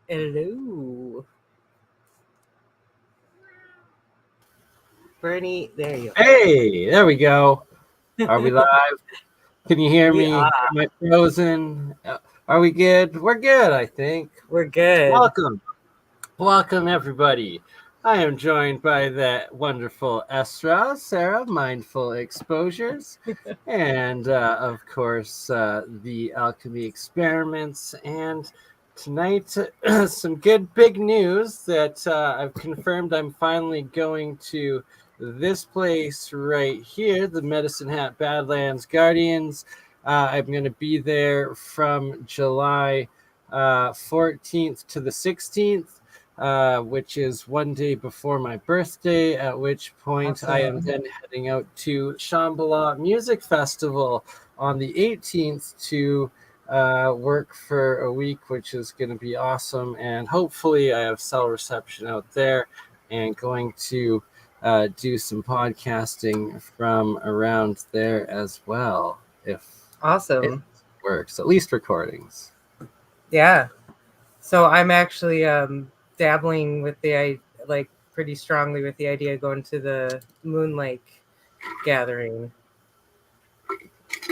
Hello. Bernie, there you Hey, there we go. Are we live? Can you hear We me? are. Am I frozen? Are we good? We're good, I think. We're good. Welcome. Welcome, everybody. I am joined by the wonderful Sarah, Mindful Exposures, and of course, the Alchemy Experiments. And tonight, some good big news that I've confirmed I'm finally going to this place right here, the Medicine Hat Badlands Guardians. I'm going to be there from July 14th to the 16th. Which is one day before my birthday, at which point I am then heading out to Shambhala Music Festival on the 18th to work for a week, which is going to be awesome. And hopefully I have cell reception out there and going to do some podcasting from around there as well, if it Awesome. works, at least recordings. Yeah. So I'm actually dabbling with pretty strongly with the idea of going to the Moon Lake gathering.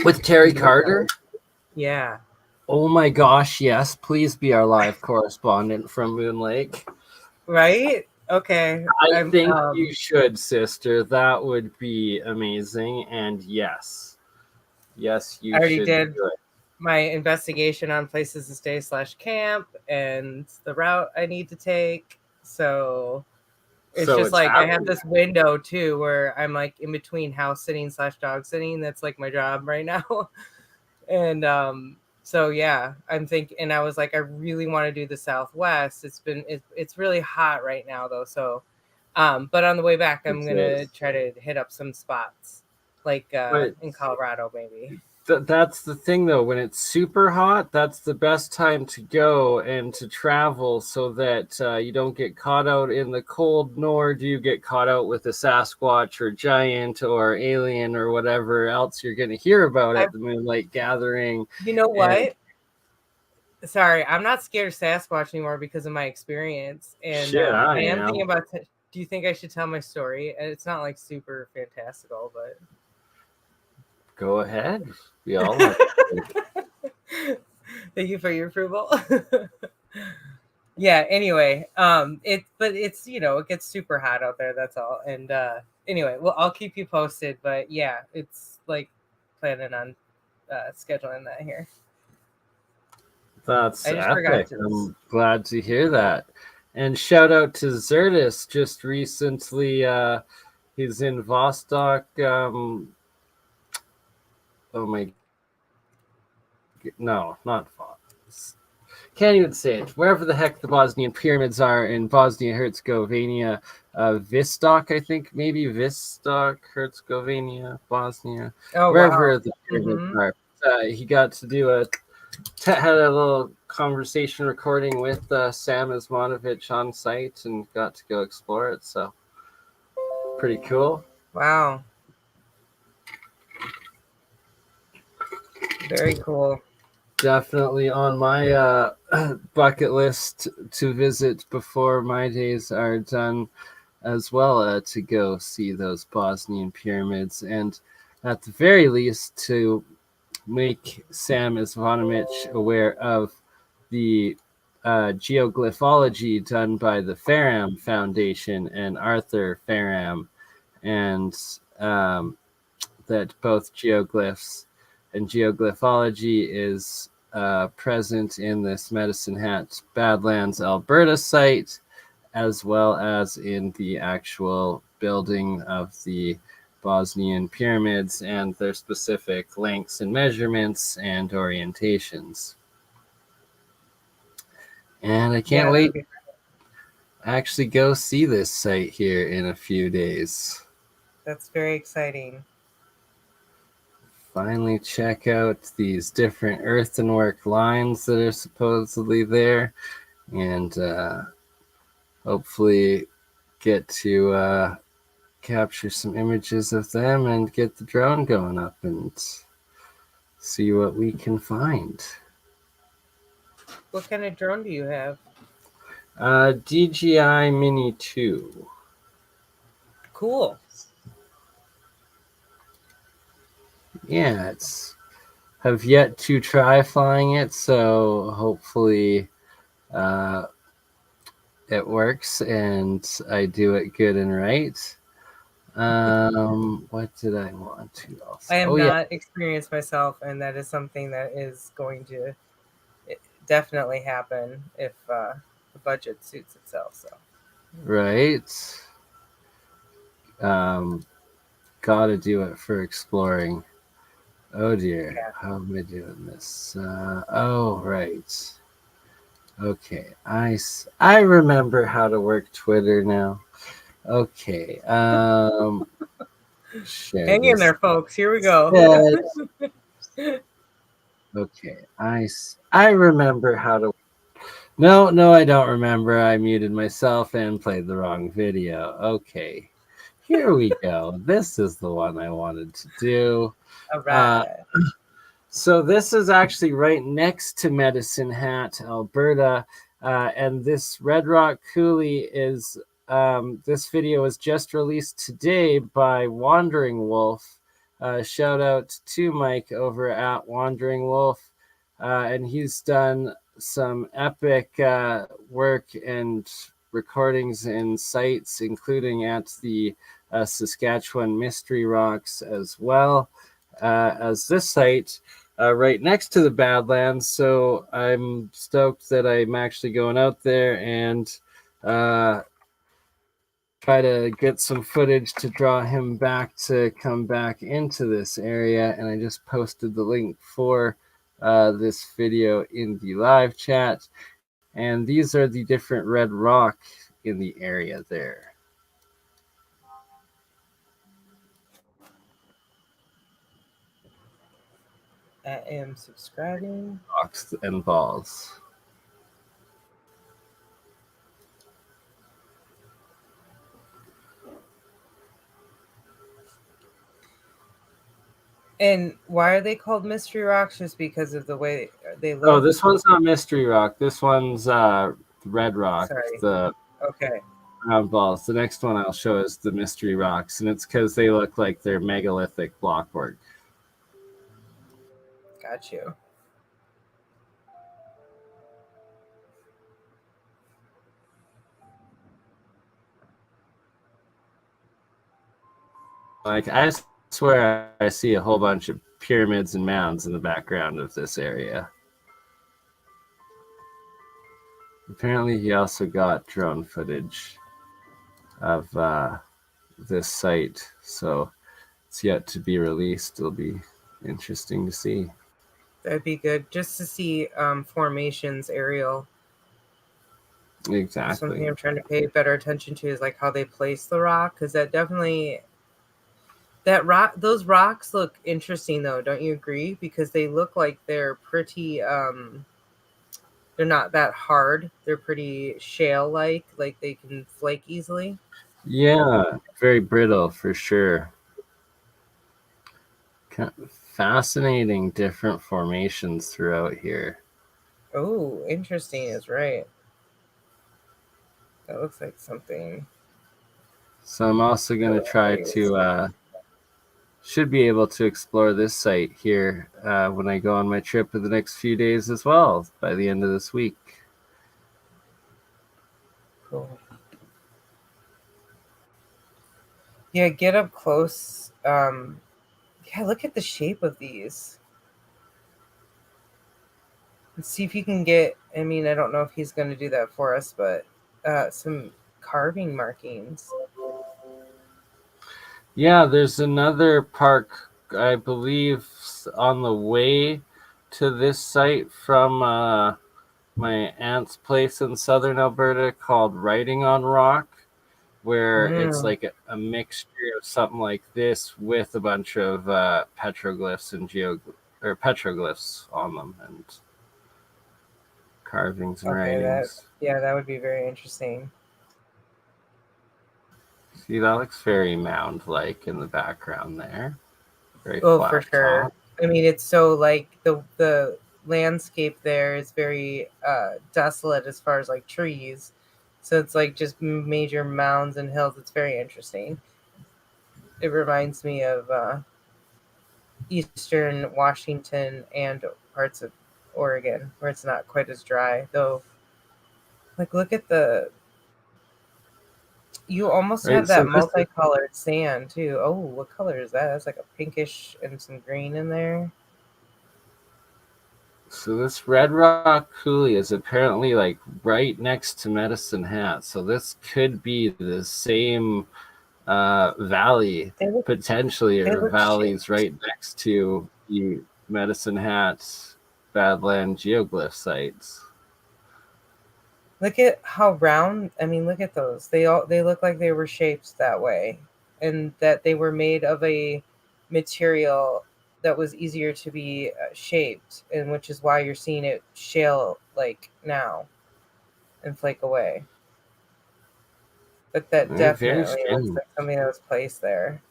With Terry Carter? Yeah. Oh my gosh, yes. Please be our live correspondent from Moon Lake. Right? Okay. I think you should, sister. That would be amazing. And yes, you I already should did do it. my investigation on places to stay / camp and the route I need to take. So it's So just it's like I have happening. this window too where I'm like in between house sitting / dog sitting. That's like my job right now. And so yeah, I'm thinking, and I was like, I really want to do the Southwest. It's really hot right now though. So but on the way back I'm gonna try to hit up some spots like in Colorado maybe. That's the thing, though. When it's super hot, that's the best time to go and to travel so that you don't get caught out in the cold, nor do you get caught out with a Sasquatch or giant or alien or whatever else you're going to hear about at the Moonlight Gathering. You know what? Sorry, I'm not scared of Sasquatch anymore because of my experience. And I am thinking about, do you think I should tell my story? And it's not like super fantastical, but... Go ahead. We all Thank you for your approval. Yeah, anyway, it's it gets super hot out there, that's all. And anyway, well, I'll keep you posted, but yeah, it's like planning on scheduling that here. That's epic. I'm glad to hear that. And shout out to Zertis. Just recently, he's in Vostok. Oh my, no, not Vostok. Can't even say it. Wherever the heck the Bosnian pyramids are in Bosnia-Herzegovina, Vistok, I think, maybe Vistok, Herzegovina, Bosnia, wherever the pyramids are. He got to do had a little conversation recording with Sam Ismanovich on site and got to go explore it. So pretty cool. Wow. Very cool. Definitely on my bucket list to visit before my days are done as well, to go see those Bosnian pyramids, and at the very least to make Sam Isvanovich aware of the geoglyphology done by the Faram Foundation and Arthur Faram, and that both geoglyphs and geoglyphology is present in this Medicine Hat Badlands, Alberta site, as well as in the actual building of the Bosnian pyramids and their specific lengths and measurements and orientations. And I can't wait to actually go see this site here in a few days. That's very exciting. Finally check out these different earthenwork lines that are supposedly there, and hopefully get to capture some images of them and get the drone going up and see what we can find. What kind of drone do you have? DJI Mini 2. Cool. Yeah, have yet to try flying it, so hopefully it works and I do it good and right. What did I want to also? I am Oh yeah, not experienced myself, and that is something that is going to definitely happen if the budget suits itself. So right. Gotta do it for exploring. Oh dear, yeah. how am I doing this? Oh right. Okay, I remember how to work Twitter now. Okay, share Hang in this. there, folks. Here we go. Instead. Okay, I remember how to. No, I don't remember. I muted myself and played the wrong video. Okay, here we go. This is the one I wanted to do. All Uh, right. So this is actually right next to Medicine Hat, Alberta, and this Red Rock Coulee is. This video was just released today by Wandering Wolf. Shout out to Mike over at Wandering Wolf, and he's done some epic work and recordings in sites, including at the Saskatchewan Mystery Rocks as well as this site right next to the Badlands. So I'm stoked that I'm actually going out there and try to get some footage to draw him back to come back into this area. And I just posted the link for this video in the live chat. And these are the different red rock in the area there. I am subscribing. Rocks and balls. And why are they called mystery rocks? Just because of the way they Oh, look? this one's not Mystery Rock. This one's Red Rock, Sorry. the Okay. round balls. The next one I'll show is the Mystery Rocks, and it's because they look like they're megalithic blockwork. Got you. Like, I swear I see a whole bunch of pyramids and mounds in the background of this area. Apparently, he also got drone footage of this site, so it's yet to be released. It'll be interesting to see. That'd be good just to see formations aerial. Exactly. Something I'm trying to pay better attention to is like how they place the rock, because that definitely those rocks look interesting though, don't you agree? Because they look like they're pretty they're not that hard. They're pretty shale like they can flake easily. Yeah, very brittle for sure. Fascinating different formations throughout here. Oh, interesting is right. That looks like something. So I'm also going to try to, should be able to explore this site here when I go on my trip in the next few days as well, by the end of this week. Cool. Yeah, get up close. Yeah, look at the shape of these. Let's see if you can get, I mean, I don't know if he's going to do that for us, but some carving markings. Yeah, there's another park, I believe, on the way to this site from my aunt's place in southern Alberta called Writing on Rock, where it's like a mixture of something like this with a bunch of petroglyphs and petroglyphs on them and carvings and writings. That would be very interesting. See, that looks very mound-like in the background there. Very Oh, flat for sure. top. I mean, it's so like the landscape there is very desolate as far as like trees, So it's like just major mounds and hills. It's very interesting. It reminds me of eastern Washington and parts of Oregon, where it's not quite as dry. Though, like, look at the. You almost have Right. that multicolored sand too. Oh, what color is that? That's like a pinkish and some green in there. So this Red Rock Coulee is apparently like right next to Medicine Hat. So this could be the same valley They look potentially, they or look valleys shaped. right next to the Medicine Hat Badland geoglyph sites. Look at how round. I mean, look at those. They look like they were shaped that way, and that they were made of a material that was easier to be shaped, and which is why you're seeing it shale like now and flake away. But that Very definitely looks strange. like something that was placed there.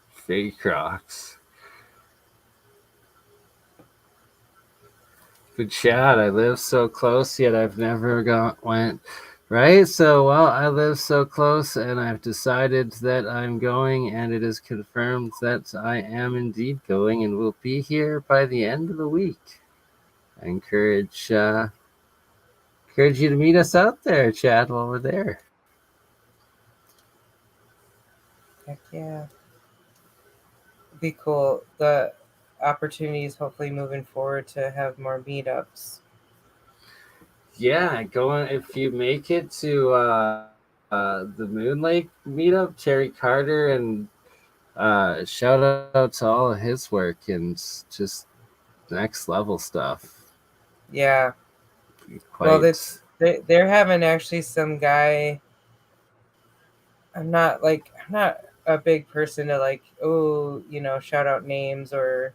Fake rocks. Good chat. I live so close, yet I've never went. Right? So, well, I live so close, and I've decided that I'm going, and it is confirmed that I am indeed going, and will be here by the end of the week. I encourage you to meet us out there, Chad, while we're there. Heck yeah, be cool. The opportunities hopefully moving forward to have more meetups. Yeah, going if you make it to the Moon Lake meetup, Terry Carter, and shout out to all of his work and just next level stuff. Yeah. Well, Quite. they're having actually some guy. I'm not a big person to like, oh, shout out names, or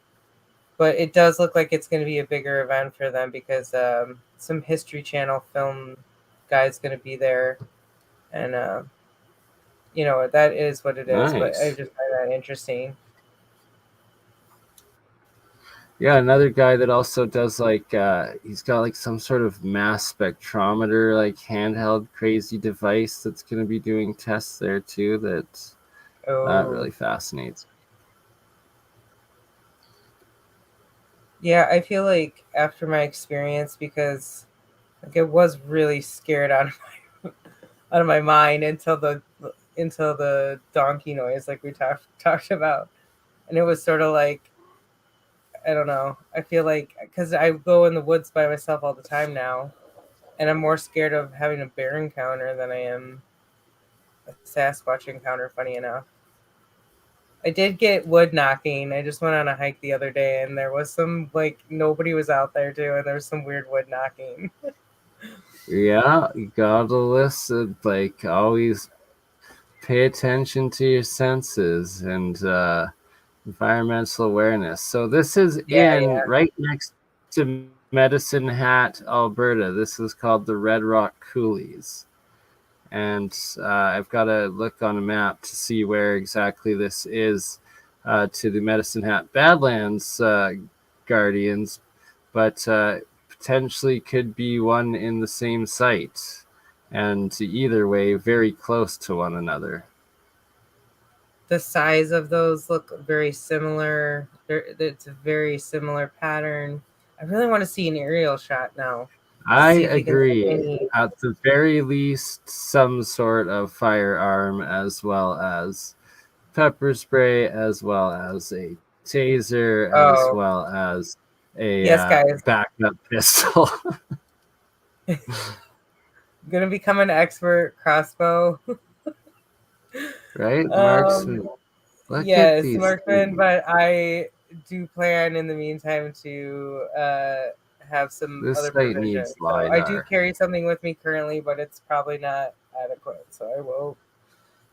but it does look like it's going to be a bigger event for them because some History Channel film guy's going to be there, and that is what it is. But I Nice. just find that interesting. Yeah, another guy that also does like he's got like some sort of mass spectrometer, like handheld crazy device that's going to be doing tests there too. That Oh, really fascinates. yeah, I feel like after my experience, because like it was really scared out of out of my mind until the donkey noise, like we talked about, and it was sort of like, I don't know. I feel like because I go in the woods by myself all the time now, and I'm more scared of having a bear encounter than I am a Sasquatch encounter. Funny enough, I did get wood knocking. I just went on a hike the other day, and there was some like nobody was out there too, and there was some weird wood knocking. Yeah, you gotta listen. Like always, pay attention to your senses and environmental awareness. So this is Yeah, in yeah. right next to Medicine Hat, Alberta. This is called the Red Rock Coulees. And I've got to look on a map to see where exactly this is to the Medicine Hat Badlands Guardians, but potentially could be one in the same site, and either way, very close to one another. The size of those look very similar. It's a very similar pattern. I really want to see an aerial shot now to I see if you can see agree. any. At the very least, some sort of firearm, as well as pepper spray, as well as a taser, as Oh, well as a yes, guys. backup pistol. I'm gonna become an expert crossbow. Right? um, Marksman. Look at yes, these marksman. things. But I do plan in the meantime to have some This other site provision. needs So I do LiDAR. carry something with me currently, but it's probably not adequate. So I will.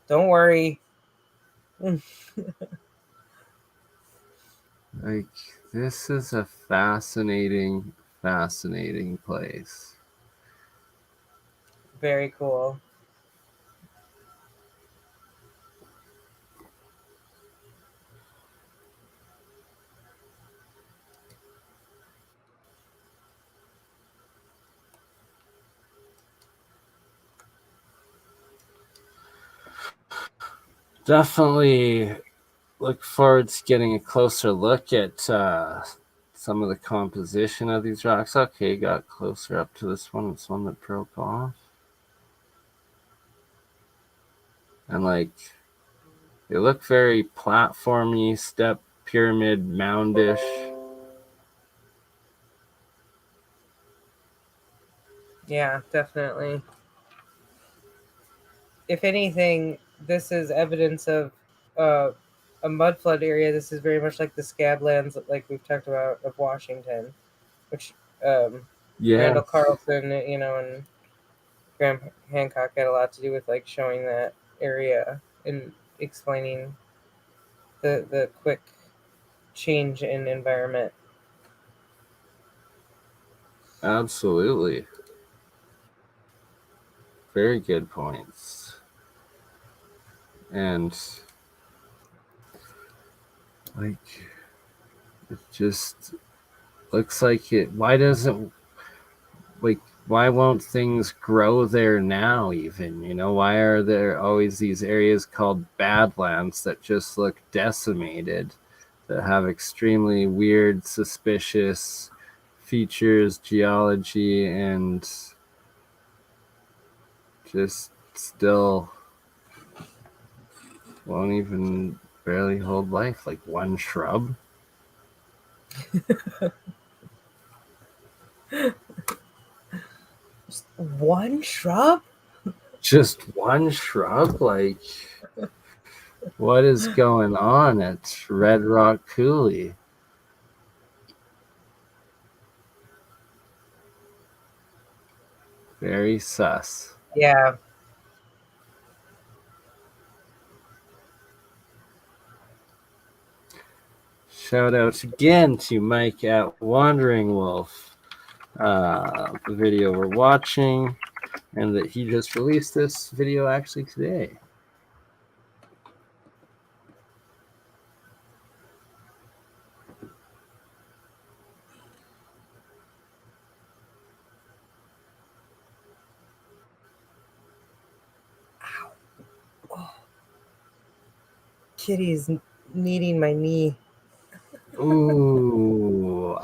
Don't worry. Like, this is a fascinating, fascinating place. Very cool. Definitely look forward to getting a closer look at some of the composition of these rocks. Okay, got closer up to this one. This one that broke off. And like, they look very platformy, step pyramid, moundish. Yeah, definitely. If anything, this is evidence of a mud flood area. This is very much like the Scablands, like we've talked about, of Washington, which Yeah, Randall Carlson, and Graham Hancock had a lot to do with, like showing that area and explaining the quick change in environment. absolutely. Very good points. And like, it just looks like it. Why won't things grow there now? Even, why are there always these areas called Badlands that just look decimated, that have extremely weird, suspicious features, geology, and just still won't even barely hold life, like one shrub? One shrub? Just one shrub? Like, what is going on at Red Rock Coulee? Very sus. Yeah. Shout out again to Mike at Wandering Wolf, the video we're watching, and that he just released this video actually today. Oh. Kitty's kneading my knee. Ooh,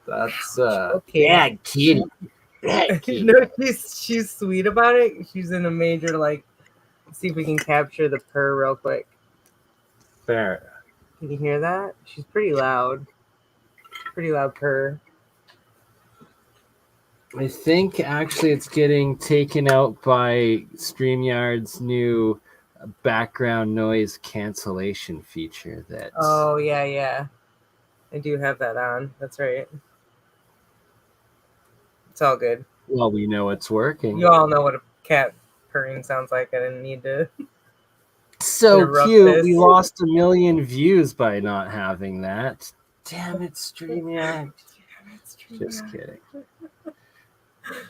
that's Okay. yeah, kitty. Yeah, kitty. No, she's sweet about it. She's in a major, like, let's see if we can capture the purr real quick. Fair. Can you hear that? She's pretty loud. Pretty loud purr. I think actually it's getting taken out by StreamYard's new background noise cancellation feature. Oh, yeah. I do have that on. That's right. It's all good. Well, we know it's working. You all know what a cat purring sounds like. I didn't need to. So cute. We lost 1 million views by not having that. Damn it, StreamYard. Just kidding.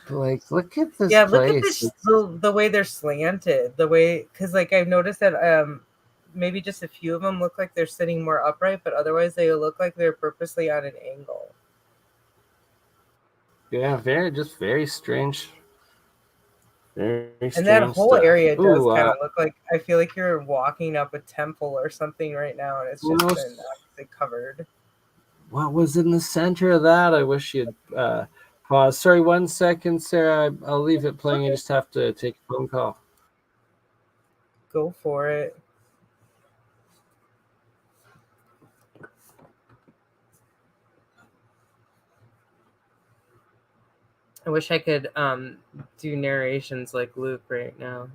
But like, look at this place. Look at this, the way they're slanted. The way, because like I've noticed that maybe just a few of them look like they're sitting more upright, but otherwise they look like they're purposely on an angle. Yeah, very strange. Very strange. And that whole stuff. area does kind of look like, I feel like you're walking up a temple or something right now, and it's just been obviously covered. What was in the center of that? I wish you'd pause. Sorry, 1 second, Sarah. I'll leave it playing. I just have to take a phone call. Go for it. I wish I could do narrations like Luke right now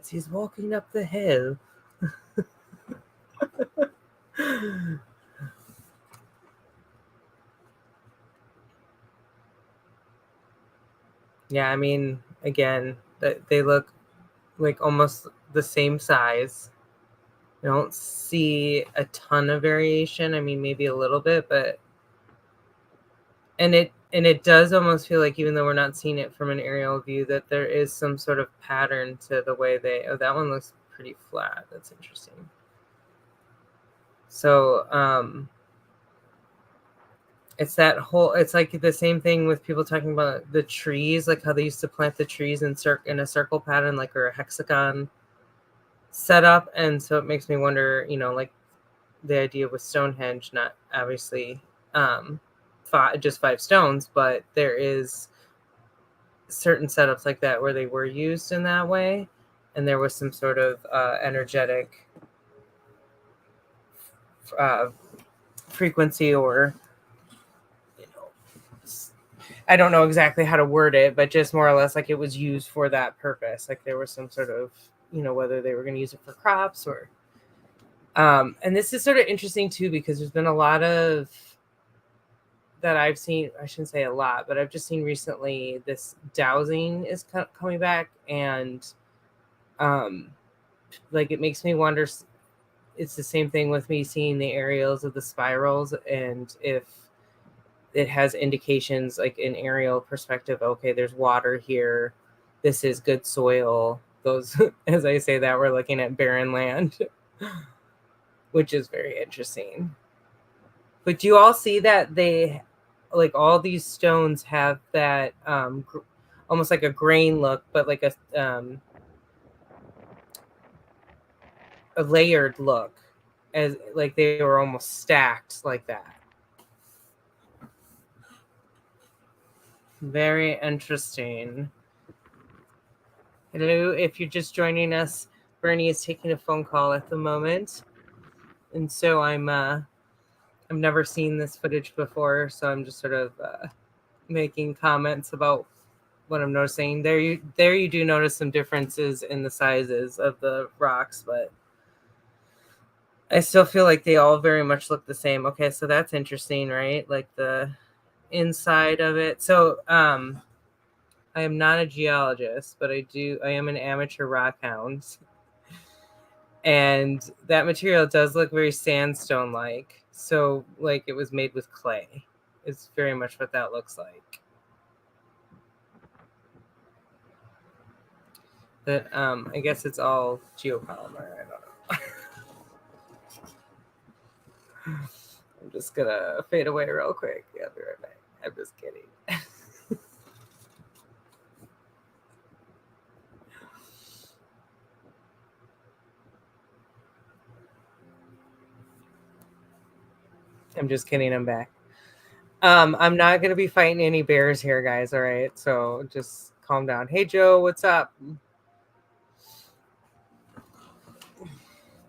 as he's walking up the hill. Yeah, I mean, again, they look like almost the same size. I don't see a ton of variation. I mean, maybe a little bit, but and it does almost feel like, even though we're not seeing it from an aerial view, that there is some sort of pattern to the way that one looks pretty flat. That's interesting. So it's like the same thing with people talking about the trees, like how they used to plant the trees in a circle pattern, like, or a hexagon. setup, and so it makes me wonder, like the idea with Stonehenge, not obviously just 5 stones, but there is certain setups like that where they were used in that way, and there was some sort of energetic frequency, or I don't know exactly how to word it, but just more or less like it was used for that purpose. Like there was some sort of, whether they were going to use it for crops or and this is sort of interesting too, because there's been a lot of that I've seen. I shouldn't say a lot, but I've just seen recently this dowsing is coming back, and like it makes me wonder. It's the same thing with me seeing the aerials of the spirals, and if it has indications like an aerial perspective, okay, there's water here, this is good soil. Those, as I say that, we're looking at barren land, which is very interesting. But do you all see that they, like all these stones have that almost like a grain look, but like a layered look, as like they were almost stacked like that. Very interesting. Hello, if you're just joining us, Bernie is taking a phone call at the moment, and so I've never seen this footage before, so I'm just sort of making comments about what I'm noticing. There you do notice some differences in the sizes of the rocks, but I still feel like they all very much look the same. Okay, so that's interesting, right? Like the inside of it. So I am not a geologist, but I am an amateur rock hound. And that material does look very sandstone like. So like it was made with clay. It's very much what that looks like. But I guess it's all geopolymer. I don't know. I'm just gonna fade away real quick. I'll be right back. I'm just kidding. I'm just kidding. I'm back. I'm not gonna be fighting any bears here, guys. All right, so just calm down. Hey, Joe, what's up?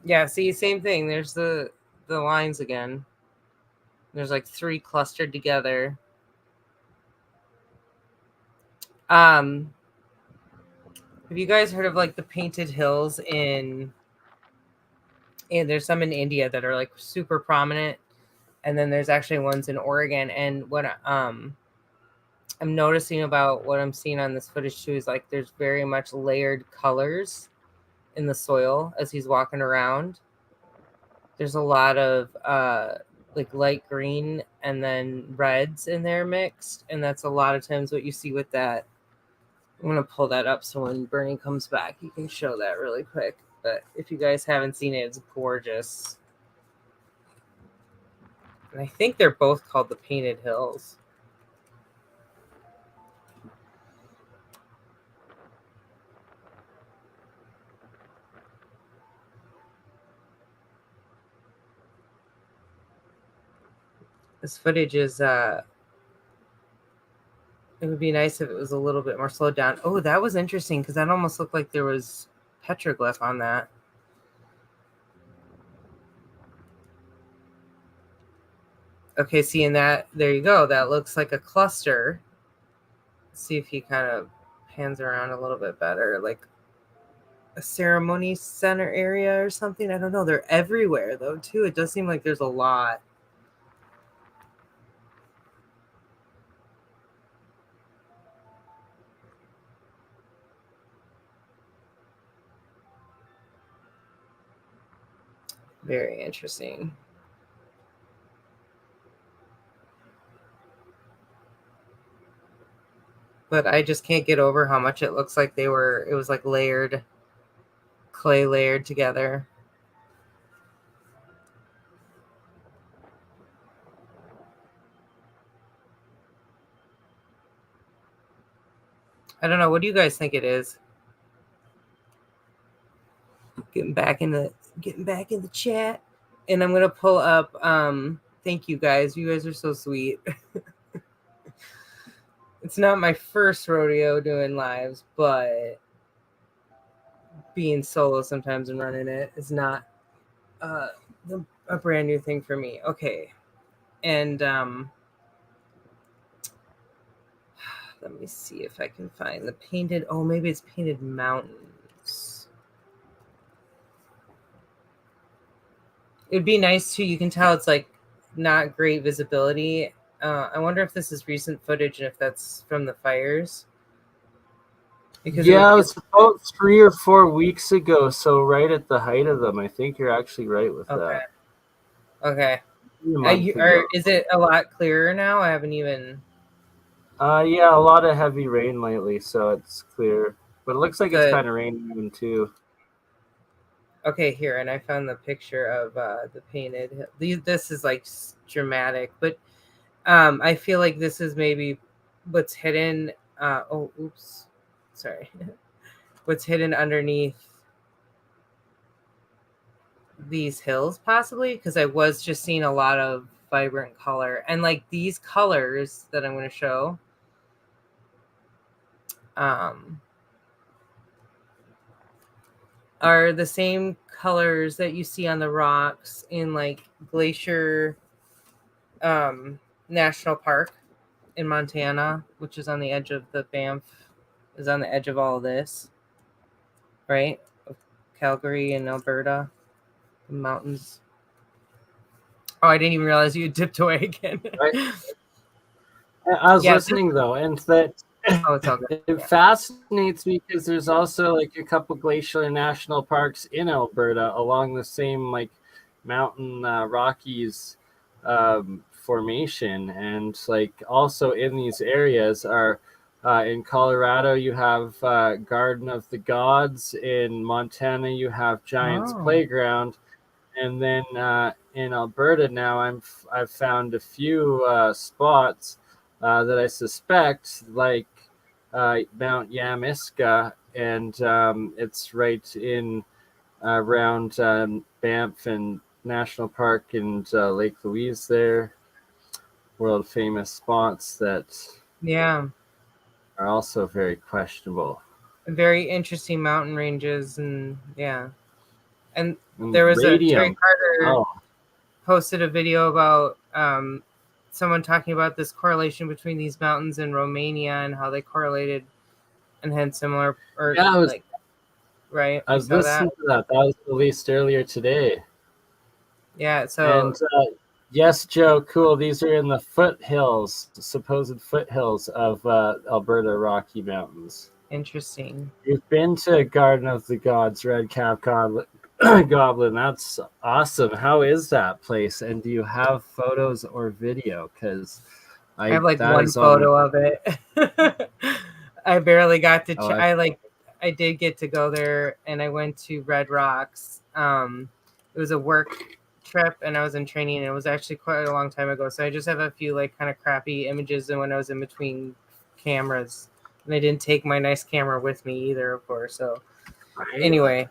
Yeah, see, same thing. There's the lines again. There's like 3 clustered together. Have you guys heard of like the painted hills and there's some in India that are like super prominent, and then there's actually ones in Oregon. And what I'm noticing about what I'm seeing on this footage too is like there's very much layered colors in the soil as he's walking around. There's a lot of like light green and then reds in there mixed, and that's a lot of times what you see with that. I'm gonna pull that up so when Bernie comes back, you can show that really quick. But if you guys haven't seen it, it's gorgeous. And I think they're both called the Painted Hills. This footage is it would be nice if it was a little bit more slowed down. Oh, that was interesting because that almost looked like there was petroglyph on that. Okay, seeing that, there you go. That looks like a cluster. Let's see if he kind of pans around a little bit better, like a ceremony center area or something. I don't know. They're everywhere though, too. It does seem like there's a lot. Very interesting. But I just can't get over how much it looks like it was like layered, clay layered together. I don't know. What do you guys think it is? getting back in the chat, and I'm gonna pull up. Thank you guys. You guys are so sweet. It's not my first rodeo doing lives, but being solo sometimes and running it is not a brand new thing for me. Okay, and let me see if I can find the painted. Oh, maybe it's painted mountains. It'd be nice too. You can tell it's like not great visibility. I wonder if this is recent footage and if that's from the fires. Because it was about 3 or 4 weeks ago, so right at the height of them. I think you're actually right with that. Okay. Is it a lot clearer now? I haven't even. Yeah, a lot of heavy rain lately, so it's clear. But it looks like it's kind of raining too. Okay, here, and I found the picture of the painted. This is like dramatic, but I feel like this is maybe what's hidden. Oh, oops, sorry. What's hidden underneath these hills, possibly, because I was just seeing a lot of vibrant color, and like these colors that I'm going to show. Are the same colors that you see on the rocks in like Glacier National Park in Montana, which is on the edge of the Banff, is on the edge of all of this, right? Calgary and Alberta, the mountains. Oh, I didn't even realize you dipped away again. Right. I was listening though, and that it fascinates me because there's also like a couple glacial national parks in Alberta along the same like mountain Rockies formation, and like also in these areas are in Colorado you have Garden of the Gods, in Montana you have Giants Playground, and then in Alberta now I've found a few spots that I suspect, like Mount Yamiska, and it's right in around Banff and National Park and Lake Louise there. World famous spots that are also very questionable. Very interesting mountain ranges, and and there was Terry Carter posted a video about someone talking about this correlation between these mountains in Romania and how they correlated and had similar, right? I was listening to that. That was released earlier today. Yeah. So. And yes, Joe, cool. These are in the foothills, the supposed foothills of Alberta Rocky Mountains. Interesting. You've been to Garden of the Gods, Red Cap Goblin. That's awesome. How is that place? And do you have photos or video? Because I have like one photo of it. I barely got to. I did get to go there, and I went to Red Rocks. It was a work trip, and I was in training, and it was actually quite a long time ago. So I just have a few like kind of crappy images, and when I was in between cameras, and I didn't take my nice camera with me either, of course. So anyway,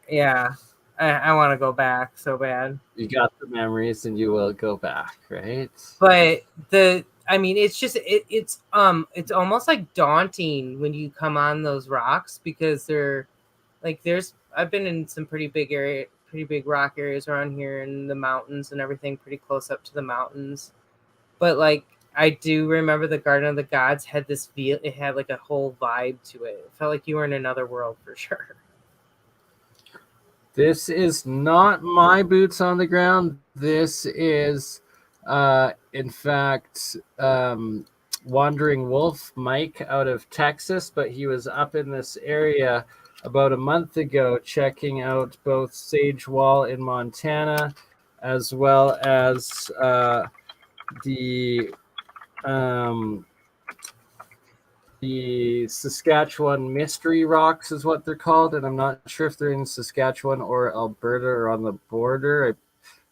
yeah. I want to go back so bad. You got the memories, and you will go back, right? But it's just it's almost like daunting when you come on those rocks, because they're like I've been in some pretty big rock areas around here in the mountains and everything, pretty close up to the mountains. But like I do remember the Garden of the Gods had this feel. It had like a whole vibe to it. It felt like you were in another world for sure. This is not my boots on the ground. This is, in fact, Wandering Wolf Mike out of Texas, but he was up in this area about a month ago checking out both Sage Wall in Montana as well as the Saskatchewan Mystery Rocks is what they're called, and I'm not sure if they're in Saskatchewan or Alberta or on the border.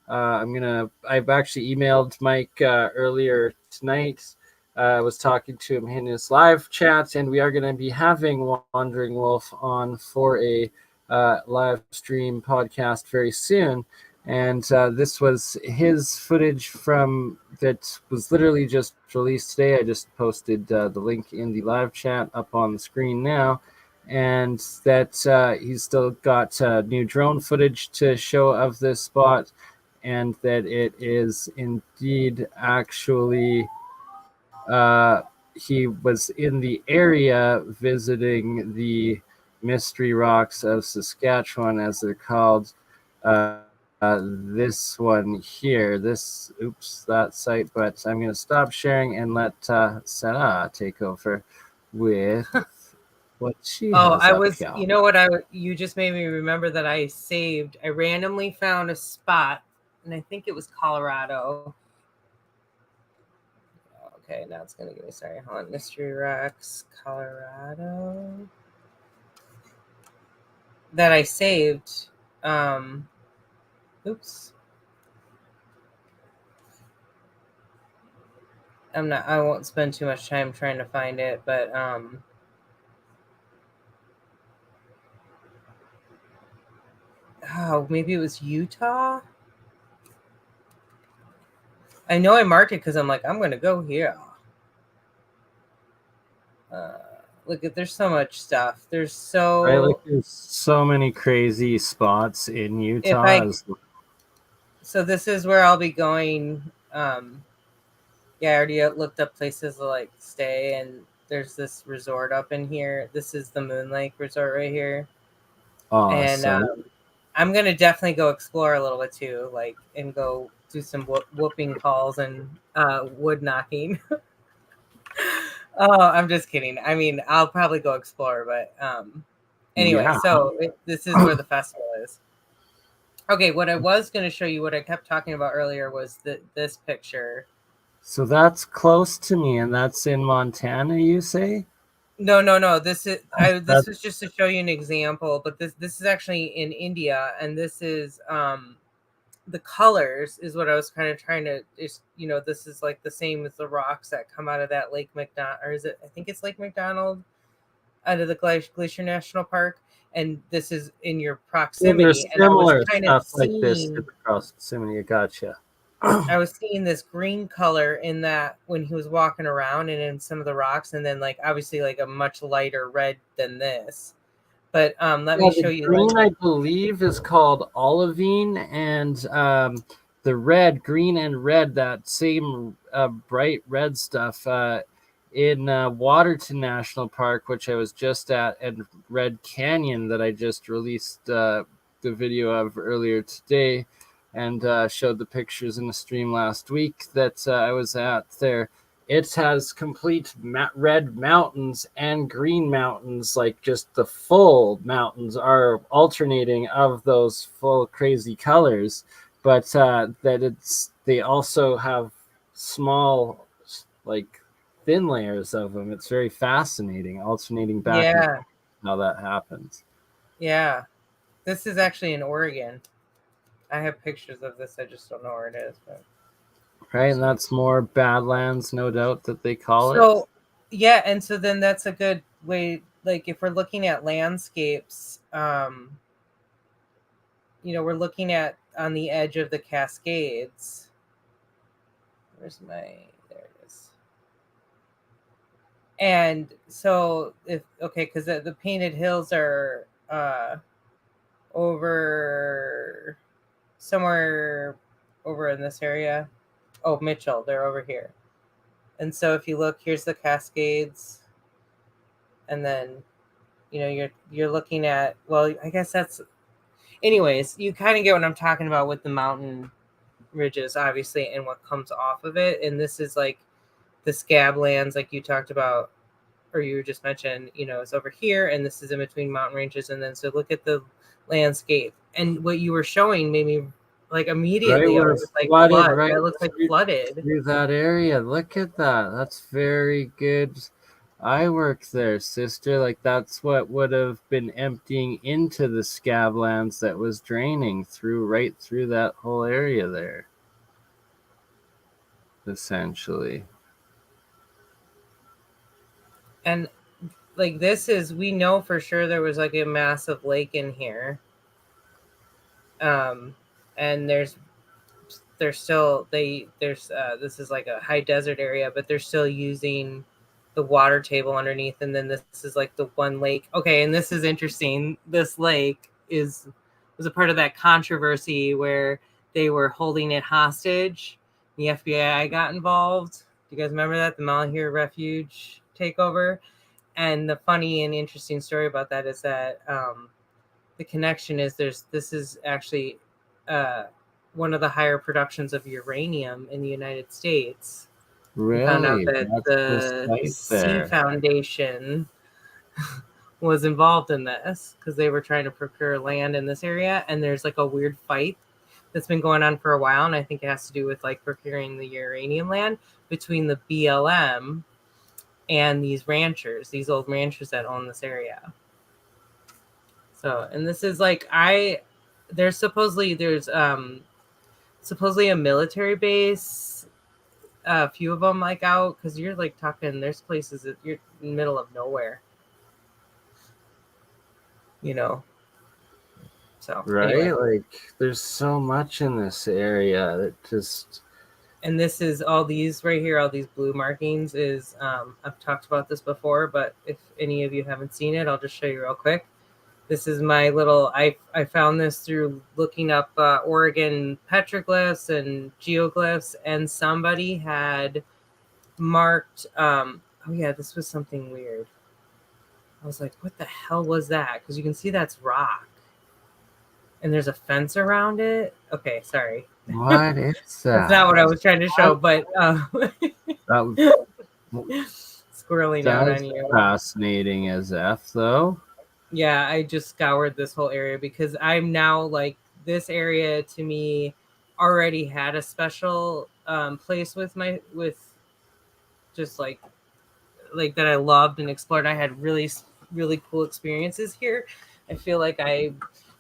I've actually emailed Mike earlier tonight. I was talking to him in his live chat, and we are going to be having Wandering Wolf on for a live stream podcast very soon. And this was his footage from that was literally just released today. I just posted the link in the live chat up on the screen now. And that he's still got new drone footage to show of this spot, and that it is indeed actually he was in the area visiting the Mystery Rocks of Saskatchewan, as they're called. This one here, that site, but I'm going to stop sharing and let Sarah take over with what she has up here. You know what, you just made me remember that I randomly found a spot, and I think it was Colorado. Okay, now it's going to give me, sorry, hold on, Mystery Rocks, Colorado, that I saved. Oops. I won't spend too much time trying to find it, but maybe it was Utah. I know I marked it because I'm like, I'm gonna go here. Look, there's so much stuff. There's so many crazy spots in Utah. So this is where I'll be going. Yeah, I already looked up places to like stay, and there's this resort up in here. This is the Moon Lake Resort right here. Awesome. And I'm gonna definitely go explore a little bit too, like, and go do some whooping calls and wood knocking. Oh, I'm just kidding. I mean, I'll probably go explore, but anyway, yeah. So this is where the festival is. Okay, what I was going to show you, what I kept talking about earlier, was this picture. So that's close to me, and that's in Montana, you say? No. This was just to show you an example, but this is actually in India, and this is the colors is what I was kind of trying to, this is like the same as the rocks that come out of that Lake McDonald, or is it? I think it's Lake McDonald, out of the Glacier National Park, and this is in your proximity. There's similar stuff like this in the proximity. Gotcha. I was seeing this green color in that when he was walking around, and in some of the rocks, and then like obviously like a much lighter red than this. But let me show you. Green, I believe, is called olivine, and the green and red, that same bright red stuff in Waterton National Park, which I was just at, and Red Canyon that I just released the video of earlier today, and showed the pictures in the stream last week that I was at there. It has complete red mountains and green mountains, like just the full mountains are alternating of those full crazy colors, but they also have small, like thin layers of them. It's very fascinating, alternating back and forth how that happens. Yeah, this is actually in Oregon. I have pictures of this. I just don't know where it is, but. Right, and that's more Badlands, no doubt, that they call it. So, yeah, and so then that's a good way, like if we're looking at landscapes, we're looking at on the edge of the Cascades. There it is. And so, because the Painted Hills are over somewhere over in this area. Oh, Mitchell, they're over here. And so if you look, here's the Cascades, and then you're looking at, well, I guess that's, anyways, you kind of get what I'm talking about with the mountain ridges, obviously, and what comes off of it. And this is like the Scablands, like you talked about, or you just mentioned, it's over here, and this is in between mountain ranges. And then so look at the landscape, and what you were showing made me like immediately, right, I was like, flooded, flood. right? It looks like flooded through that area. Look at that. That's very good. I worked there, sister. Like that's what would have been emptying into the Scablands that was draining right through that whole area there. Essentially. And like this is, we know for sure there was like a massive lake in here. And there's still there's this is like a high desert area, but they're still using the water table underneath, and then this is like the one lake. Okay, and this is interesting. This lake was a part of that controversy where they were holding it hostage. The FBI got involved. Do you guys remember that? The Malheur Refuge takeover. And the funny and interesting story about that is that the connection is this is actually one of the higher productions of uranium in the United States. We found out Really? that That's the the site Sea there. Foundation was involved in this because they were trying to procure land in this area, and there's like a weird fight that's been going on for a while, and I think it has to do with like procuring the uranium land between the BLM and these ranchers, these old ranchers that own this area. So, and this is like there's supposedly a military base, a few of them like out, because you're like talking, there's places that you're in the middle of nowhere, you know. So Right? anyway, Like there's so much in this area that just and this is all these right here, all these blue markings is I've talked about this before, but if any of you haven't seen it, I'll just show you real quick. This is my little, I found this through looking up Oregon petroglyphs and geoglyphs, and somebody had marked, oh yeah, this was something weird. I was like, what the hell was that? Because you can see that's rock. And there's a fence around it. Okay, sorry. what is That's not what I was trying to show, but that squirreling out that's on you. fascinating as F though. Yeah, I just scoured this whole area because I'm now like, this area to me already had a special place with just like that I loved and explored. I had really, really cool experiences here. I feel like I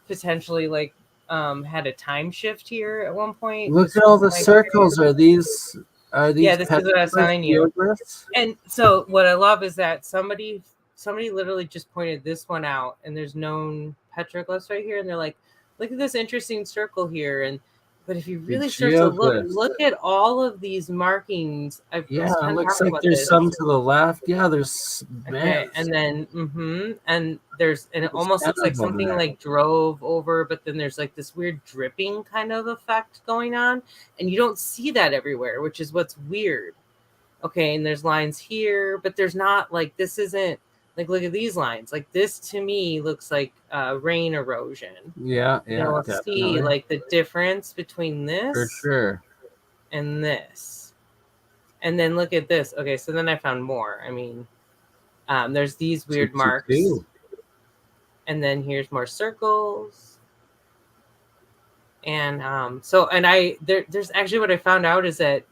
potentially like had a time shift here at one point. Look Just at all with the my circles. Are Yeah, these this is what I was petroglyphs, telling you. geoglyphs? And so what I love is that somebody literally just pointed this one out, and there's known petroglyphs right here, and they're like, look at this interesting circle here. And but if you The really start to geoglyphs. look at all of these markings. I Yeah, was it kind of looks talking like about there's this. some to the left. Yeah, there's Okay, man, and then and it there's almost 10 looks like of them something there. like drove over, but then there's like this weird dripping kind of effect going on, and you don't see that everywhere, which is what's weird. Okay, and there's lines here, but there's not like, this isn't like, look at these lines. Like this to me looks like rain erosion. Yeah, You yeah, know, see definitely. like the difference between For this sure. and this. And then look at this. Okay, so then I found more. I mean, there's these weird marks, 222. and then here's more circles. And so, and there's actually, what I found out is that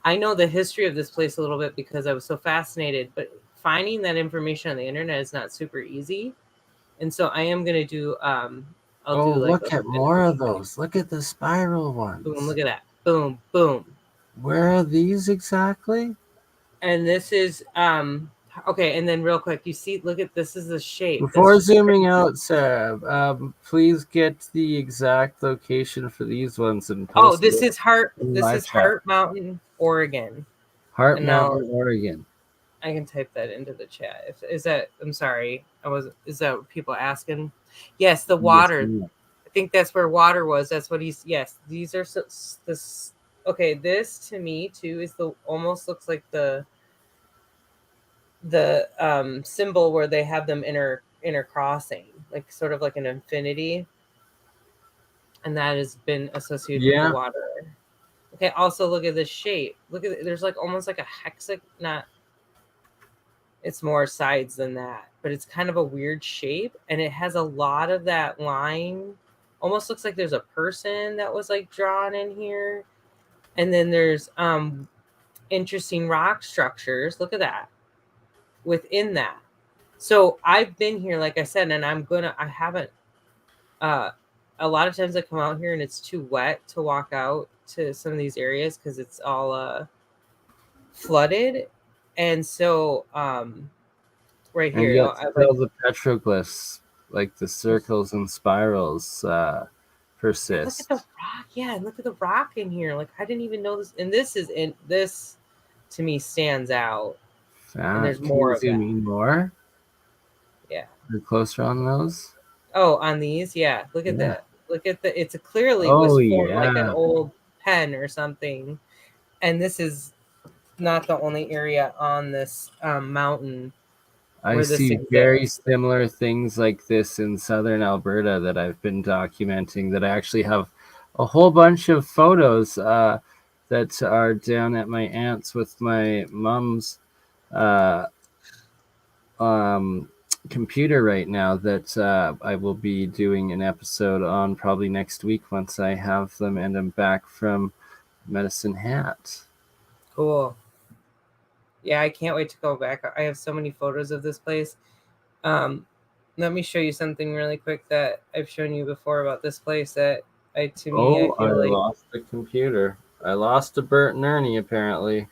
I know the history of this place a little bit because I was so fascinated, but finding that information on the internet is not super easy. And so I am gonna do I'll Oh, do like look at an more of those. Look at the spiral boom, ones. look at that. Boom, boom. Where are these exactly? And this is okay, and then real quick, you see, look at this, is the shape. That's Before just zooming crazy. out, Sarah, please get the exact location for these ones and Oh, post it in this live is chat. Heart Mountain, Oregon. Heart And now Mountain, Oregon. I can type that into the chat. Is that, I'm sorry, is that what people asking? Yes, the Yes, water. ma'am. I think that's where water was. That's what he's. Yes, these are this. Okay, this to me too is the, almost looks like the symbol where they have them intercrossing, like sort of like an infinity, and that has been associated with the Yeah, water. Okay, also look at this shape. Look at it. There's like almost like a hexagon. Not. It's more sides than that, but it's kind of a weird shape, and it has a lot of that line. Almost looks like there's a person that was like drawn in here. And then there's interesting rock structures. Look at that within that. So I've been here, like I said, and I haven't a lot of times I come out here and it's too wet to walk out to some of these areas because it's all flooded. And so right And here. yet I like still the petroglyphs, like the circles and spirals, look persist. at the rock. Yeah, look at the rock in here. Like I didn't even know this. And this to me stands out. And there's Can more you of that. zoom in more? Yeah. You're closer on those? Oh, on these, yeah. Look at Yeah. that. Look at the. It's clearly Oh, was formed like an yeah. old pen or something. And this is not the only area on this mountain I where this see very exists. similar things like this in southern Alberta that I've been documenting, that I actually have a whole bunch of photos that are down at my aunt's with my mom's uh, um, computer right now, that I will be doing an episode on probably next week once I have them and I'm back from Medicine Hat. Cool. Yeah, I can't wait to go back. I have so many photos of this place. Let me show you something really quick that I've shown you before about this place that to me, I Oh, I feel like, lost the computer. I lost a Bert and Ernie, apparently.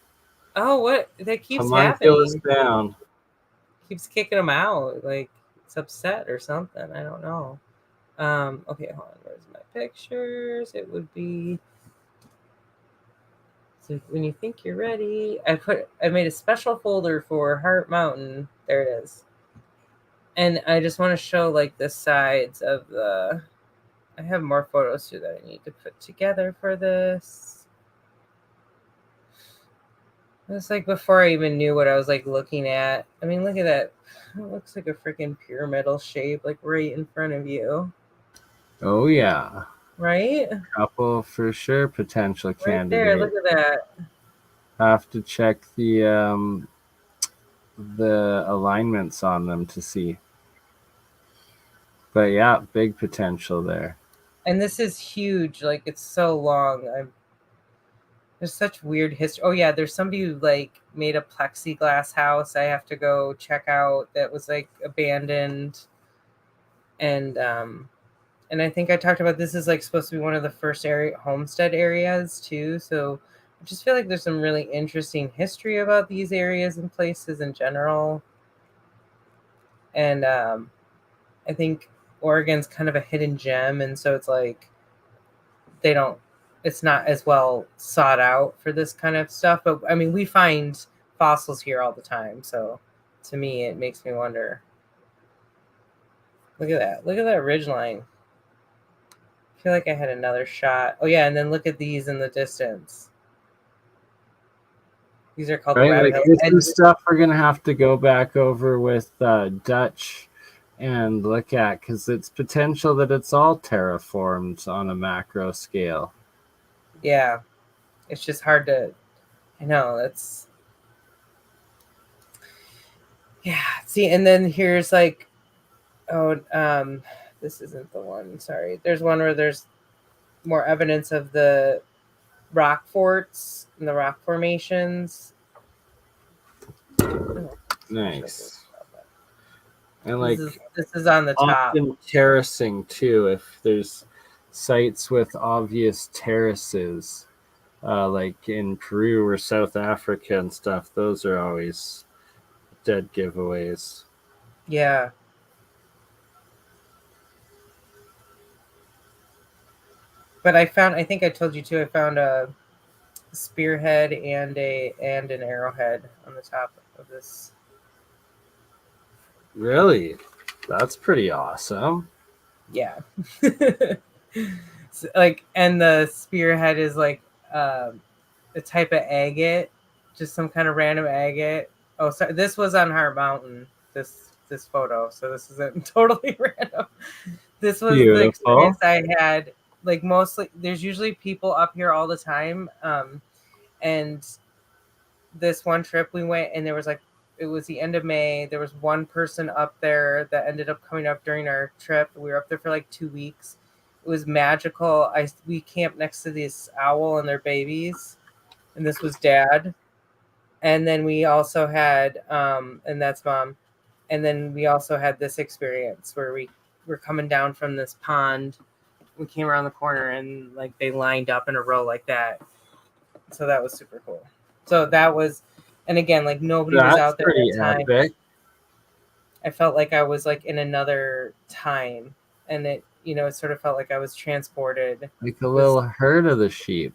oh, what? That keeps Homunculus happening. down. Keeps kicking them out. Like it's upset or something. I don't know. Okay, hold on. Where's my pictures? It would be, so when you think you're ready, I made a special folder for Heart Mountain. There it is. And I just want to show like the sides of the, I have more photos too that I need to put together for this. It's like before I even knew what I was like looking at. I mean, look at that. It looks like a freaking pyramidal shape, like right in front of you. Oh, yeah. Right? Couple for sure potential Right there. Look candidates. at that. Have to check the alignments on them to see. But yeah, big potential there. And this is huge. Like it's so long. There's such weird history. Oh yeah, there's somebody who like made a plexiglass house I have to go check out that was like abandoned. And I think I talked about this is like supposed to be one of the first homestead areas too. So I just feel like there's some really interesting history about these areas and places in general. And I think Oregon's kind of a hidden gem, and so it's like they don't, it's not as well sought out for this kind of stuff. But I mean, we find fossils here all the time, so to me it makes me wonder. Look at that ridge line. I feel like I had another shot. Oh yeah, and then look at these in the distance. These are called the Right? rabbit Like hills. this And is stuff we're gonna have to go back over with Dutch and look at, because it's potential that it's all terraformed on a macro scale. yeah, it's just hard to, I know, that's, yeah. See, and then here's like, oh, this isn't the one. Sorry. There's one where there's more evidence of the rock forts and the rock formations. Oh, Nice. And like this is on the top. often terracing too, if there's sites with obvious terraces, like in Peru or South Africa and stuff, those are always dead giveaways. Yeah. But I think I told you too, I found a spearhead and an arrowhead on the top of this. Really? That's pretty awesome. Yeah. So, like, and the spearhead is like a type of agate, just some kind of random agate. Oh, sorry, this was on Heart Mountain. This photo, so this isn't totally random. This was the Beautiful. experience I had. Like mostly, there's usually people up here all the time, and this one trip we went, and there was like, it was the end of May. There was one person up there that ended up coming up during our trip. We were up there for like 2 weeks. It was magical. We camped next to this owl and their babies, and this was Dad. And then we also had, and that's Mom. And then we also had this experience where we were coming down from this pond. We came around the corner and like they lined up in a row like that. So that was super cool. So that was, and again, like nobody was That's out there pretty at the time. epic. I felt like I was like in another time, and it it sort of felt like I was transported. Like a little herd of the sheep.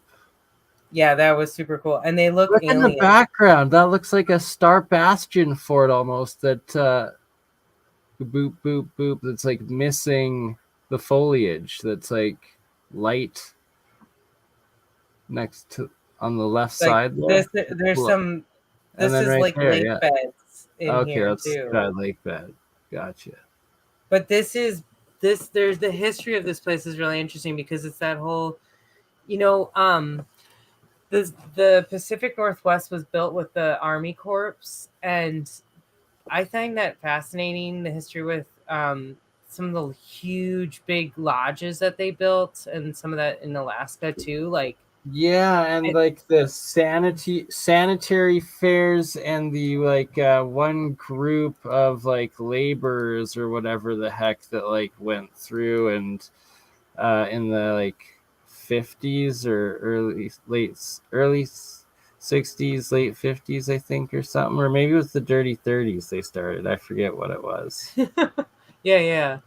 Yeah, that was super cool, and they look Look in the alien. background. That looks like a Star Bastion fort almost. That boop boop boop. That's like missing the foliage. That's like light next to on the left Like side there. there's Cool. some. And This then is right like there, lake yeah. beds in Okay, here that's too. lake bed. Gotcha. But this is this. There's the history of this place is really interesting because it's that whole, you know, the Pacific Northwest was built with the Army Corps, and I find that fascinating. The history with some of the huge big lodges that they built, and some of that in Alaska too. Like Yeah, and it, like the sanitary fairs and the like one group of like laborers or whatever the heck that like went through and in the like 50s or early 60s, late 50s, I think, or something, or maybe it was the dirty 30s they started. I forget what it was. yeah,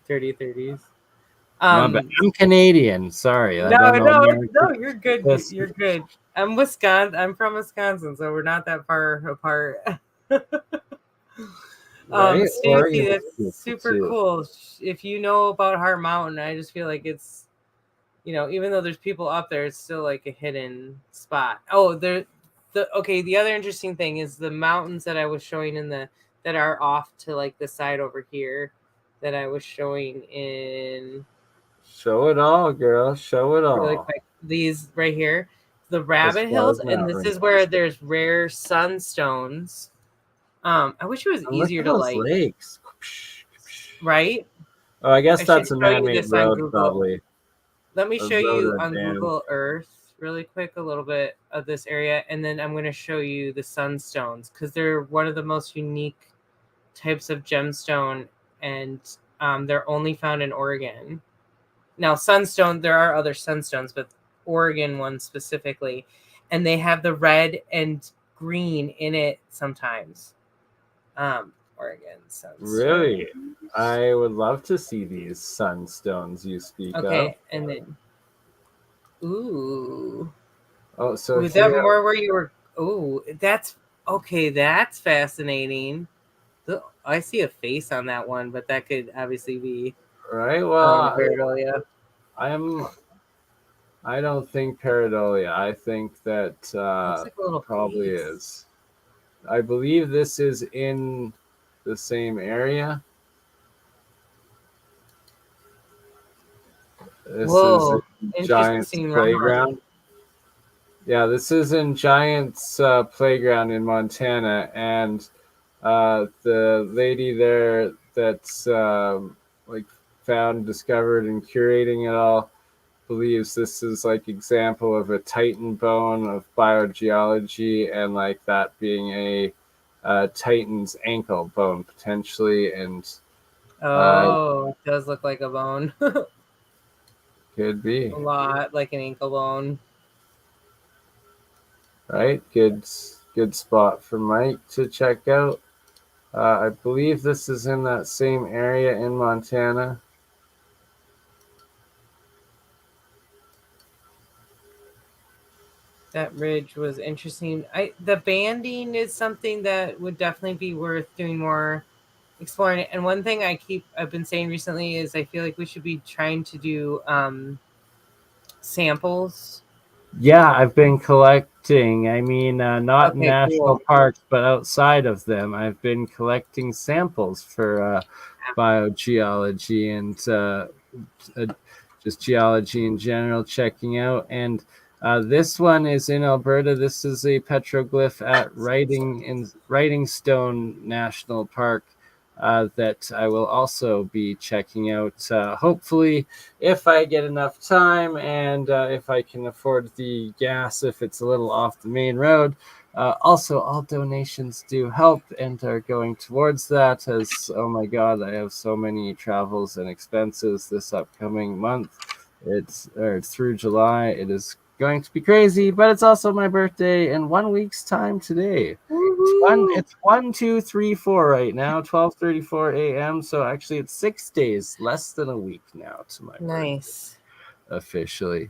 dirty 30s. My bad. I'm Canadian. Sorry, I don't know American. No, you're good. This, You're good. I'm Wisconsin. I'm from Wisconsin, so we're not that far apart. right? Stampede, Oregon that's super too. cool. If you know about Heart Mountain, I just feel like it's, even though there's people up there, it's still like a hidden spot. Oh, the other interesting thing is the mountains that I was showing that are off to like the side over here that I was showing in Show it all, girl. Show it really all. quick. These right here, the As Rabbit far Hills, as and this mountain is where range. there's rare sunstones. I wish it was And look easier at to those like, lakes. right? Oh, I guess I should that's a show you man-made this on road, Google. probably. Let me A show road you or a on dam. Google Earth really quick a little bit of this area, and then I'm going to show you the sunstones because they're one of the most unique types of gemstone, and they're only found in Oregon. Now, sunstone, there are other sunstones, but Oregon ones specifically, and they have the red and green in it sometimes. Oregon sunstone. Really? I would love to see these sunstones you speak of. Okay, and then ooh. Oh, so Was that here, more where you were? Oh, that's okay. That's fascinating. I see a face on that one, but that could obviously be right? Well, pareidolia. I don't think pareidolia. I think that Looks like a little probably face. is. I believe this is in the same area. This is Whoa, Giants interesting rock. Playground. Yeah, this is in Giants Playground in Montana, and the lady there that's like found, discovered, and curating it all believes this is like example of a titan bone of biogeology, and like that being a titan's ankle bone potentially, and Oh, it does look like a bone. could be A lot like an ankle bone. right. Good spot for Mike to check out. I believe this is in that same area in Montana. That ridge was interesting. The banding is something that would definitely be worth doing more exploring it. And one thing I've been saying recently is I feel like we should be trying to do samples. Yeah, I've been collecting. I mean, not in Okay, national cool. parks, but outside of them. I've been collecting samples for biogeology and just geology in general, checking out. And this one is in Alberta. This is a petroglyph at Writing Stone National Park that I will also be checking out. Hopefully, if I get enough time and if I can afford the gas, if it's a little off the main road. Also, all donations do help and are going towards that. As oh my god, I have so many travels and expenses this upcoming month. It's through July. It is going to be crazy, but it's also my birthday in 1 week's time today. It's 1, 2, 3, 4 right now, 12:34 a.m. So actually, it's 6 days, less than a week now to my Nice. birthday, officially.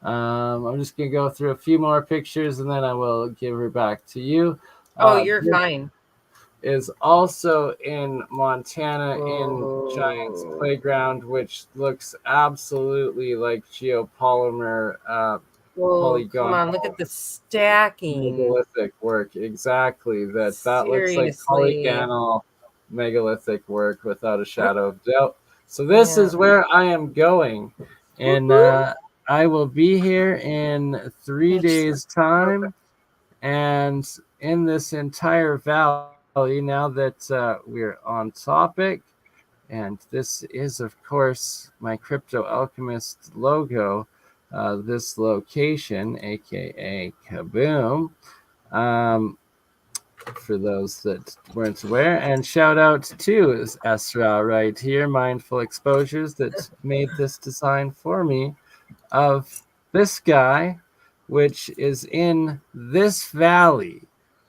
I'm just gonna go through a few more pictures and then I will give her back to you. Oh, you're This fine. is also in Montana in Giants Oh. Playground, which looks absolutely like geopolymer Whoa, come on, look polygonal at the stacking. megalithic work. Exactly. That looks like Seriously. polygonal megalithic work without a shadow of doubt. So this Yeah. is where I am going. And Woo-hoo. I will be here in 3 That's days' time. And in this entire valley, now that we're on topic, and this is, of course, my Crypto Alchemist logo, this location, aka Kaboom, for those that weren't aware. And shout out to Esra right here, Mindful Exposures, that made this design for me of this guy, which is in this valley,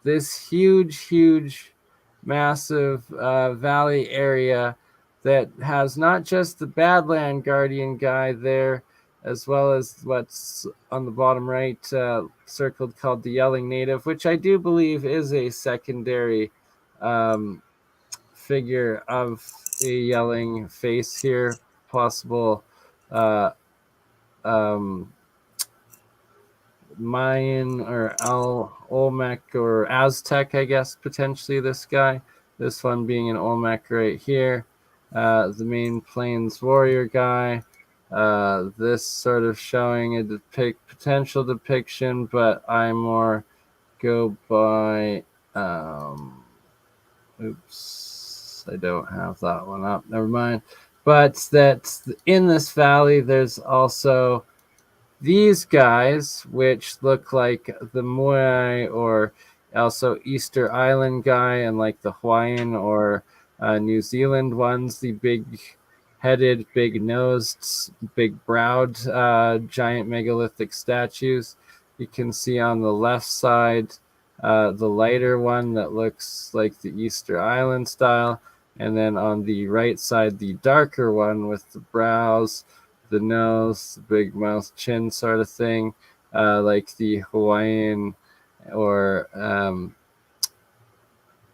this huge, massive valley area that has not just the Badland Guardian guy there, as well as what's on the bottom right circled called the Yelling Native, which I do believe is a secondary figure of a yelling face here, possible um, Mayan or Olmec or Aztec, I guess, potentially this guy. This one being an Olmec right here. The main Plains warrior guy. This sort of showing a potential depiction, but I more go by. Oops, I don't have that one up. Never mind. But that in this valley, there's also these guys, which look like the Moai or also Easter Island guy, and like the Hawaiian or New Zealand ones, the big headed, big nosed, big browed giant megalithic statues. You can see on the left side the lighter one that looks like the Easter Island style, and then on the right side, the darker one with the brows, the nose, the big mouth, chin sort of thing, like the Hawaiian or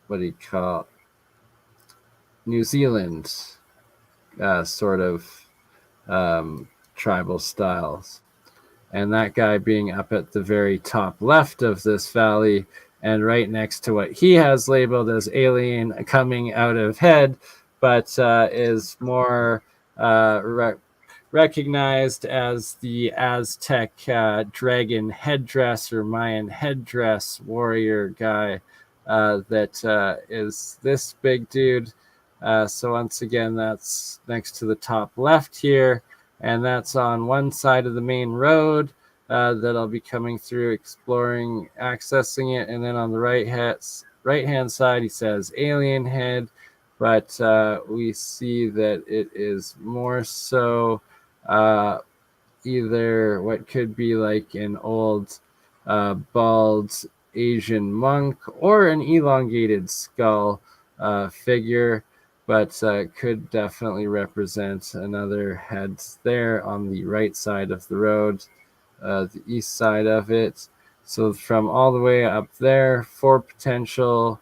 what do you call it? New Zealand sort of tribal styles. And that guy being up at the very top left of this valley and right next to what he has labeled as alien coming out of head, but is more recognized as the Aztec dragon headdress or Mayan headdress warrior guy that is this big dude. So once again, that's next to the top left here, and that's on one side of the main road that I'll be coming through, exploring, accessing it, and then on the right hand side, he says alien head, but we see that it is more so either what could be like an old bald Asian monk or an elongated skull figure, but could definitely represent another head there on the right side of the road, the east side of it. So from all the way up there, 4 potential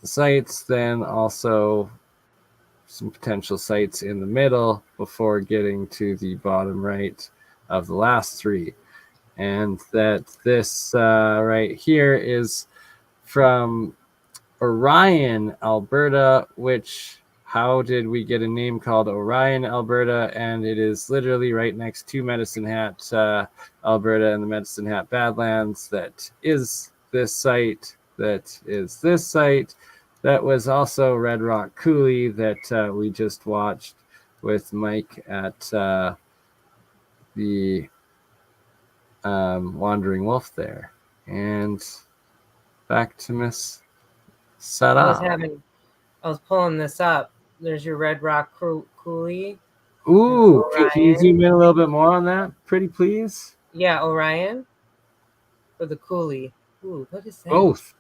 sites, then also some potential sites in the middle before getting to the bottom right of the last 3. And that this right here is from Orion, Alberta, which how did we get a name called Orion, Alberta? And it is literally right next to Medicine Hat, Alberta, and the Medicine Hat Badlands. That is this site. That is this site. That was also Red Rock Coulee that we just watched with Mike at the Wandering Wolf there. And back to Miss Sarah. I was pulling this up. There's your Red Rock Coulee. Ooh, can you Orion. zoom in a little bit more on that, pretty please? Yeah, Orion for the Coulee. Ooh, what is that?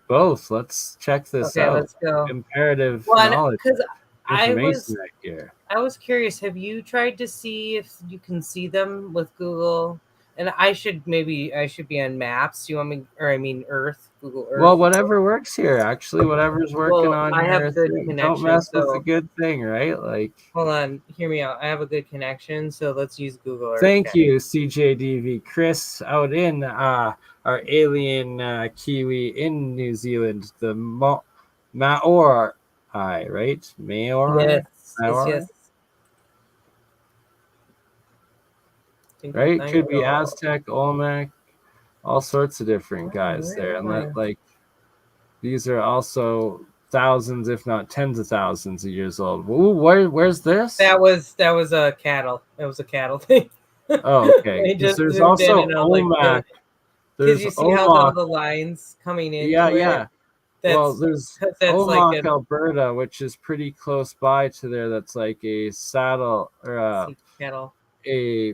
Both. Let's check this Okay, out. let's go. Comparative Well, knowledge because information right here. I was curious. Have you tried to see if you can see them with Google? And I should be on Maps. Do you want me, or I mean Earth, Google Earth? Well, whatever works here, actually, whatever's working Well, on I have your good thing. Don't connection, mess with the so good thing, right? Like, hold on, hear me out. I have a good connection, so let's use Google Earth. thank you, CJDV. Chris out in our alien Kiwi in New Zealand, the Maori, right? Maori? Yes, yes, Maori? yes. Twinkle, Right? Could be twinkle. Aztec, Olmec, all sorts of different guys Where there. am And I? like these are also thousands, if not tens of thousands of years old. Ooh, where's this? That was a cattle. That was a cattle thing. Oh, okay. I Because just there's zoomed in also and I was like, Olmec. because There's you see how all Omok. the lines coming Yeah, into it. yeah. Well, That's there's like Omok, a Alberta, which is pretty close by to there. That's like a saddle or see, cattle. a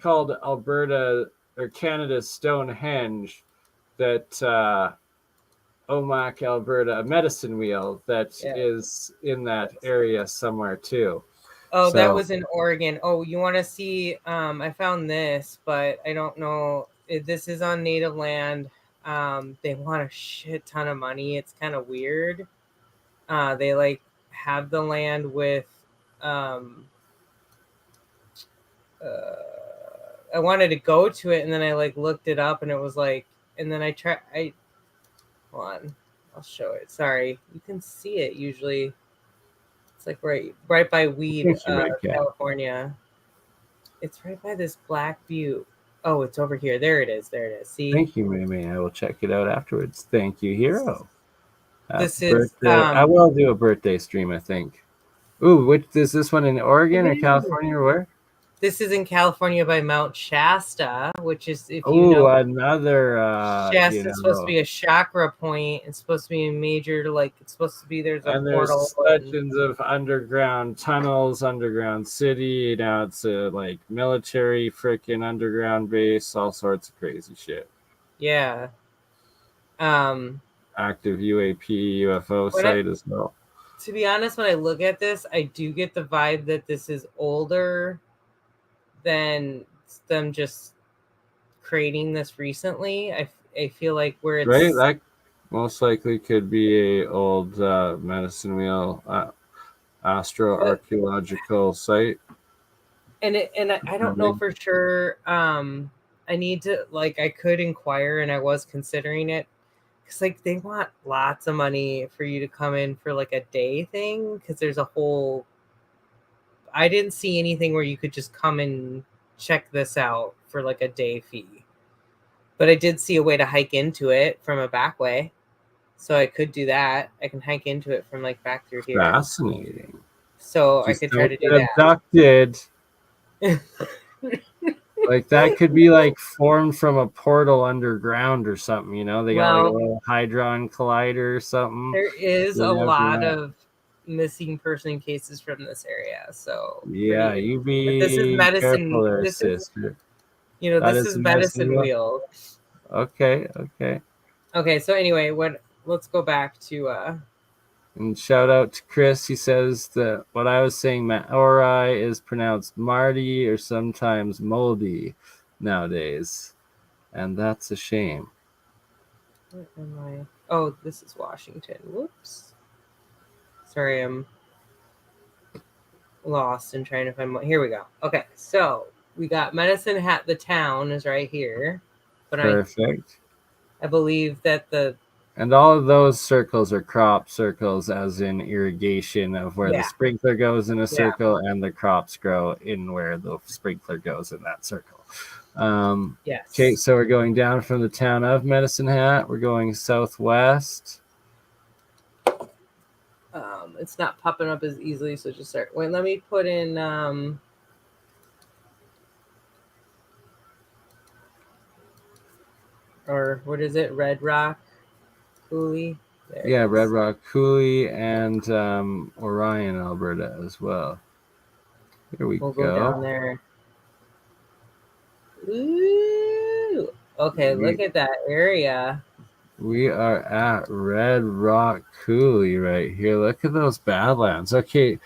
called Alberta or Canada's Stonehenge. That Omak, Alberta, a medicine wheel that Yeah. is in that area somewhere too. Oh, that So was in Oregon. Oh, you want to see? I found this, but I don't know. This is on native land. They want a shit ton of money. It's kind of weird. They like have the land with. I wanted to go to it, and then I like looked it up, and it was like, and then I hold on, I'll show it. Sorry, you can see it usually. It's like right by Weed, thank you, Red Cat. California. It's right by this Black Butte. Oh, it's over here. There it is. See? Thank you, Mimi. I will check it out afterwards. Thank you, Hero. This Happy is birthday. I will do a birthday stream, I think. Ooh, which is this one in Oregon or California or where? This is in California by Mount Shasta, which is, if you Oh, know, another Shasta is supposed to be a chakra point. It's supposed to be a major, like, it's supposed to be, there's a and portal. there's legends of underground tunnels, underground city. Now it's a like military freaking underground base, all sorts of crazy shit. Yeah. Active UAP UFO site as well. To be honest, when I look at this, I do get the vibe that this is older than them just creating this recently. I feel like where it's right, that most likely could be a old medicine wheel astroarchaeological site. And I don't know for sure. I need to, like, I could inquire, and I was considering it, because like they want lots of money for you to come in for like a day thing, because there's a whole, I didn't see anything where you could just come and check this out for like a day fee, but I did see a way to hike into it from a back way, so I could do that. I can hike into it from like back through here. Fascinating. So just I could try to do get abducted. Like that could be like formed from a portal underground or something, you know? They got like a little hadron collider or something. There is a lot of missing person cases from this area, so yeah, you be this is medicine. careful there, this sister. is, this is medicine wheel. Okay. Okay, so anyway, let's go back to and shout out to Chris. He says that what I was saying, Maori is pronounced Marty or sometimes Moldy nowadays. And that's a shame. where am I? Oh, this is Washington. Whoops. Sorry, I'm lost and trying to find here we go. Okay, so we got Medicine Hat, the town is right here. But perfect. I believe that and all of those circles are crop circles, as in irrigation of where the sprinkler goes in a circle and the crops grow in where the sprinkler goes in that circle. Yes. Okay, so we're going down from the town of Medicine Hat. We're going southwest. It's not popping up as easily, so just start. Wait, let me put in or what is it? Red Rock Coulee. Yeah, Red Rock Coulee and Orion, Alberta as well. Here we'll go down there. Ooh. Okay, look at that area. We are at Red Rock Coulee right here. Look at those Badlands. Okay,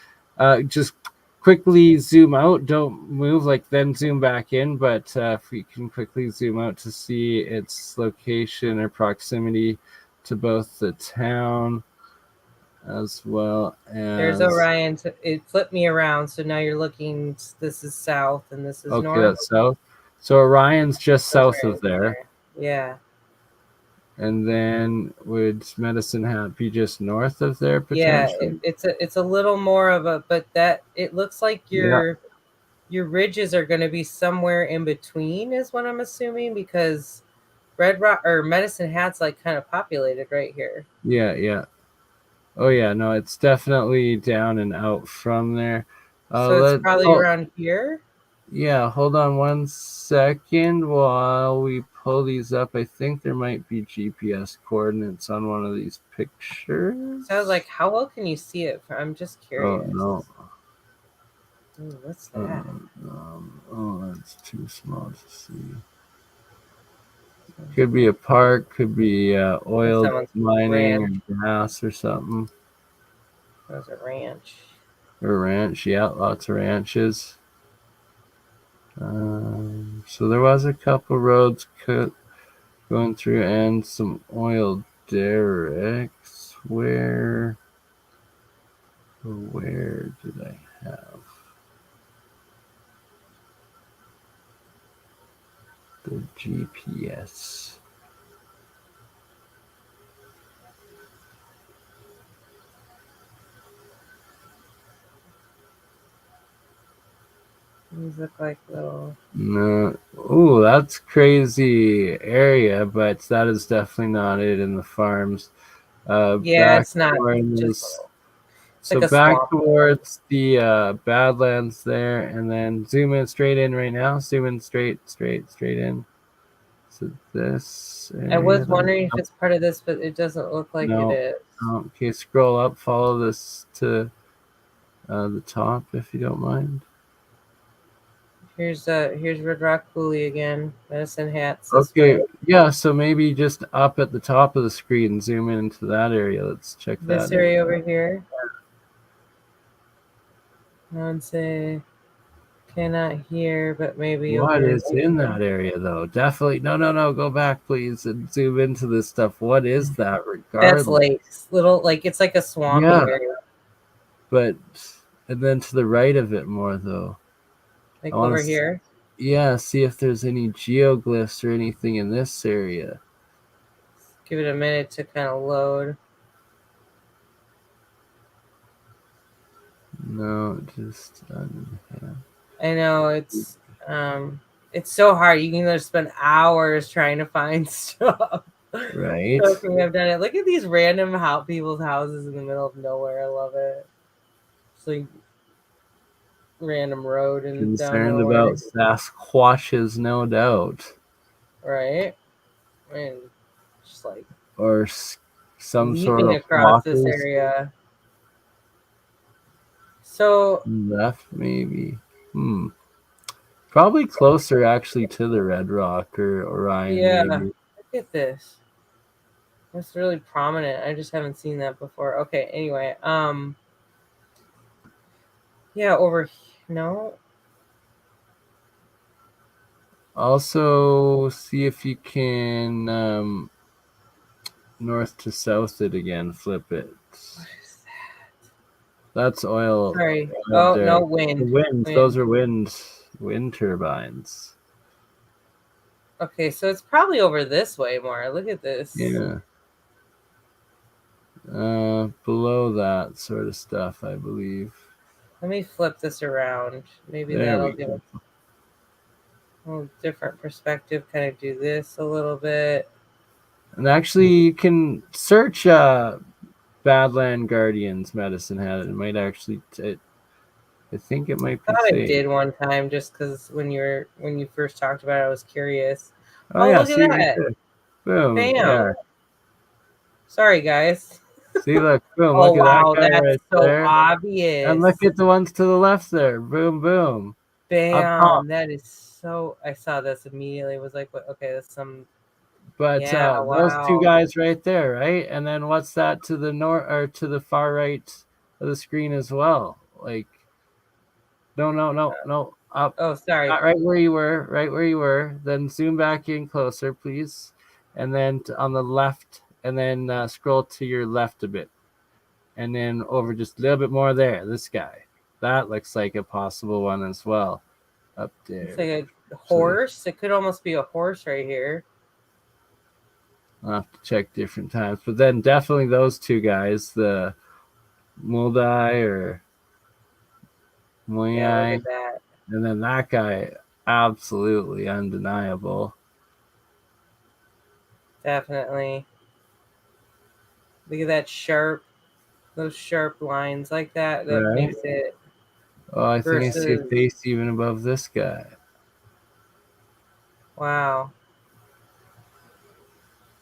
just quickly zoom out. Don't move, like then zoom back in. But if we can quickly zoom out to see its location or proximity to both the town as well as... There's Orion. It flipped me around, so now you're looking. This is south, and this is Okay, north. that's south. So Orion's just south of there. Yeah. And then would Medicine Hat be just north of there potentially? Yeah, it's a little more of a, but that it looks like your ridges are going to be somewhere in between, is what I'm assuming, because Red Rock or Medicine Hat's like kind of populated right here. Yeah. Oh yeah, no, it's definitely down and out from there. So it's probably around here. Yeah, hold on 1 second while we pull these up. I think there might be GPS coordinates on one of these pictures. So I was like, how well can you see it? I'm just curious. Oh no. Ooh, what's that? Oh, that's too small to see. Could be a park, could be oil mining or gas or something. There's a ranch. Or a ranch, yeah, lots of ranches. So there was a couple roads going through and some oil derricks. Where did I have the GPS? These look like little... No. Ooh, that's crazy area, but that is definitely not it in the farms. Yeah, it's not just so like back towards the Badlands there, and then zoom in straight in right now. Zoom in straight in. So this area, I was wondering if it's part of this, but it doesn't look like it is. Okay, scroll up, follow this to the top if you don't mind. Here's Red Rock Coulee again. Medicine Hats. Okay, yeah, so maybe just up at the top of the screen, zoom into that area. Let's check that. This area over here. I would say cannot hear, but maybe what is in that area though? Definitely no, go back please and zoom into this stuff. What is that? Regardless, that's lakes, little, like it's like a swampy area. But and then to the right of it more though. Like over here? Yeah, see if there's any geoglyphs or anything in this area. Give it a minute to kind of load. No, just I know it's so hard. You can just spend hours trying to find stuff. Right. Okay, I've done it. Look at these random people's houses in the middle of nowhere. I love it. It's like random road and concerned about Sasquatches, no doubt. Right. And just like or some sort of across this area. So left maybe. Probably closer actually to the Red Rock or Orion. Yeah. Maybe. Look at this. That's really prominent. I just haven't seen that before. Okay, anyway. Yeah, over here. No. Also, see if you can north to south it again. Flip it. What is that? That's oil. Sorry. Oh, no, wind. The wind. Those are wind turbines. Okay, so it's probably over this way more. Look at this. Yeah. Below that sort of stuff, I believe. Let me flip this around. Maybe that'll give a little different perspective. Kind of do this a little bit. And actually, you can search Badland Guardians Medicine Hat. It might actually. I think it might be. I did one time just because when you first talked about it, I was curious. Oh yeah, look at that! Right boom! Bam! Yeah. Sorry, guys. See, look, boom! Oh, look at that guy that's right so there. Obvious. And look at the ones to the left there. Boom, boom. Bam! That is so. I saw this immediately. Was like, okay, that's some But Yeah, those two wow. guys right there, right? And then what's that to the north or to the far right of the screen as well? Like, no, up, Oh, sorry. not right where you were, right where you were. Then zoom back in closer, please. And then on the left, and then scroll to your left a bit. And then over just a little bit more there. This guy. That looks like a possible one as well. Up It's there. like a horse. It could almost be a horse right here. I'll have to check different times. But then definitely those two guys, the Moldai or Yeah, look Moyai, at that. and then that guy, absolutely undeniable. Definitely. Look at that those sharp lines like that. That Right? makes it Oh, I think I see a versus. face even above this guy. Wow.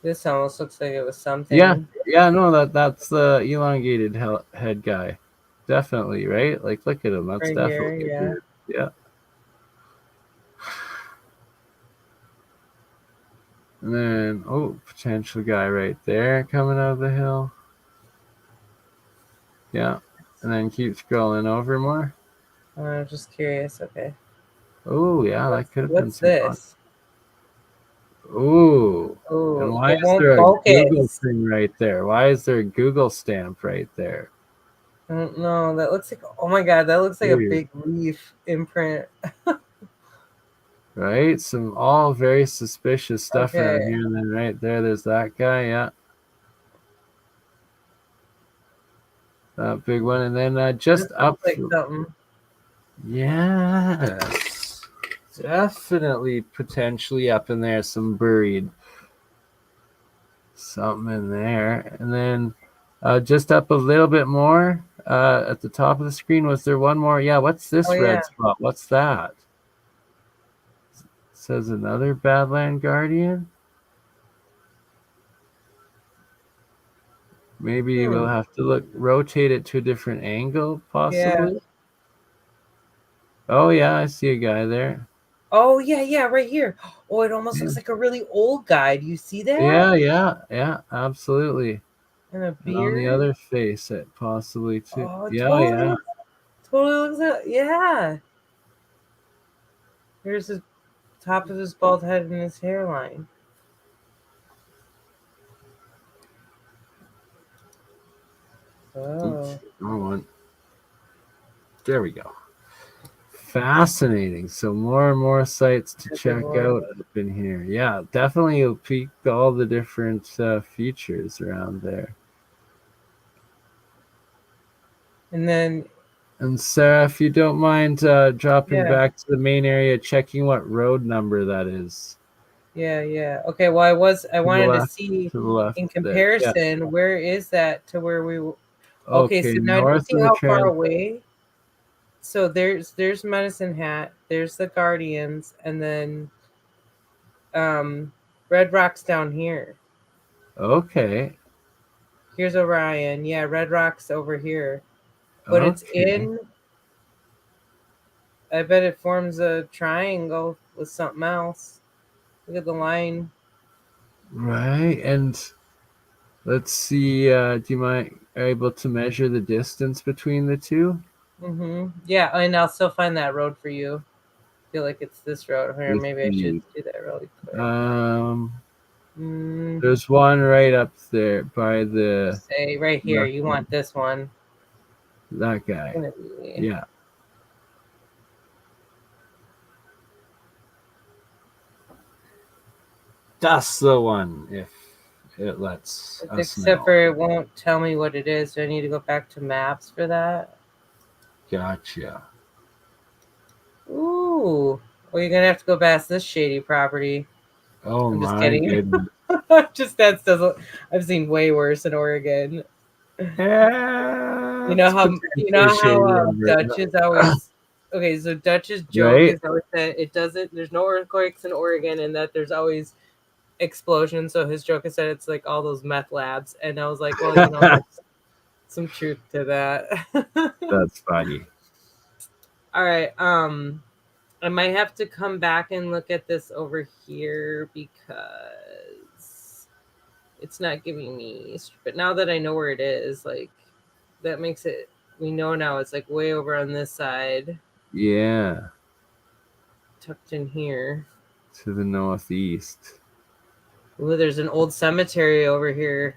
This almost looks like it was Yeah, something. yeah, no, that's the elongated head guy. Definitely, right? Like, look at him. That's Right here, definitely a yeah. dude. Yeah. And then, oh, potential guy right there coming out of the hill. Yeah. And then keep scrolling over more. I'm just curious. Okay. Oh, yeah, that could have been What's some fun. this? Ooh. And Oh, why it is won't there a Google focus. thing right there? Why is there a Google stamp right there? I don't know. That looks like, oh my God, that looks like a Weird. big leaf imprint. Right? Some all very suspicious stuff around Okay. here. And then right there, there's that guy. Yeah. That big one. And then This just up. looks like something. Yes. Definitely potentially up in there, some buried something in there. And then just up a little bit more at the top of the screen, was there one more? Yeah, what's Oh, this yeah. red spot? What's that? It says another Badland Guardian. Maybe we'll have to rotate it to a different angle, Yeah. possibly. Oh, yeah, I see a guy there. Oh, yeah, yeah, right here. Oh, it almost Yeah, looks like a really old guy. Do you see that? yeah, absolutely. And a And on the beard. other face, it possibly too. Oh, Yeah. totally looks like, yeah. Here's the top of his bald head and his hairline. Oops, Oh, wrong one. There we go. Fascinating. So more and more sites to there's check more. out up in here. Yeah, definitely you'll peek all the different features around there. And then, And Sarah, if you don't mind dropping yeah, back to the main area, checking what road number that is. yeah. Okay, well, I To the wanted to left, see to the left in there. Yeah. comparison, where is that to where we okay, Okay, so now do you north see of the how far trans. away? So there's Medicine Hat, there's the Guardians, and then Red Rock's down here. Okay. Here's Orion. Yeah, Red Rock's over here. But it's Okay. in I bet it forms a triangle with something else. Look at the line. Right. And let's see. Do you mind able to measure the distance between the two? Yeah, and I'll still find that road for you. I feel like it's this road here. Let's Maybe I should see. do that really quick. Um, Mm, there's one right up there by the say right here. left You one. want this one? That It's guy. gonna be. Yeah. That's the one, if it lets us Except know. for it won't tell me what it is. Do I need to go back to maps for that? Gotcha. Ooh. Well, you're gonna have to go past this shady property. Oh I'm just my kidding. goodness. Just that doesn't. I've seen way worse in Oregon. Yeah, it's You potentially know how shady over Dutch is always okay. So Dutch's joke right? is always that it doesn't. There's no earthquakes in Oregon, and that there's always explosions. So his joke is that it's like all those meth labs, and I was like, well, there's some truth to that. That's funny. All right. I might have to come back and look at this over here because it's not giving me. But now that I know where it is, like that makes it. We know now it's like way over on this side, Yeah, tucked in here. to the northeast. Ooh, there's an old cemetery over here.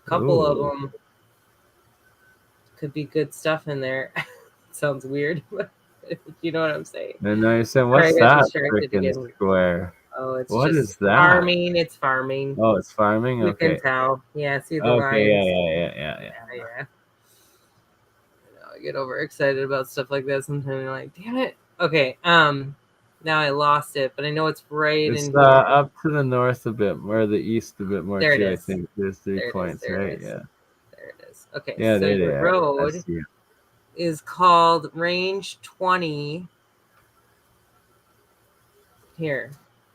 Couple of Ooh. them. Could be good stuff in there. Sounds weird, but you know what I'm saying. And I said, Sorry, what's I got that distracted freaking again. square? Oh, it's What just is that? farming. It's farming. Oh, it's farming? You Okay. can tell. Yeah, see the Okay, lines. yeah. Yeah. I get overexcited about stuff like that sometimes. I'm like, damn it. Okay. Now I lost it, but I know it's right It's in here. up to the north a bit, or the east a bit more There it too, I is. think. There's 3 There it is, points, there it right? is. Yeah. There it is. Okay, Yeah, so there they your are. I road see 'em. is called Range 20. Here,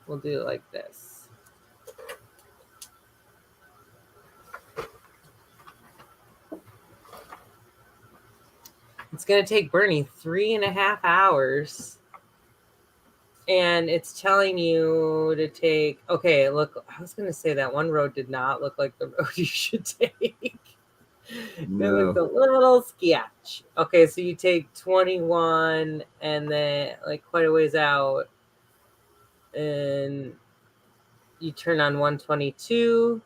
we'll do it like this. It's going to take Bernie 3.5 hours. And it's telling you to take. Okay, look, I was going to say that one road did not look like the road you should take. No. It looked a little sketch. Okay, so you take 21 and then like quite a ways out, and you turn on 122,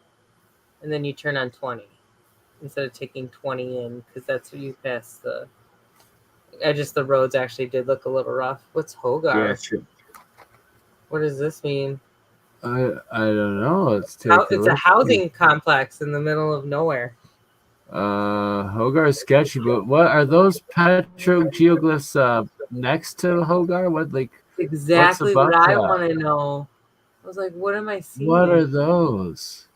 and then you turn on 20 instead of taking 20 in, because that's what you pass the. The roads actually did look a little rough. What's Hogar? Yeah, sure. What does this mean? I don't know. Let's take a It's look. a housing complex in the middle of nowhere. Hogar is sketchy, but what are those petrogeoglyphs next to Hogar? What, like, Exactly what above I that? want to know. I was like, what am I seeing? What are those?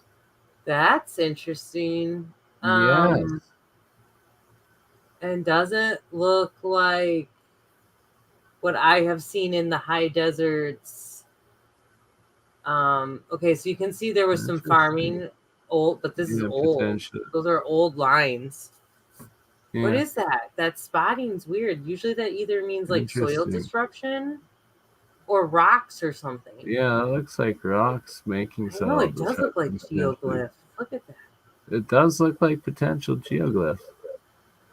That's interesting. Yes. And doesn't look like what I have seen in the high deserts. Okay, so you can see there was some farming old, but this is old. Potentially. Those are old lines. Yeah. What is that? That spotting's weird. Usually that either means like soil disruption or rocks or something. Yeah, it looks like rocks making I know it does look like geoglyph. Look at that. It does look like potential geoglyph.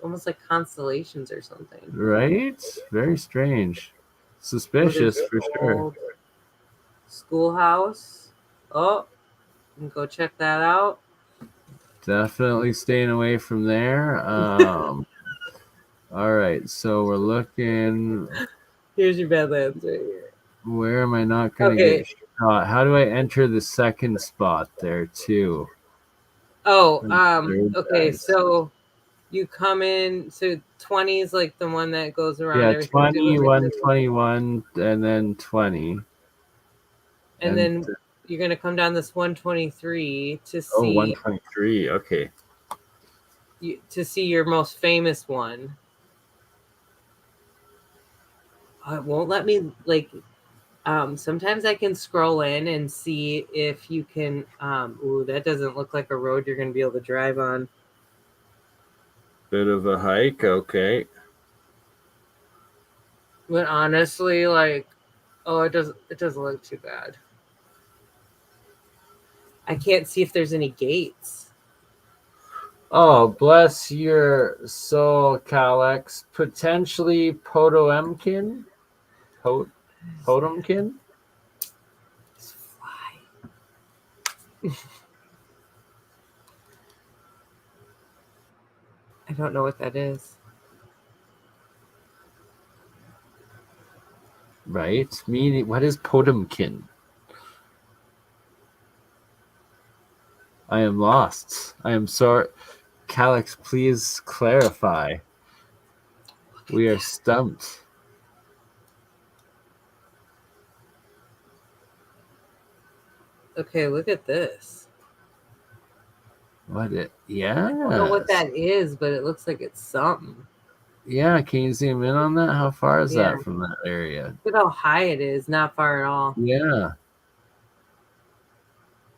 Almost like constellations or something. Right? Very strange. Suspicious for sure. Schoolhouse. Oh, you can go check that out. Definitely staying away from there. All right, so we're looking. Here's your Badlands right here. Where am I not going to get shot? How do I enter the second spot there too? Oh, okay, so you come in, so 20 is like the one that goes around everything. 21, 21, and then 20. And then you're going to come down this 123 to see. Oh, 123, okay. To see your most famous one. It won't let me, like, sometimes I can scroll in and see if you can, ooh, that doesn't look like a road you're going to be able to drive on. Bit of a hike, okay. But honestly, like, oh, it doesn't look too bad. I can't see if there's any gates. Oh, bless your soul, Calex. Potentially Potomkin? Potomkin? Just fly. I don't know what that is. Right? Meaning, what is Potomkin? I am lost. I am sorry. Calex, please clarify. We are stumped. Okay, look at this. What it? Yeah. I don't know what that is, but it looks like it's something. Yeah, can you zoom in on that? How far is that from that area? Look at how high it is. Not far at all. Yeah.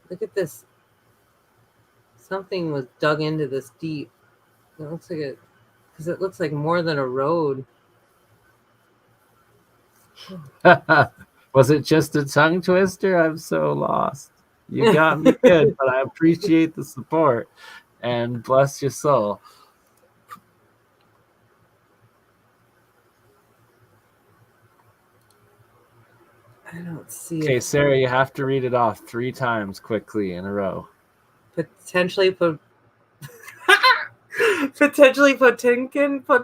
Look at this. Something was dug into this deep. It looks like it, because it looks like more than a road. Was it just a tongue twister? I'm so lost. You got me good, but I appreciate the support, and bless your soul. I don't see Okay, it. Sarah, you have to read it off 3 times quickly in a row. Potentially potentially Potemkin. I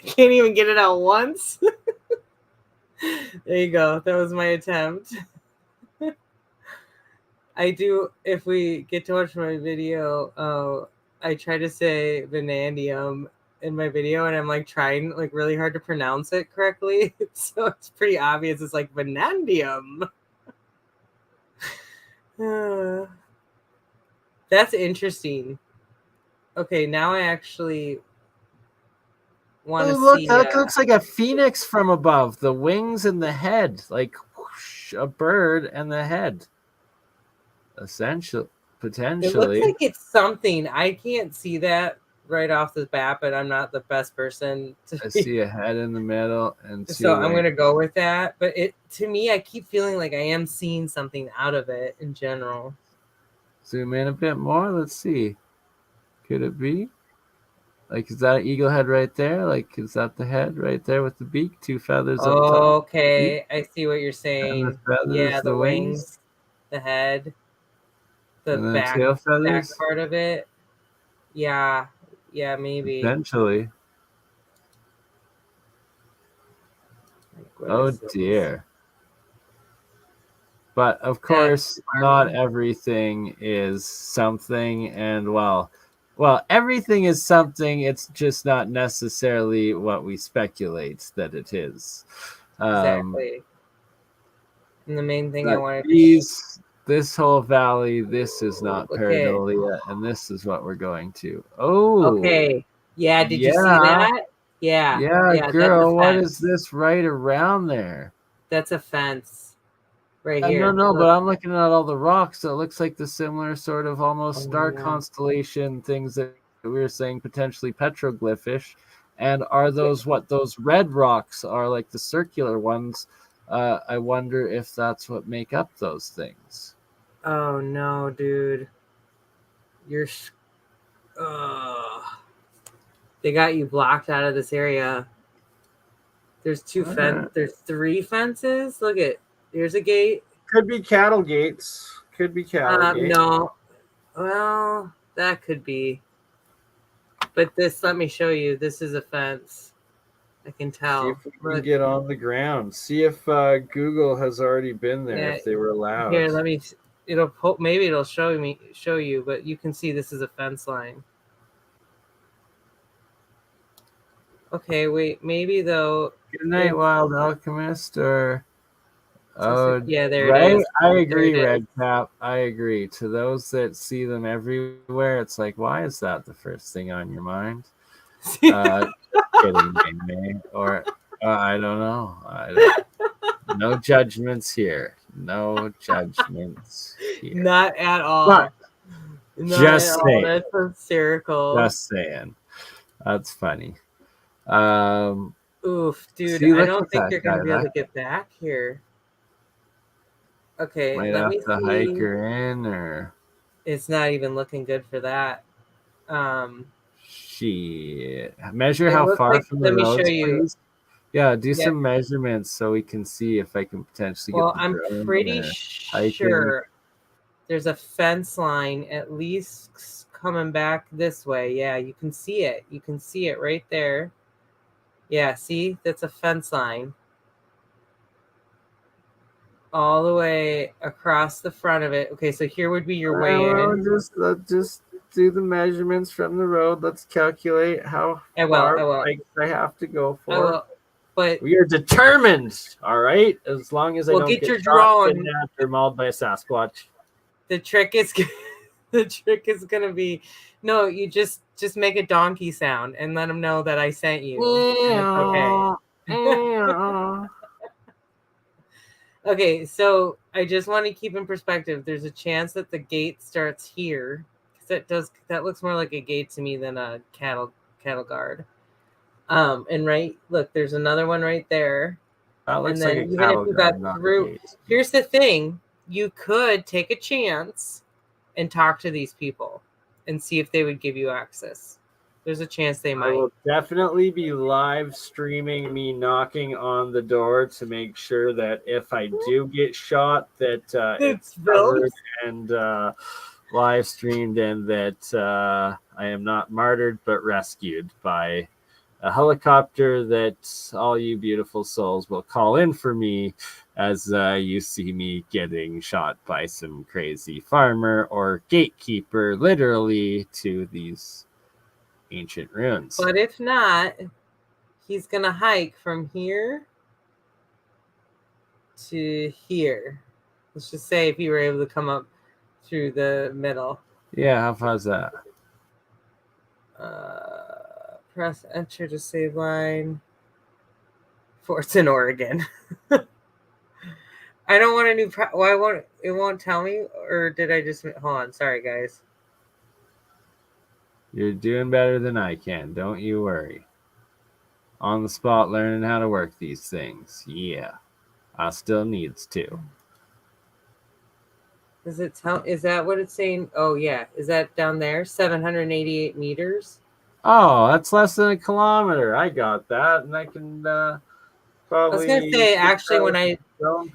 can't even get it out once. There you go. That was my attempt. I do, if we get to watch my video, I try to say vanadium in my video, and I'm like trying like really hard to pronounce it correctly. So it's pretty obvious. It's like vanadium. That's interesting. Okay, now I actually want to Look, see. that looks like a phoenix from above. The wings and the head, like whoosh, a bird and the head. Essentially, It looks potentially. like it's something. I can't see that right off the bat, but I'm not the best person to I see a head in the middle and two so I'm wings. gonna go with that. But it, to me, I keep feeling like I am seeing something out of it in general. Zoom in a bit more. Let's see. Could it be? Like, is that an eagle head right there? Like, is that the head right there with the beak? 2 feathers up top. Okay, I see what you're And the saying. feathers, Yeah, the the wings, wings, the head, the and then back tail feathers. part of it. Yeah, yeah, maybe. Potentially. Like, what Oh is this? dear. But of course, not everything is something, and well, everything is something. It's just not necessarily what we speculate that it is. Exactly. And the main thing I wanted This whole valley, this is not pareidolia, and this is what we're going to. Oh, okay. Yeah, did you see yeah, that? Yeah, yeah, that's a girl. What is fence. this right around there? That's a fence right No, here. no, but Look. I'm looking at all the rocks. So it looks like the similar sort of almost star Yeah. constellation things that we were saying potentially petroglyphish. And are those what those red rocks are, like the circular ones? I wonder if that's what make up those things. Oh no, dude. You're they got you blocked out of this area. There's there's 3 fences. Look at, here's a gate. Could be cattle gates. Could be cattle gates. No. Well, that could be. But this, let me show you. This is a fence. I can tell. See if we can get on the ground. See if Google has already been there, if they were allowed. Here, let me. Maybe it'll show you, but you can see this is a fence line. Okay, wait. Maybe though. Good night, Wild Alchemist, or yeah, there right? it is. I agree, Red Cap. I agree. To those that see them everywhere, it's like, why is that the first thing on your mind? Kidding me, or I don't know. No judgments here. No judgments here. Not at all. But just saying. That's hysterical. Just saying. That's funny. Oof, dude. I don't think you're gonna be able to get back here. Okay, might let have me to see. hike her in, or it's not even looking good for that. Shit. Measure how far from the road. Let me show you. Please. Yeah, do some measurements so we can see if I can potentially get. Well, I'm pretty sure there's a fence line at least coming back this way. Yeah, you can see it. You can see it right there. Yeah, see? That's a fence line. All the way across the front of it. Okay, so here would be your way in. Just do the measurements from the road. Let's calculate how far I have to go for. But we are determined. All right, as long as I don't get your drone or mauled by a Sasquatch. The trick is gonna be, no, you just make a donkey sound and let them know that I sent you. Okay. Okay, so I just want to keep in perspective. There's a chance that the gate starts here, because that looks more like a gate to me than a cattle guard. And look, there's another one right there. That looks like a cattle guard, not a gate. Here's the thing. you could take a chance and talk to these people and see if they would give you access. There's a chance they I might. will definitely be live streaming me knocking on the door to make sure that if I do get shot, that it's covered and live streamed, and that I am not martyred but rescued by a helicopter that all you beautiful souls will call in for me as you see me getting shot by some crazy farmer or gatekeeper, literally, to these ancient ruins. But if not, he's going to hike from here to here. Let's just say if you were able to come up through the middle. Yeah, how far is that? Press enter to save line. Forts in Oregon. I don't want a new. Why won't it? Won't tell me, or did I just hold on? Sorry, guys. You're doing better than I can. Don't you worry. On the spot, learning how to work these things. Yeah, I still needs to. Does it tell? Is that what it's saying? Oh yeah, is that down there? 788 meters. Oh, that's less than a kilometer. I got that, and I can probably. I was gonna say actually when I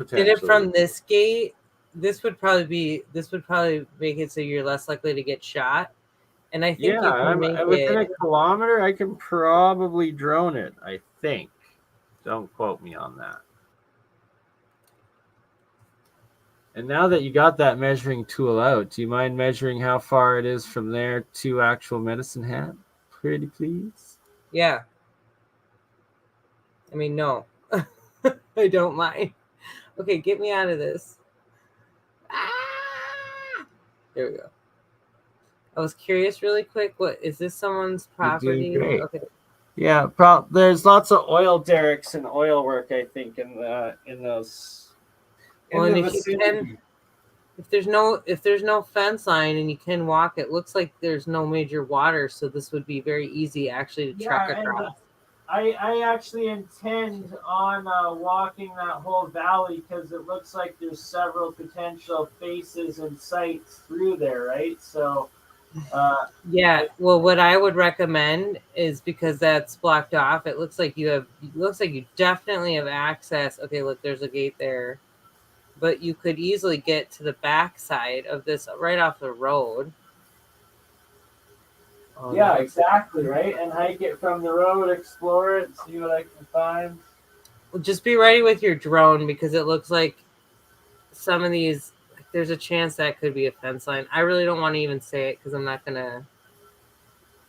did it from this gate, this would probably make it so you're less likely to get shot. And I think you can make within a kilometer. I can probably drone it. I think. Don't quote me on that. And now that you got that measuring tool out, do you mind measuring how far it is from there to actual Medicine Hat? Pretty please. Yeah. I mean, no. I don't mind. Okay, get me out of this. Ah! There we go. I was curious really quick. What is this someone's property? Okay. Yeah, there's lots of oil derricks and oil work, I think, in those. Well, and if there's no fence line and you can walk, it looks like there's no major water, so this would be very easy actually to truck across. I actually intend on walking that whole valley because it looks like there's several potential faces and sites through there, right? So. Yeah. Well, what I would recommend is because that's blocked off. It looks like you definitely have access. Okay, look, there's a gate there, but you could easily get to the back side of this right off the road. Oh, yeah, exactly, right? And hike it from the road, explore it, see what I can find. Well, just be ready with your drone because it looks like some of these, there's a chance that could be a fence line. I really don't want to even say it because I'm not going to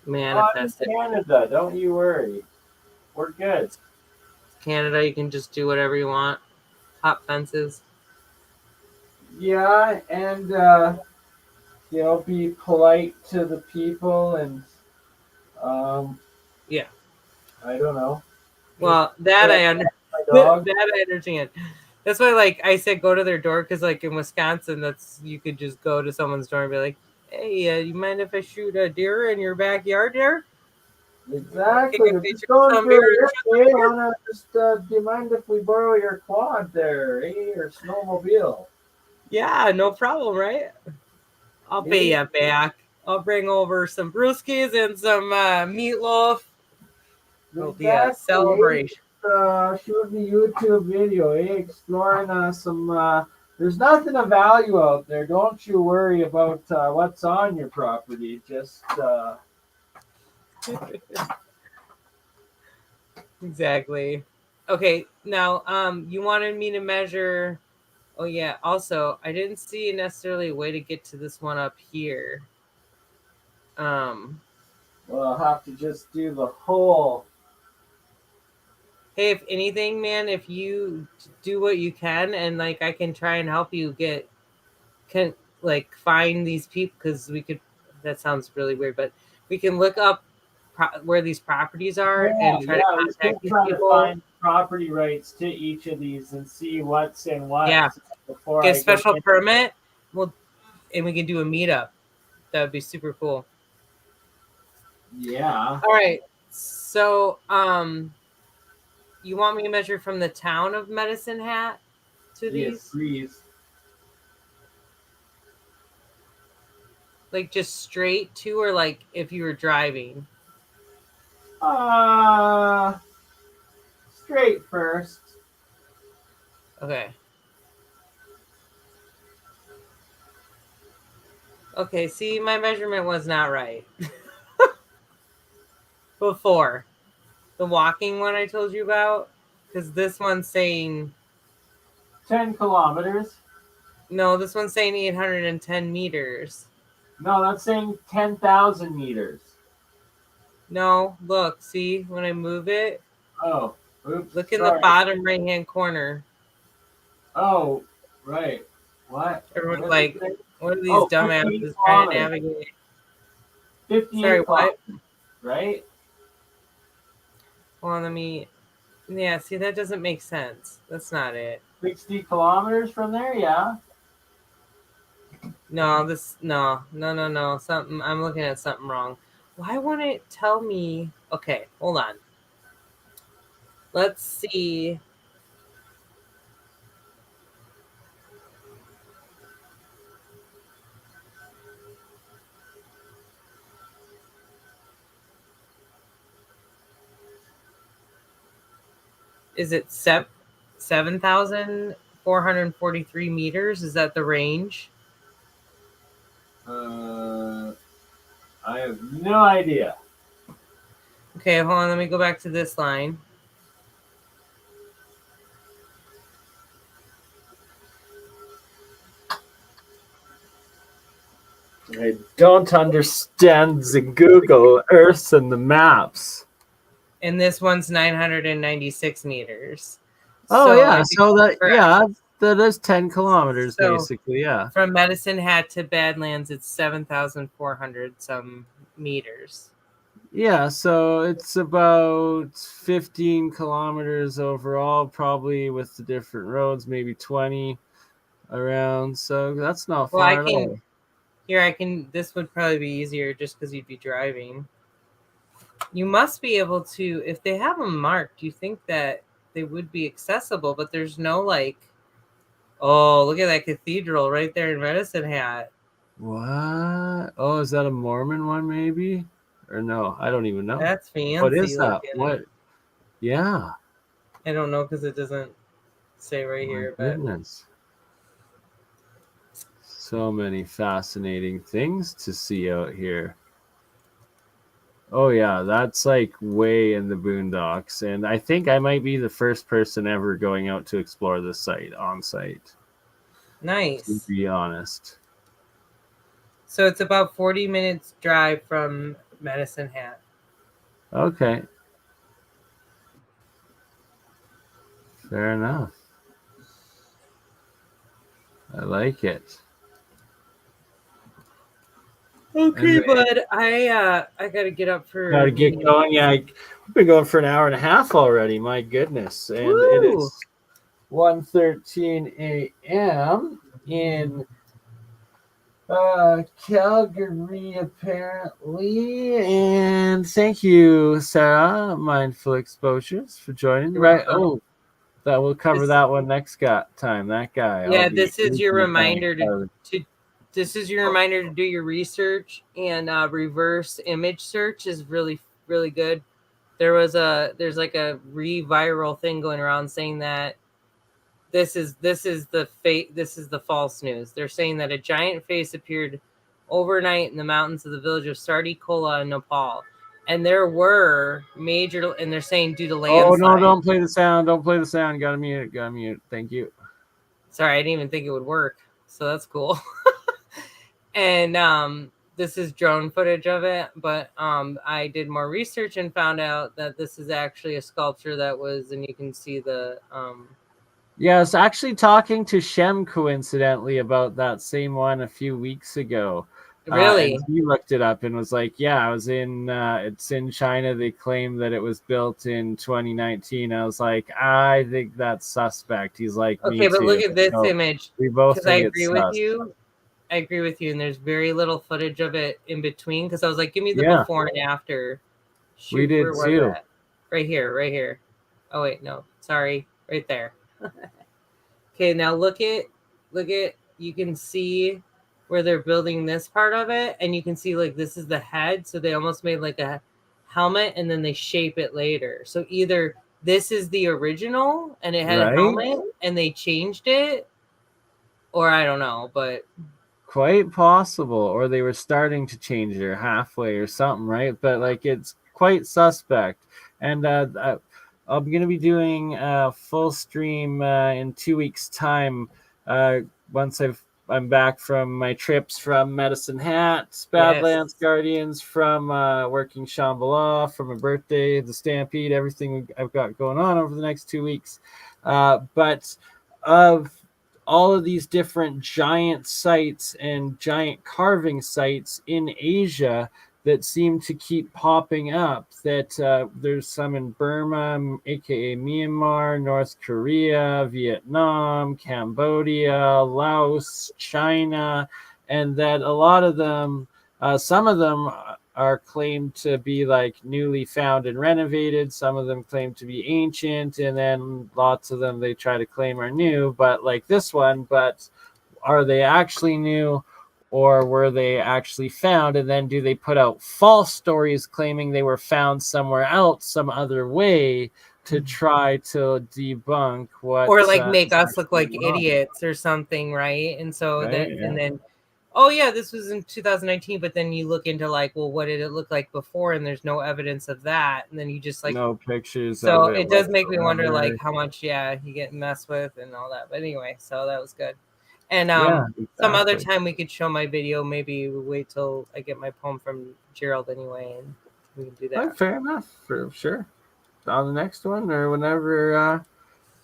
manifest it. Canada, don't you worry. We're good. Canada, you can just do whatever you want. Hop fences. Yeah, and be polite to the people and yeah. I don't know. Well, that I understand. That's why, like I said, go to their door because, like in Wisconsin, you could just go to someone's door and be like, "Hey, you mind if I shoot a deer in your backyard there?" Exactly. Just going for a just do you mind if we borrow your quad there, or snowmobile? Yeah, no problem, right? I'll pay you back. I'll bring over some brewskis and some meatloaf. It'll be a celebration. Shoot me YouTube video, exploring some. There's nothing of value out there. Don't you worry about what's on your property. Just. Exactly. Okay. Now, you wanted me to measure. Oh yeah. Also, I didn't see necessarily a way to get to this one up here. Well, I'll have to just do the whole. Hey, if anything, man, if you do what you can, and like I can try and help you find these people because we could. That sounds really weird, but we can look up where these properties are and try to contact these people. Find property rights to each of these and see what's in what. Yeah, get a special permit. And we can do a meetup. That would be super cool. Yeah. All right. So, you want me to measure from the town of Medicine Hat to these? Yes, please. Like just straight to, or like if you were driving? Straight first. Okay. Okay, see, my measurement was not right. Before. The walking one I told you about? Because this one's saying... 10 kilometers. No, this one's saying 810 meters. No, that's saying 10,000 meters. No, look, see, when I move it, Oh, oops. look in the sorry. bottom right-hand corner. Oh, right. What? Everyone's What like, what are these 15 dumbasses trying to kilometers. navigate? 15 Sorry, what? kilometers, right? Hold on, let me... Yeah, see, that doesn't make sense. That's not it. 60 kilometers from there, yeah. No, no. Something, I'm looking at something wrong. Why won't it tell me? Okay, hold on. Let's see. Is it 7,443 meters? Is that the range? I have no idea. Okay, hold on. Let me go back to this line. I don't understand the Google Earth and the maps. And this one's 996 meters. Oh, yeah. I So that, correct. yeah, that is 10 kilometers, So, basically, yeah. From Medicine Hat to Badlands, it's 7,400 some meters. Yeah, so it's about 15 kilometers overall, probably with the different roads, maybe 20 around. So that's not Well, far at all. This would probably be easier just because you'd be driving. You must be able to, if they have them marked, you think that they would be accessible, but there's no like, oh, look at that cathedral right there in Medicine Hat. What? Oh, is that a Mormon one, maybe? Or no? I don't even know. That's fancy. What is that? Looking. What? Yeah. I don't know because it doesn't say right here. But Goodness. So many fascinating things to see out here. Oh, yeah, that's like way in the boondocks. And I think I might be the first person ever going out to explore this site on site. Nice. To be honest. So it's about 40 minutes drive from Medicine Hat. Okay. Fair enough. I like it. Okay, bud. I gotta get up for. Gotta get going. Yeah, we've been going for an hour and a half already. My goodness, and it is 1:13 a.m. in Calgary, apparently. And thank you, Sarah, Mindful Exposures, for joining. Right. Oh, that we'll cover that one next time. That guy. Yeah, this is your reminder This is your reminder to do your research, and reverse image search is really, really good. There's like a viral thing going around saying that this is the false news. They're saying that a giant face appeared overnight in the mountains of the village of Sardikola in Nepal. And there were major, and they're saying due to landslide. Oh, no, don't play the sound. Don't play the sound. Gotta mute it. Thank you. Sorry, I didn't even think it would work. So that's cool. And this is drone footage of it, but I did more research and found out that this is actually a sculpture that was, and you can see the yeah, I was actually talking to Shem coincidentally about that same one a few weeks ago. Really? And he looked it up and was like, yeah, I was it's in China. They claim that it was built in 2019. I was like, I think that's suspect. He's like, okay, but too. look at this image. We both think I agree with you. I agree with you, and there's very little footage of it in between because I was like, give me the before and after. Shoot, we did too. Right here. Oh wait, no, sorry, right there. Okay, now look at. You can see where they're building this part of it, and you can see like this is the head, so they almost made like a helmet and then they shape it later. So either this is the original and it had a helmet and they changed it, or I don't know, but quite possible, or they were starting to change it halfway or something, right? But like it's quite suspect. And I'm going to be doing a full stream in 2 weeks' time. Once I'm back from my trips from Medicine Hat, Badlands Guardians, from working Shambhala, from my birthday, the Stampede, everything I've got going on over the next 2 weeks. But of all of these different giant sites and giant carving sites in Asia that seem to keep popping up, that there's some in Burma, aka Myanmar, North Korea, Vietnam, Cambodia, Laos, China, and that a lot of them, some of them are claimed to be like newly found and renovated. Some of them claim to be ancient, and then lots of them they try to claim are new, but like this one, but are they actually new, or were they actually found? And then do they put out false stories claiming they were found somewhere else, some other way, to try to debunk what, or like make us look like idiots or something, right? And so and then oh yeah, this was in 2019, but then you look into like, well, what did it look like before? And there's no evidence of that. And then you just like no pictures. So it does make me wonder like how much you get messed with and all that. But anyway, so that was good. And some other time we could show my video. Maybe wait till I get my poem from Gerald anyway, and we can do that. Oh, fair enough, for sure. On the next one or whenever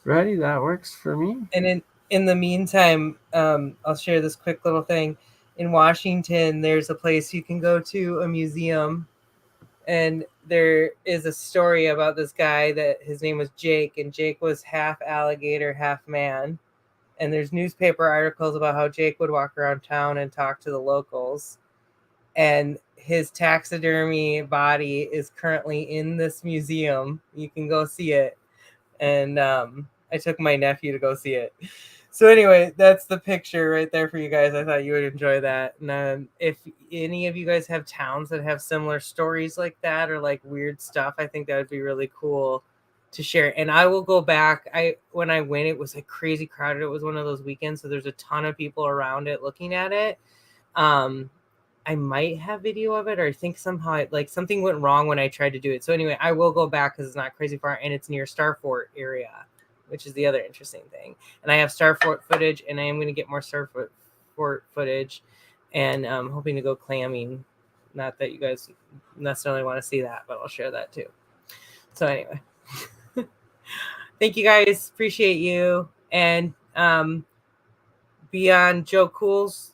ready, that works for me. And in the meantime, I'll share this quick little thing. In Washington, there's a place you can go to, a museum, and there is a story about this guy that his name was Jake, and Jake was half alligator, half man. And there's newspaper articles about how Jake would walk around town and talk to the locals. And his taxidermy body is currently in this museum. You can go see it. And I took my nephew to go see it. So anyway, that's the picture right there for you guys. I thought you would enjoy that. And if any of you guys have towns that have similar stories like that or like weird stuff, I think that would be really cool to share. And I will go back. When I went, it was like crazy crowded. It was one of those weekends, so there's a ton of people around it looking at it. I might have video of it, or I think somehow like something went wrong when I tried to do it. So anyway, I will go back because it's not crazy far, and it's near Starfort area, which is the other interesting thing. And I have Starfort footage, and I am going to get more Starfort footage, and I'm hoping to go clamming. Not that you guys necessarily want to see that, but I'll share that too. So anyway, thank you guys. Appreciate you. And be on Joe Cool's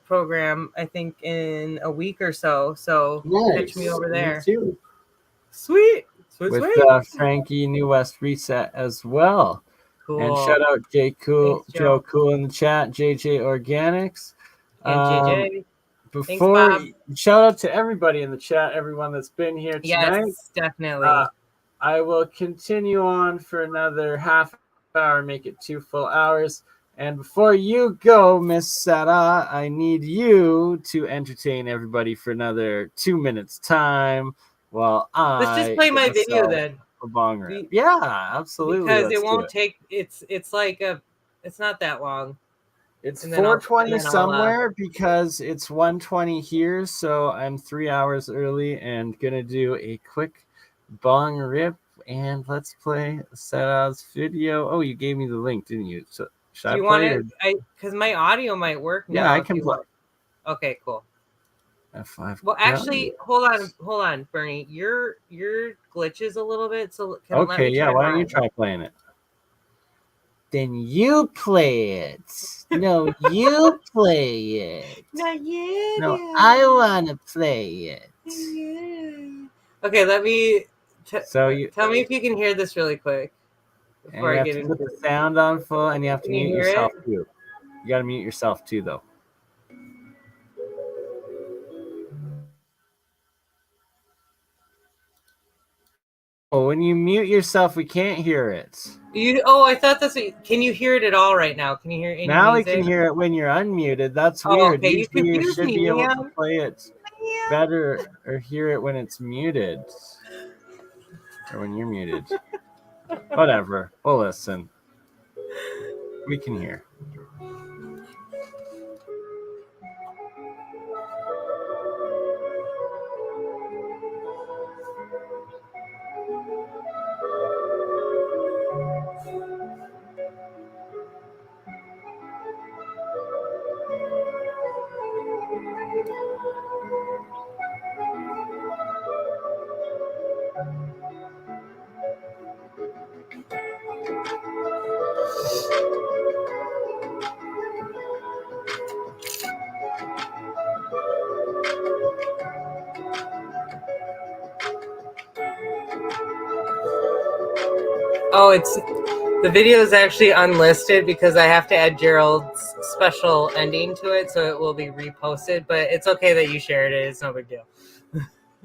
program, I think in a week or so. So catch me over there. Me too. Sweet. With Frankie New West Reset as well. Cool. And shout out Cool, Thanks, Joe Cool in the chat, JJ Organics. And JJ. Before shout out to everybody in the chat, everyone that's been here tonight. Yes, definitely. I will continue on for another half hour, make it 2 full hours. And before you go, Miss Sarah, I need you to entertain everybody for another 2 minutes time while let's just play my video then. Yeah, absolutely. Because it won't take. It's like it's not that long. It's 4:20 somewhere because it's 1:20 here, so I'm 3 hours early and gonna do a quick bong rip. And let's play Sarah's video. Oh, you gave me the link, didn't you? So should I play it? Because my audio might work now. Yeah, I can play. Okay, cool. F5. Well, actually, hold on, Bernie. Your glitches a little bit. So okay, yeah. Why don't you try playing it? Then you play it. No, you play it. Not you. No, I want to play it. Yeah. Okay, let me. Tell me if you can hear this really quick before I get into it. You have to put the sound on full, and you have to mute yourself too. You got to mute yourself too, though. when you mute yourself, we can't hear it. I thought that's what, can you hear it at all right now? Can you hear any Now music? we can hear it when you're unmuted. That's Oh, weird. okay. You Usually you confused should me, be able to man. play it better or hear it when it's muted. Or when you're muted. Whatever. We'll listen. We can hear. Oh, the video is actually unlisted because I have to add Gerald's special ending to it, so it will be reposted. But it's okay that you shared it; it's no big deal.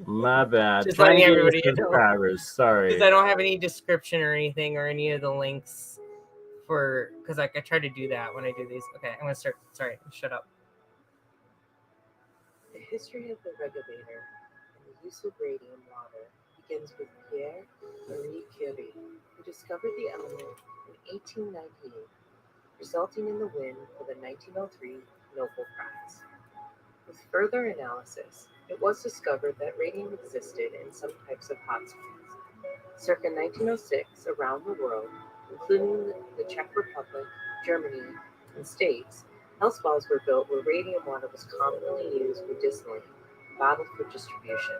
My bad. Just Trying letting to get everybody your know, subscribers. Sorry. because I don't have any description or anything or any of the links because I try to do that when I do these. Okay, I'm gonna start. Sorry, shut up. The history of the regulator and the use of radium water begins with Pierre Marie Curie, who discovered the element in 1898, resulting in the win for the 1903 Nobel Prize. With further analysis, it was discovered that radium existed in some types of hot springs. Circa 1906, around the world, including the Czech Republic, Germany, and States, health spas were built where radium water was commonly used medicinally, bottled for distribution.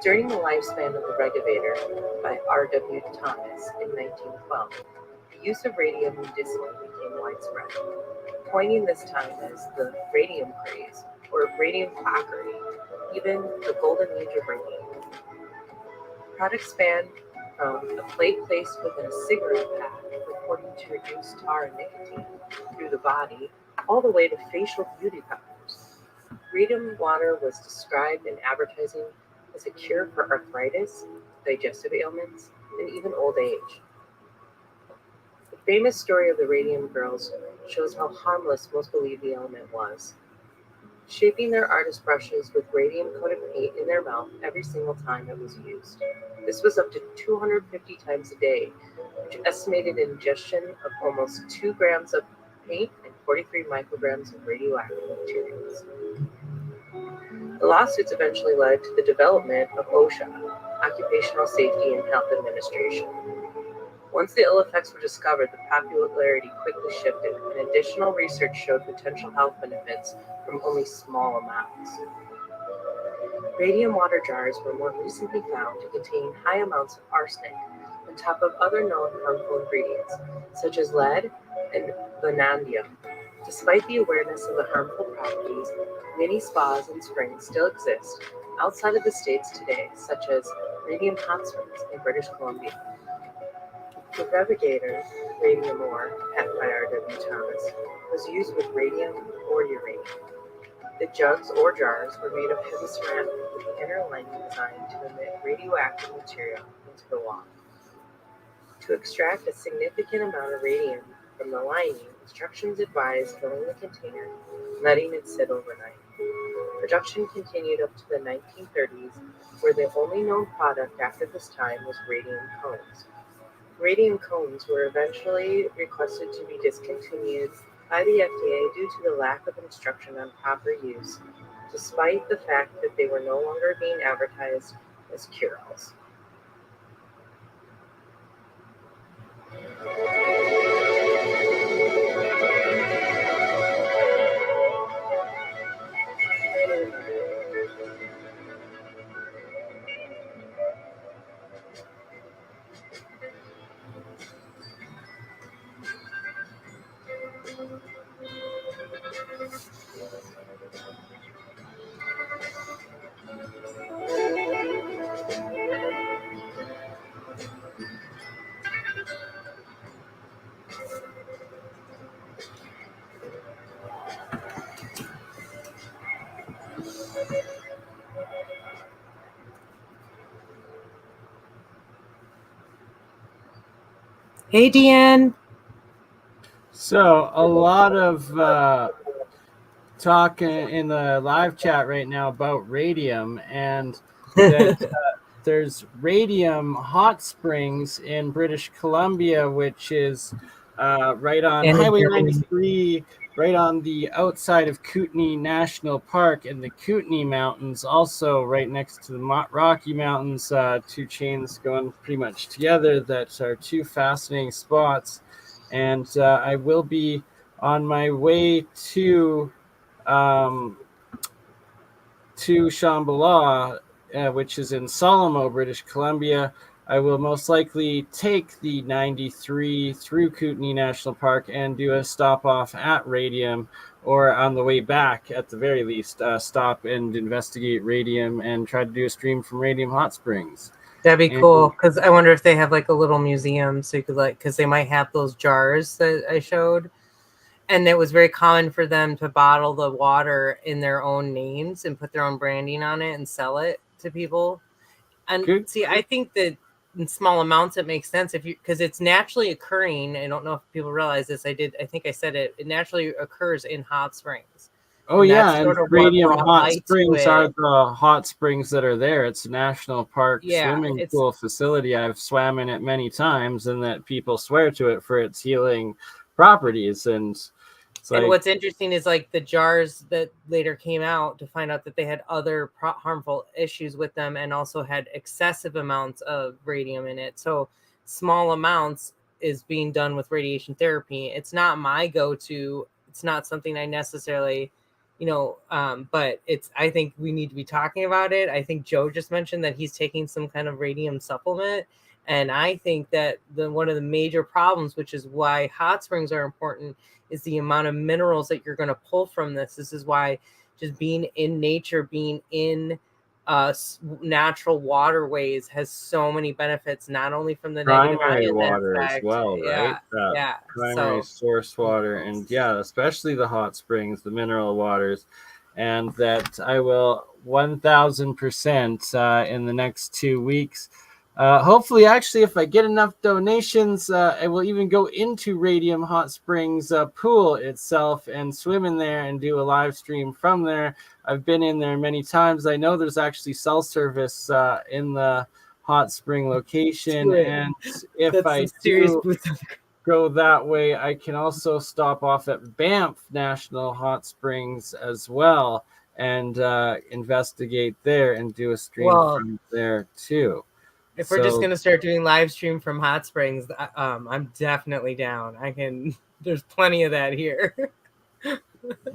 During the lifespan of the regulator by R.W. Thomas in 1912, the use of radium medicinally became widespread, coining this time as the radium craze or radium quackery, even the golden age of radium. Products span from a plate placed within a cigarette pack purporting to reduce tar and nicotine through the body, all the way to facial beauty powders. Radium water was described in advertising as a cure for arthritis, digestive ailments, and even old age. The famous story of the Radium Girls shows how harmless most believed the element was, shaping their artist brushes with radium-coated paint in their mouth every single time it was used. This was up to 250 times a day, which estimated ingestion of almost 2 grams of paint and 43 micrograms of radioactive materials. The lawsuits eventually led to the development of OSHA, Occupational Safety and Health Administration. Once the ill effects were discovered, the popularity quickly shifted, and additional research showed potential health benefits from only small amounts. Radium water jars were more recently found to contain high amounts of arsenic, on top of other known harmful ingredients, such as lead and vanadium. Despite the awareness of the harmful properties, many spas and springs still exist outside of the States today, such as Radium Hot Springs in British Columbia. The Revigator radium ore, patented by R.W. Thomas, was used with radium or uranium. The jugs or jars were made of heavy ceramic with the inner lining designed to emit radioactive material into the water. To extract a significant amount of radium from the lining, instructions advised filling the container, letting it sit overnight. Production continued up to the 1930s, where the only known product after this time was radium cones. Radium cones were eventually requested to be discontinued by the FDA due to the lack of instruction on proper use, despite the fact that they were no longer being advertised as cure-alls. Hey, Deanne. So, a lot of talk in the live chat right now about radium, and that there's radium hot springs in British Columbia, which is right on And Highway Germany. 93, right on the outside of Kootenay National Park and the Kootenay Mountains, also right next to the Rocky Mountains, two chains going pretty much together. That are two fascinating spots. And I will be on my way um, to Shambhala, which is in Salomo, British Columbia. I will most likely take the 93 through Kootenay National Park and do a stop off at Radium, or on the way back, at the very least, stop and investigate Radium and try to do a stream from Radium Hot Springs. That'd be And cool, because I wonder if they have like a little museum, so you could because they might have those jars that I showed, and it was very common for them to bottle the water in their own names and put their own branding on it and sell it to people. And good. see, I think that in small amounts it makes sense if you, because it's naturally occurring. I don't know if people realize this. I think I said it. It naturally occurs in hot springs. Oh, And yeah, that's and sort of what Radium brought Hot light to Springs are it. the hot springs that are there. It's a national park Yeah, swimming it's pool facility. I've swam in it many times, and that people swear to it for its healing properties. And it's and like, what's interesting is like the jars that later came out to find out that they had other harmful issues with them and also had excessive amounts of radium in it. So small amounts is being done with radiation therapy. It's not my go-to. It's not something I necessarily, but I think we need to be talking about it. I think Joe just mentioned that he's taking some kind of radium supplement. And I think that one of the major problems, which is why hot springs are important, is the amount of minerals that you're going to pull from this. This is why just being in nature, being in natural waterways has so many benefits, not only from the negative primary ion water as effect. well, right? Yeah. Primary So source water, and yeah, especially the hot springs, the mineral waters, and that I will 1000% in the next 2 weeks. Hopefully, actually, if I get enough donations, I will even go into Radium Hot Springs pool itself and swim in there and do a live stream from there. I've been in there many times. I know there's actually cell service in the hot spring location, and if that's I some serious do boots. go that way, I can also stop off at Banff National Hot Springs as well and investigate there and do a stream Well, from there too. if we're just So gonna start doing live stream from hot springs, I'm definitely down. I can. There's plenty of that here.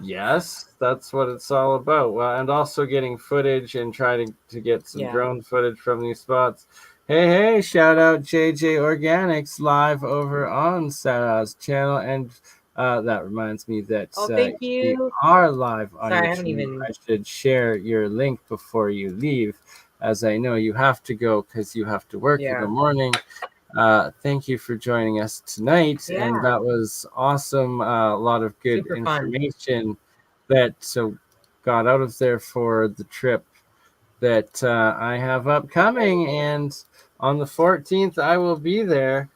yes, that's what it's all about. Well, and also getting footage and trying to get some Yeah. drone footage from these spots. Hey, shout out JJ Organics live over on Sarah's channel. And that reminds me that Oh, thank we you. are live on Sorry, I haven't YouTube. even. I should share your link before you leave, as I know you have to go because you have to work in the Yeah. morning. Thank you for joining us tonight, and Yeah. that was awesome. A lot of good Super fun. information that got out of there for the trip that I have upcoming. And on the 14th, I will be there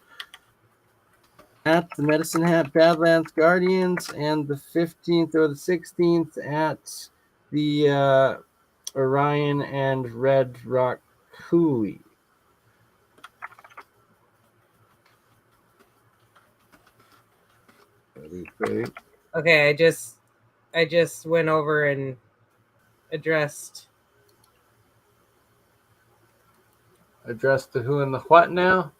at the Medicine Hat Badlands Guardians, and the 15th or the 16th at the Orion and Red Rock Coulee. Okay, I just went over and addressed. Address the who and the what now?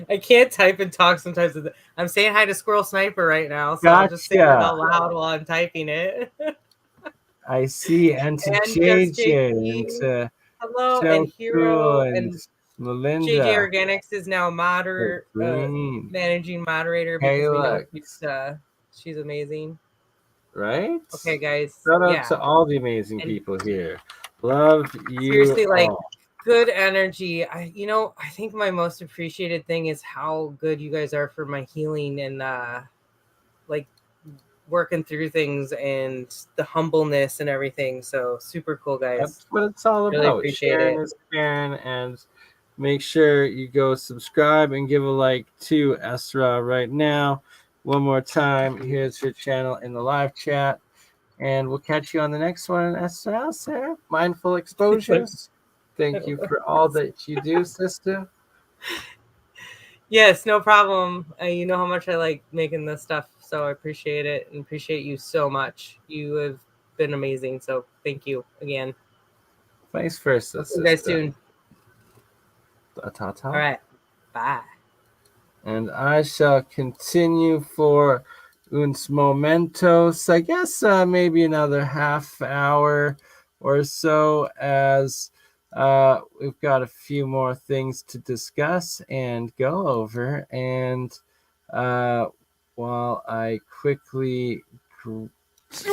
I can't type and talk sometimes. I'm saying hi to Squirrel Sniper right now, so I'll just say it Gotcha. out loud while I'm typing it. I see. And to And Just JJ and JP, to hello, So and Cool Hero, and and JJ Melinda. Organics is now Green. managing moderator because we know Kalex. she's amazing. Right? Okay, guys, Shout out yeah, to all the amazing and people here. Love you seriously, like all. good energy. I think my most appreciated thing is how good you guys are for my healing and like working through things and the humbleness and everything. So super cool, guys. That's what it's all Really about. appreciate Sharing it. is caring, and make sure you go subscribe and give a like to Esra right now. One more time, here's her channel in the live chat. And we'll catch you on the next one. Esra, Sarah, Mindful Exposures. Thank you for all that you do, sister. Yes, no problem. You know how much I like making this stuff, so I appreciate it and appreciate you so much. You have been amazing, so thank you again. Vice versa, See you guys sister. soon. Ta-ta. All right. Bye. And I shall continue for uns momentos. I guess maybe another half hour or so, as we've got a few more things to discuss and go over. And while I quickly... You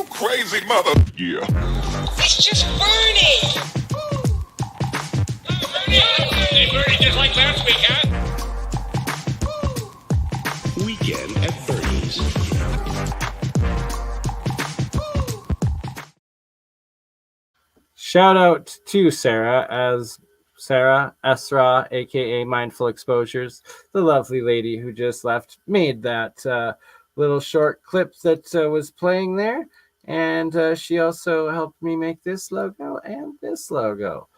crazy mother... Yeah. It's just BurnEye! BurnEye just like last week, huh? Weekend at Bernie's. Shout out to Sarah, Esra, aka Mindful Exposures, the lovely lady who just made that little short clip that was playing there. And she also helped me make this logo and this logo.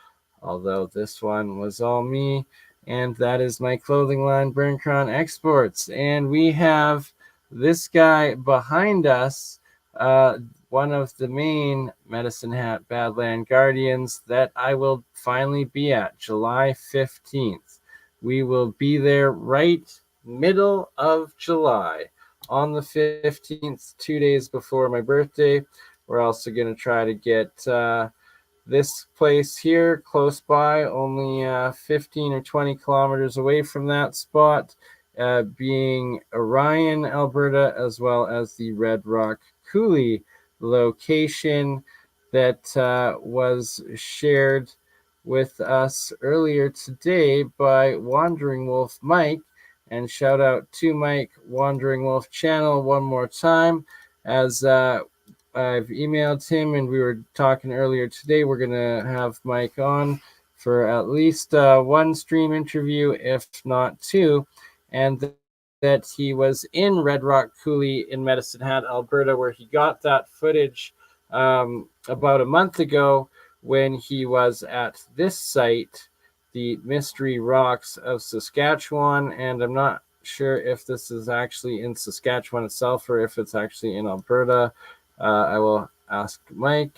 Although this one was all me, and that is my clothing line, Burncron Exports. And we have this guy behind us, one of the main Medicine Hat Badland Guardians that I will finally be at July 15th. We will be there right middle of July on the 15th, 2 days before my birthday. We're also going to try to get this place here close by, only 15 or 20 kilometers away from that spot, being Orion, Alberta, as well as the Red Rock Coulee location that was shared with us earlier today by Wandering Wolf Mike. And shout out to Mike, Wandering Wolf channel, one more time, as I've emailed him, and we were talking earlier today. We're going to have Mike on for at least one stream interview, if not two, and that he was in Red Rock Coulee in Medicine Hat, Alberta, where he got that footage about a month ago when he was at this site, the Mystery Rocks of Saskatchewan. And I'm not sure if this is actually in Saskatchewan itself or if it's actually in Alberta. I will ask Mike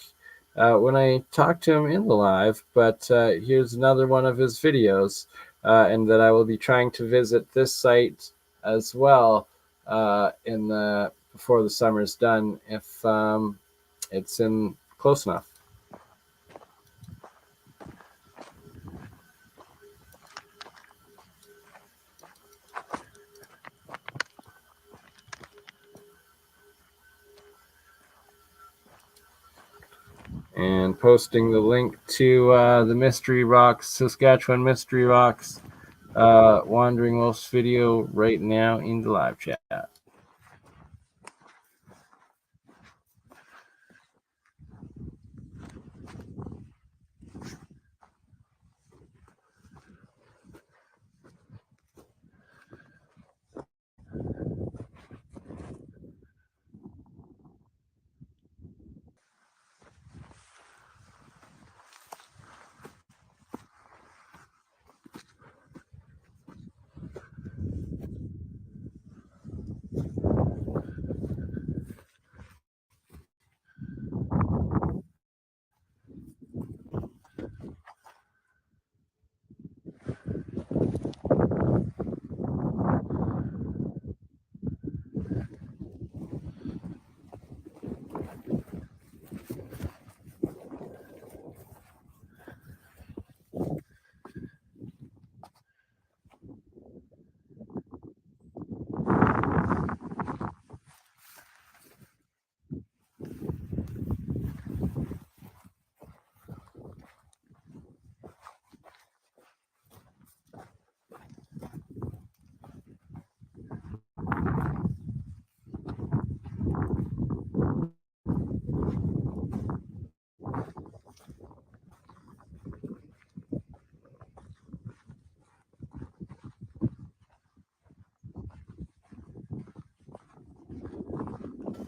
when I talk to him in the live, but here's another one of his videos, and that I will be trying to visit this site as well before the summer's done, if it's in close enough. And posting the link to the Mystery Rocks, Saskatchewan Mystery Rocks, Wandering Wolf's video right now in the live chat.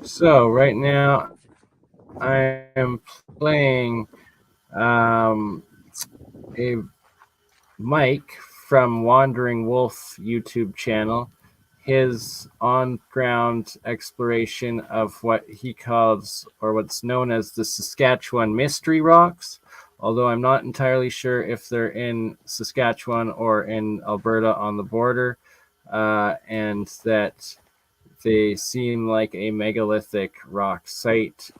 So right now I am playing a Mike from Wandering Wolf YouTube channel, his on-ground exploration of what he calls, or what's known as, the Saskatchewan Mystery Rocks, although I'm not entirely sure if they're in Saskatchewan or in Alberta on the border, and that they seem like a megalithic rock site,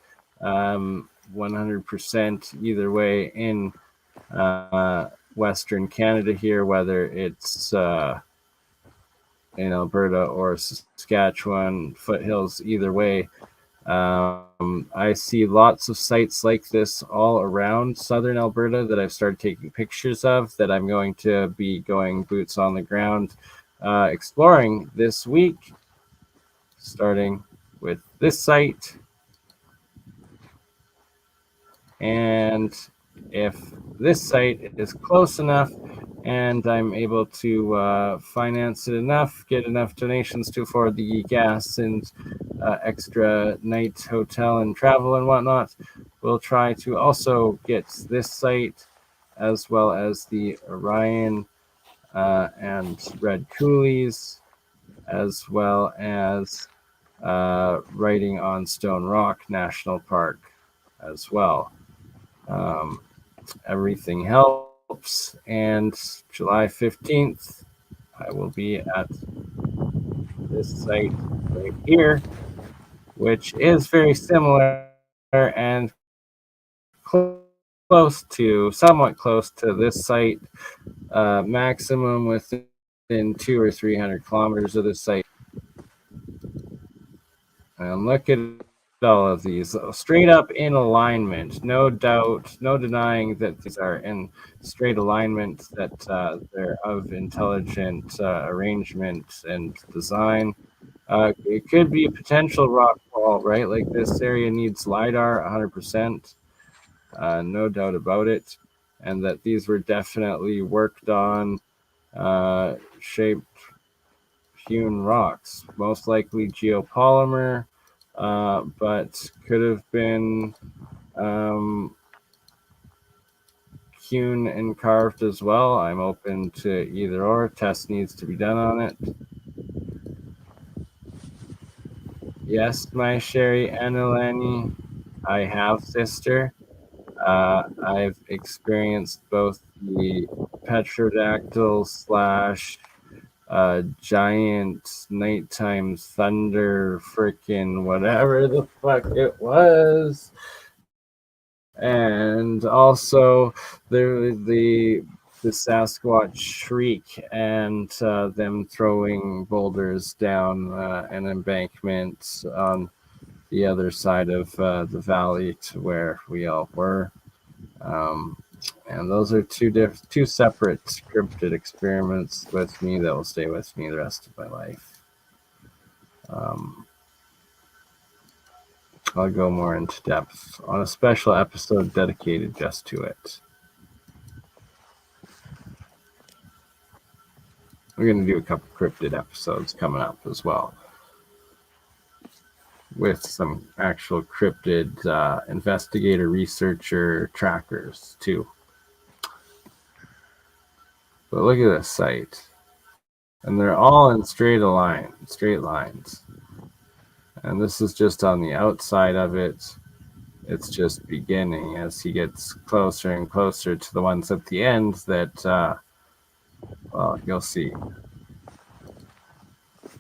100% either way in Western Canada here, whether it's in Alberta or Saskatchewan foothills, either way. I see lots of sites like this all around southern Alberta that I've started taking pictures of, that I'm going to be going boots on the ground exploring this week, starting with this site. And if this site is close enough and I'm able to finance it enough, get enough donations to afford the gas and extra night hotel and travel and whatnot, we'll try to also get this site, as well as the Orion and Red Coolies, as well as Writing on Stone Rock National Park as well. Everything helps, and July 15th I will be at this site right here, which is very similar and somewhat close to this site, maximum within 200 or 300 kilometers of this site. And look at all of these straight up in alignment, no doubt, no denying that these are in straight alignment, that they're of intelligent arrangement and design. It could be a potential rock fall, right? Like, this area needs LiDAR 100%, no doubt about it, and that these were definitely worked on, shaped, hewn rocks, most likely geopolymer, but could have been hewn and carved as well. I'm open to either or. Test needs to be done on it. Yes, my Sherry Anilani, I have, sister. I've experienced both the petrodactyl / giant nighttime thunder, freaking whatever the fuck it was, and also the Sasquatch shriek, and them throwing boulders down an embankment on the other side of the valley to where we all were. And those are two separate scripted experiments with me that will stay with me the rest of my life. I'll go more into depth on a special episode dedicated just to it. We're going to do a couple cryptid episodes coming up as well, with some actual cryptid investigator, researcher trackers too. But look at this site, and they're all in straight lines. And this is just on the outside of it. It's just beginning as he gets closer and closer to the ones at the end that, well, you'll see,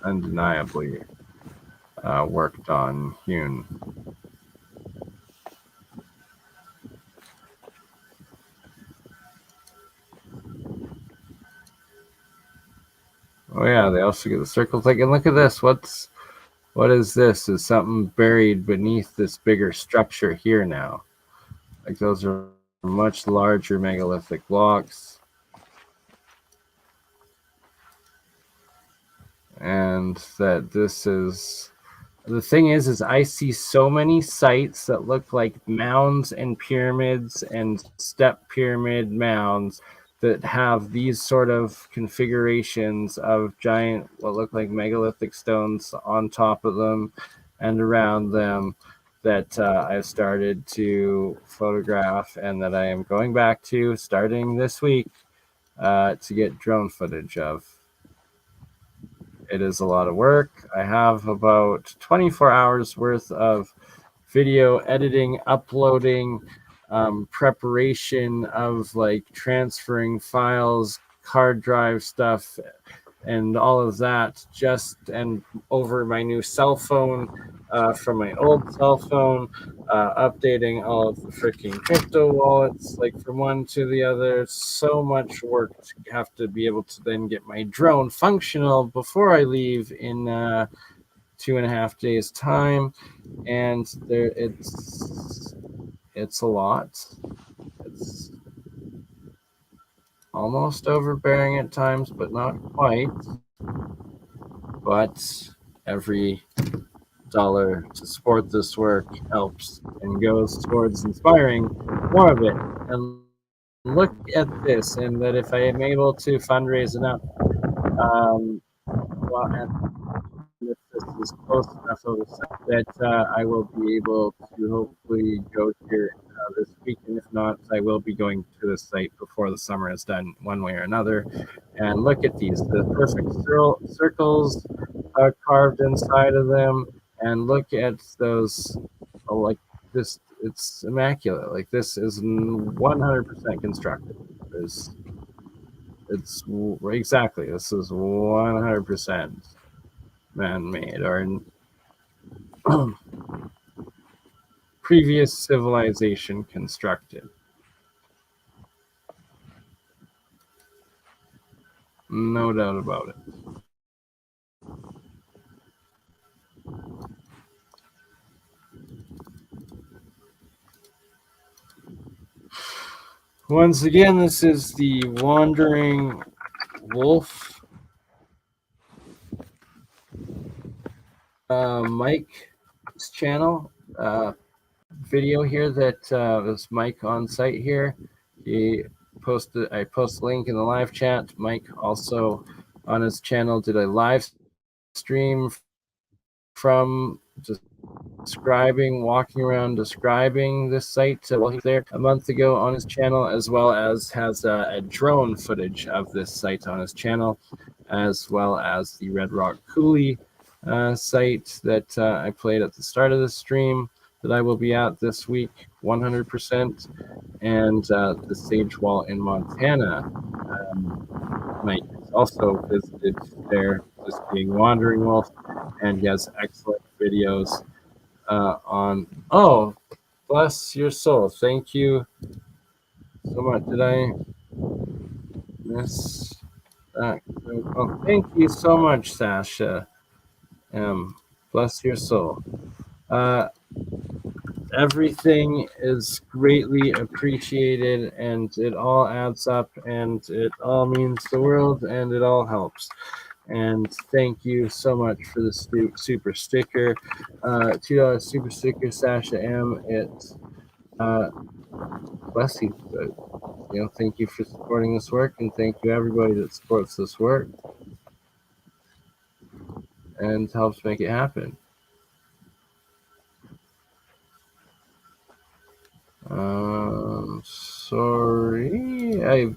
undeniably worked on, hewn. Oh yeah, they also get the circles. Like, and look at this. What is this? Is something buried beneath this bigger structure here now? Like, those are much larger megalithic blocks. And that this is, the thing is I see so many sites that look like mounds and pyramids and step pyramid mounds that have these sort of configurations of giant, what look like megalithic stones on top of them, and around them that I've started to photograph and that I am going back to starting this week to get drone footage of. It is a lot of work. I have about 24 hours worth of video editing, uploading, preparation of like transferring files, hard drive stuff, and all of that and over my new cell phone from my old cell phone, updating all of the freaking crypto wallets, like from one to the other. So much work to have to be able to then get my drone functional before I leave in 2.5 days time. And it's a lot. It's almost overbearing at times, but not quite. But every dollar to support this work helps and goes towards inspiring more of it. And look at this, and that if I am able to fundraise enough, and if this is close enough of a set that I will be able to hopefully go here this week, and if not, I will be going to the site before the summer is done, one way or another. And look at these, the perfect circles carved inside of them, and look at those, like this, it's immaculate. Like this is 100% constructed. It's exactly, this is 100% man-made or previous civilization constructed. No doubt about it. Once again, this is the Wandering Wolf Mike's channel video here that was Mike on site here. I post a link in the live chat. Mike also on his channel did a live stream from walking around describing this site while he was there a month ago on his channel, as well as has a drone footage of this site on his channel, as well as the Red Rock Coulee site that I played at the start of the stream that I will be at this week 100%, and the Sage Wall in Montana. Mike also visited there, just being Wandering Wolf, and he has excellent videos on. Oh, bless your soul. Thank you so much. Did I miss that? Oh, thank you so much, Sasha. Bless your soul. Everything is greatly appreciated, and it all adds up, and it all means the world, and it all helps. And thank you so much for the super sticker, $2 super sticker, Sasha M. It bless you. Thank you for supporting this work, and thank you everybody that supports this work and helps make it happen. Sorry, I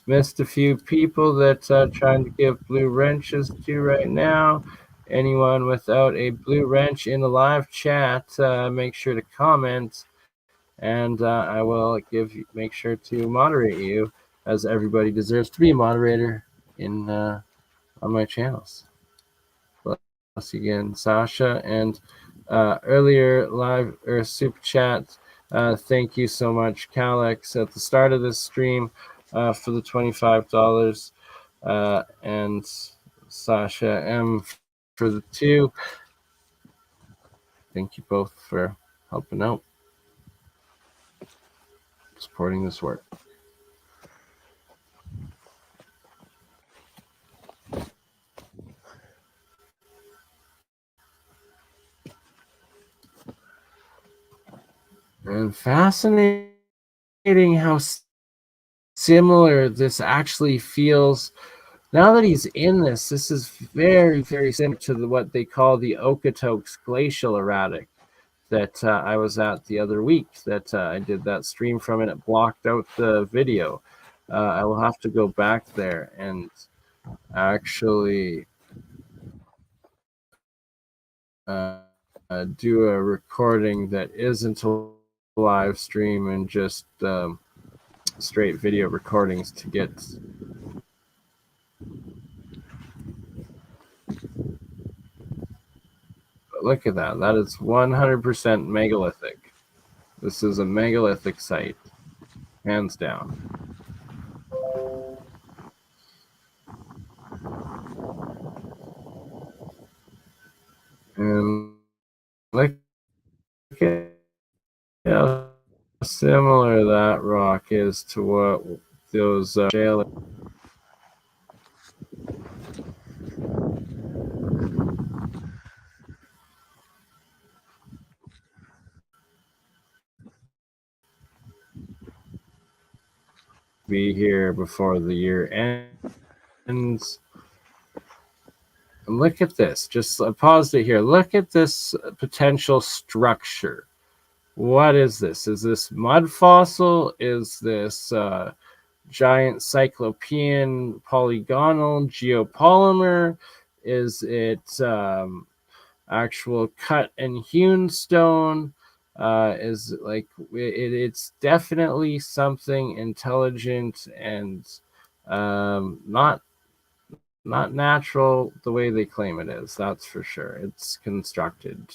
missed a few people that trying to give blue wrenches to right now. Anyone without a blue wrench in the live chat, make sure to comment, and I will make sure to moderate you, as everybody deserves to be a moderator in on my channels. Once again, Sasha, and earlier live or super chat. Thank you so much, Calix, at the start of this stream for the $25, and Sasha M for the 2. Thank you both for helping out, supporting this work. And fascinating how similar this actually feels Now that he's in this is very, very similar to what they call the Okotoks glacial erratic that I was at the other week. That I did that stream from, and it blocked out the video. I will have to go back there and actually do a recording that isn't a live stream and just straight video recordings to get. Look at that. That is 100% megalithic. This is a megalithic site, hands down. And look at how similar that rock is to what those shale. Be here before the year ends. And look at this. Just paused it here. Look at this potential structure. What is this? Is this mud fossil? Is this giant cyclopean polygonal geopolymer? Is it actual cut and hewn stone? Is like it's definitely something intelligent and not natural the way they claim it is. That's for sure. It's constructed.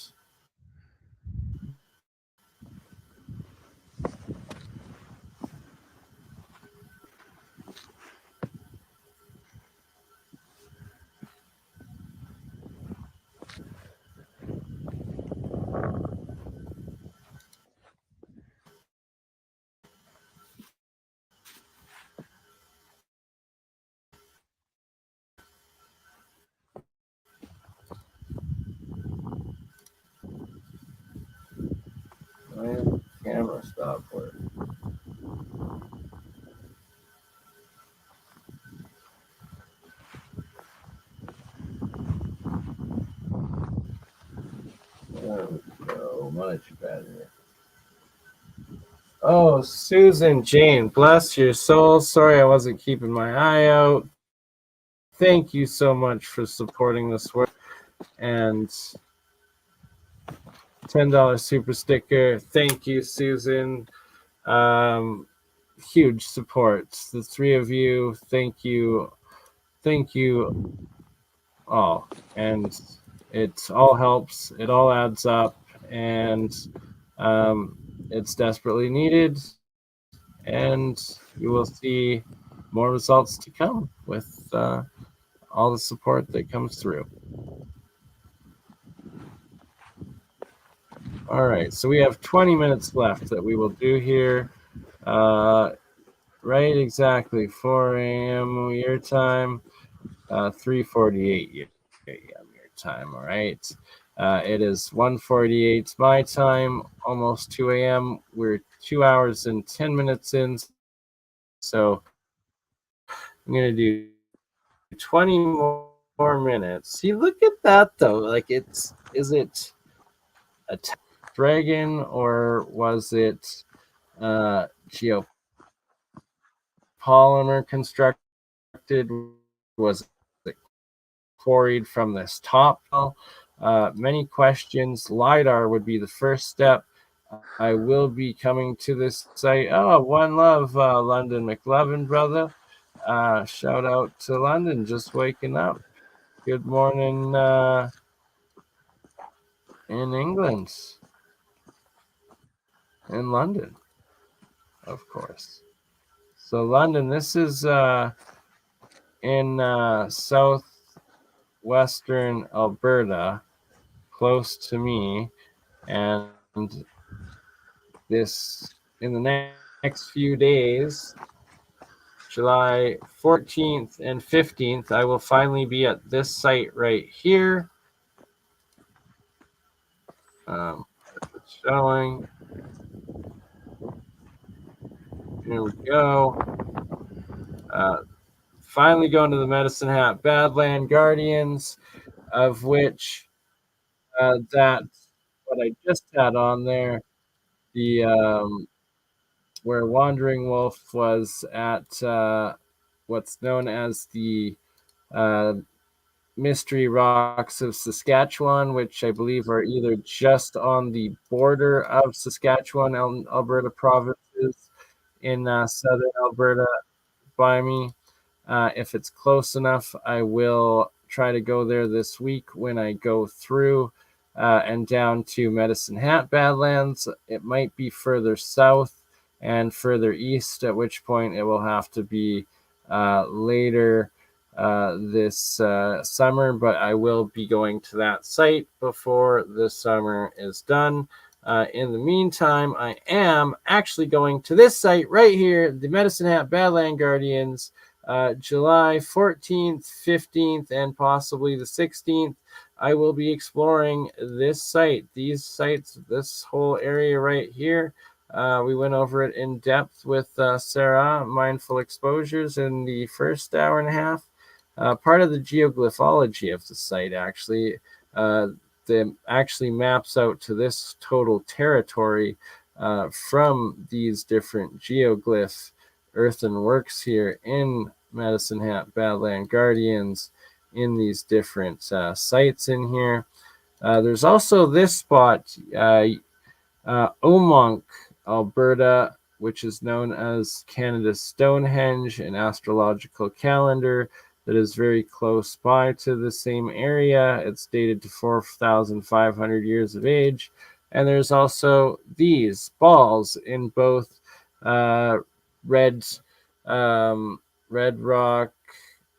Camera stop work. There we go. Much better. Oh, Susan Jane, bless your soul. Sorry I wasn't keeping my eye out. Thank you so much for supporting this work. And $10 super sticker. Thank you, Susan. Huge support. The three of you, thank you. Thank you all. And it all helps. It all adds up. And it's desperately needed. And you will see more results to come with all the support that comes through. All right, so we have 20 minutes left that we will do here. Right, exactly, 4 a.m. your time, 3:48 a.m. your time, all right? It is 1:48 my time, almost 2 a.m. We're 2 hours and 10 minutes in, so I'm going to do 20 more minutes. See, look at that, though. Like, is it a dragon or was it geopolymer constructed? Was it quarried from this top? Many questions. LiDAR would be the first step. I will be coming to this site. Oh, one love, London McLovin, brother. Shout out to London, just waking up. Good morning in England. In London, of course. So London, this is in southwestern Alberta, close to me, and this in the next few days, July 14th and 15th, I will finally be at this site right here. Showing. Here we go. finally going to the Medicine Hat Badland Guardians, of which that what I just had on there, the where Wandering Wolf was at what's known as the Mystery Rocks of Saskatchewan, which I believe are either just on the border of Saskatchewan and Alberta provinces in southern Alberta by me. If it's close enough, I will try to go there this week when I go through and down to Medicine Hat Badlands. It might be further south and further east, at which point it will have to be later this summer, but I will be going to that site before the summer is done. In the meantime, I am actually going to this site right here, the Medicine Hat Badland Guardians, July 14th, 15th, and possibly the 16th. I will be exploring this site, these sites, this whole area right here. We went over it in depth with Sarah, Mindful Exposures, in the first hour and a half. Part of the geoglyphology of the site actually maps out to this total territory from these different geoglyph earthenworks here in Medicine Hat Badland Guardians in these different sites in here. There's also this spot, Omonk, Alberta, which is known as Canada's Stonehenge, an astrological calendar that is very close by to the same area. It's dated to 4,500 years of age. And there's also these balls in both Red Rock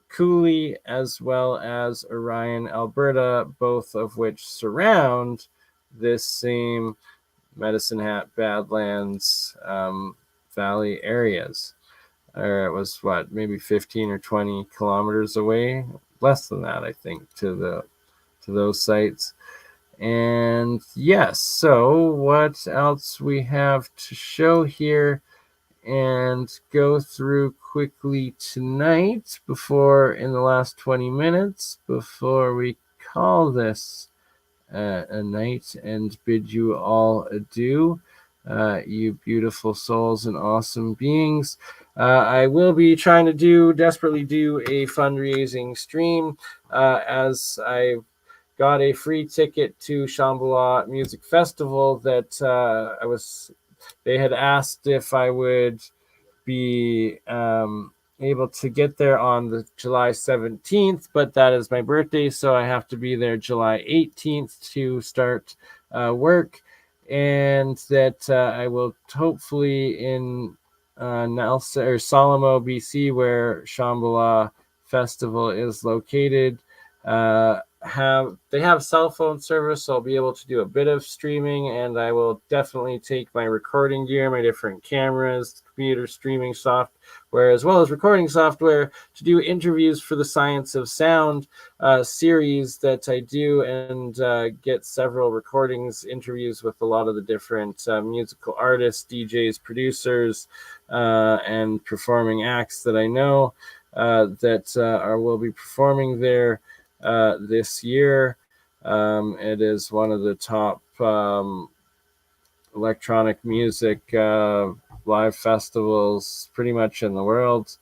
Coulee as well as Orion, Alberta, both of which surround this same Medicine Hat Badlands Valley areas. It was maybe 15 or 20 kilometers away, less than that, I think, to those sites. And yes, so what else we have to show here and go through quickly tonight in the last 20 minutes before we call this a night and bid you all adieu, you beautiful souls and awesome beings. I will be trying to desperately do a fundraising stream as I got a free ticket to Shambhala Music Festival that they had asked if I would be able to get there on the July 17th, but that is my birthday, so I have to be there July 18th to start work, and that I will hopefully in Nelson or Solomon, BC, where Shambhala Festival is located, they have cell phone service, so I'll be able to do a bit of streaming, and I will definitely take my recording gear, my different cameras, computer streaming software, as well as recording software to do interviews for the Science of Sound series that I do, and get several interviews with a lot of the different musical artists, DJs, producers, and performing acts that I know that will be performing there this year. It is one of the top electronic music live festivals pretty much in the world.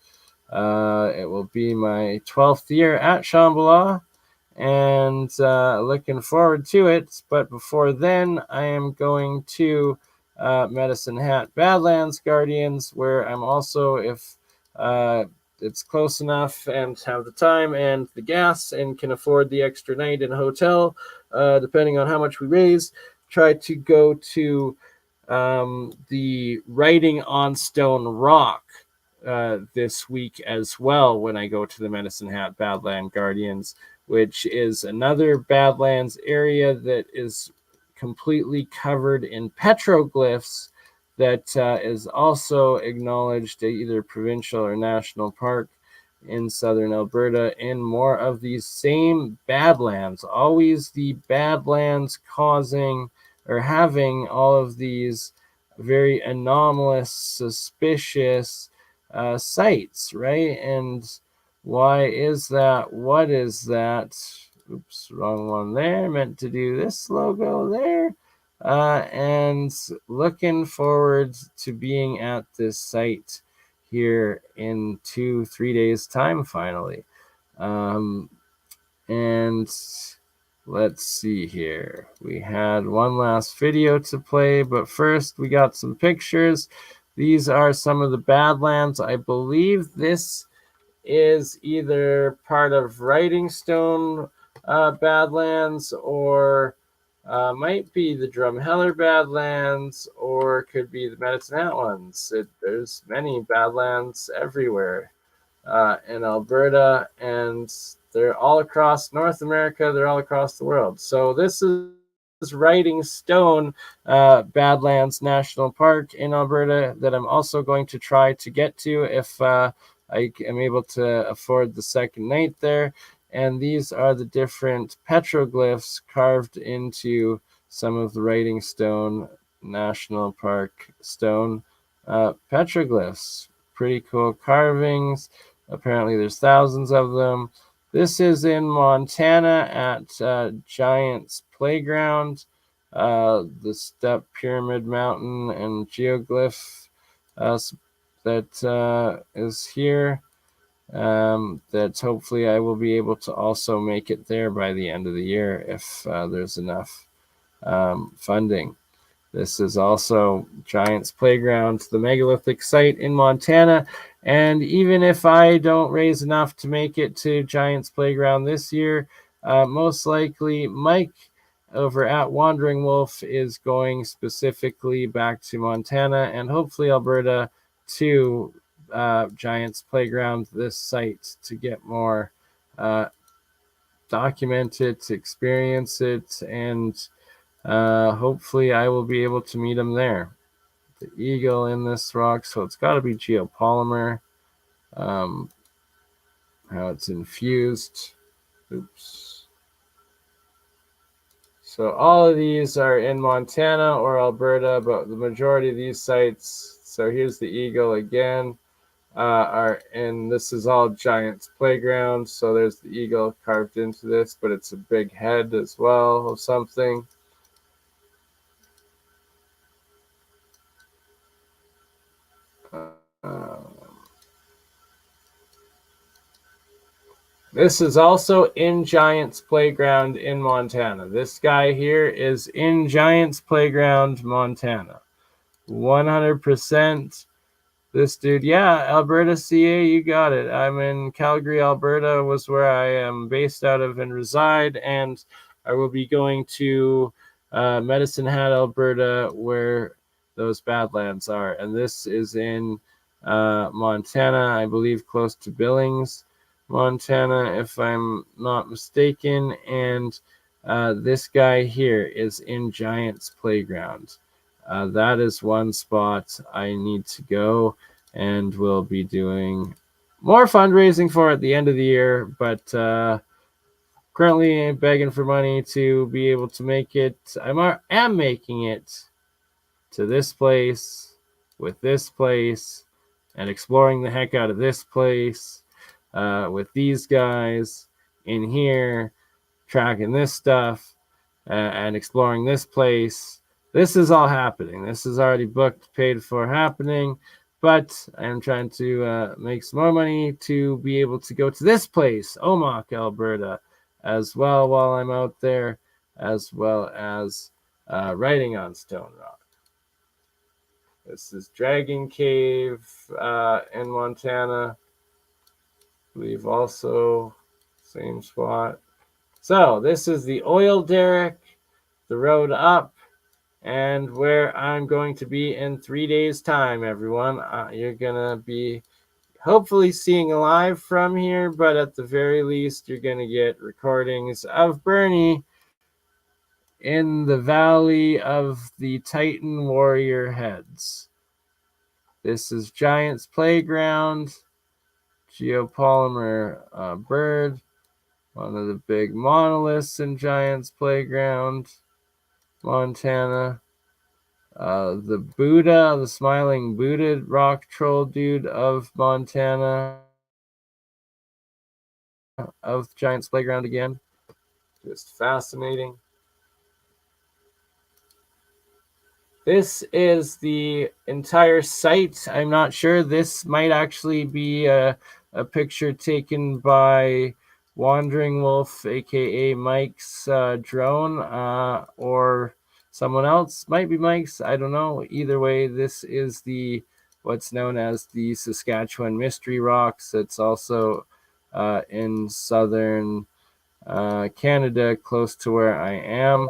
It will be my 12th year at Shambhala, and looking forward to it. But before then, I am going to Medicine Hat Badlands Guardians, where I'm also, if it's close enough and have the time and the gas and can afford the extra night in a hotel, depending on how much we raise, try to go to the Writing on Stone Rock this week as well when I go to the Medicine Hat Badland Guardians, which is another Badlands area that is completely covered in petroglyphs that is also acknowledged either provincial or national park in southern Alberta, in more of these same Badlands, always the Badlands causing or having all of these very anomalous, suspicious sites, right? And Why is that? What is that? Oops, wrong one there. Meant to do this logo there. And looking forward to being at this site here in 2-3 days time finally. And let's see here. We had one last video to play, but first we got some pictures. These are some of the Badlands. I believe this is either part of Writing Stone Badlands, or might be the Drumheller Badlands, or could be the Medicine Hat ones. There's many Badlands everywhere in Alberta, and they're all across North America. They're all across the world. So this is Writing Stone Badlands National Park in Alberta that I'm also going to try to get to if I am able to afford the second night there. And these are the different petroglyphs carved into some of the Writing Stone National Park stone petroglyphs. Pretty cool carvings. Apparently there's thousands of them. This is in Montana at Giants Playground. The Step Pyramid Mountain and Geoglyph that is here. That hopefully I will be able to also make it there by the end of the year if there's enough funding. This is also Giants Playground, the megalithic site in Montana. And even if I don't raise enough to make it to Giants Playground this year, most likely Mike over at Wandering Wolf is going specifically back to Montana and hopefully Alberta to Giants Playground, this site, to get more document it, experience it, and hopefully I will be able to meet him there. The eagle in this rock, so it's got to be geopolymer. How it's infused. Oops. So all of these are in Montana or Alberta, but the majority of these sites, so here's the eagle again, are in, this is all Giants Playground. So there's the eagle carved into this, but it's a big head as well of something. This is also in Giants Playground in Montana. This guy here is in Giants Playground, Montana. 100%. This dude, yeah, Alberta, CA, you got it. I'm in Calgary, Alberta, was where I am based out of and reside, and I will be going to Medicine Hat, Alberta, where those Badlands are. And this is in Montana, I believe close to Billings, Montana, if I'm not mistaken. And this guy here is in Giants Playground. That is one spot I need to go, and we'll be doing more fundraising for at the end of the year, but currently begging for money to be able to make it. I am making it to this place with this place and exploring the heck out of this place with these guys in here, tracking this stuff and exploring this place. This is all happening. This is already booked, paid for, happening, but I'm trying to make some more money to be able to go to this place, Omak, Alberta, as well while I'm out there, as well as writing on Stone Rock. This is Dragon Cave in Montana. I believe also same spot. So this is the oil derrick, the road up, and where I'm going to be in 3 days' time, everyone. You're going to be hopefully seeing live from here, but at the very least, you're going to get recordings of BurnEye in the Valley of the Titan Warrior Heads. This is Giants Playground, geopolymer bird, one of the big monoliths in Giants Playground, Montana. The Buddha, the smiling Buddha rock troll dude of Montana. of Giants Playground again. Just fascinating. This is the entire site. I'm not sure. This might actually be a picture taken by Wandering Wolf, aka Mike's drone, or someone else. Might be Mike's. I don't know. Either way, this is the what's known as the Saskatchewan Mystery Rocks. It's also in southern Canada, close to where I am.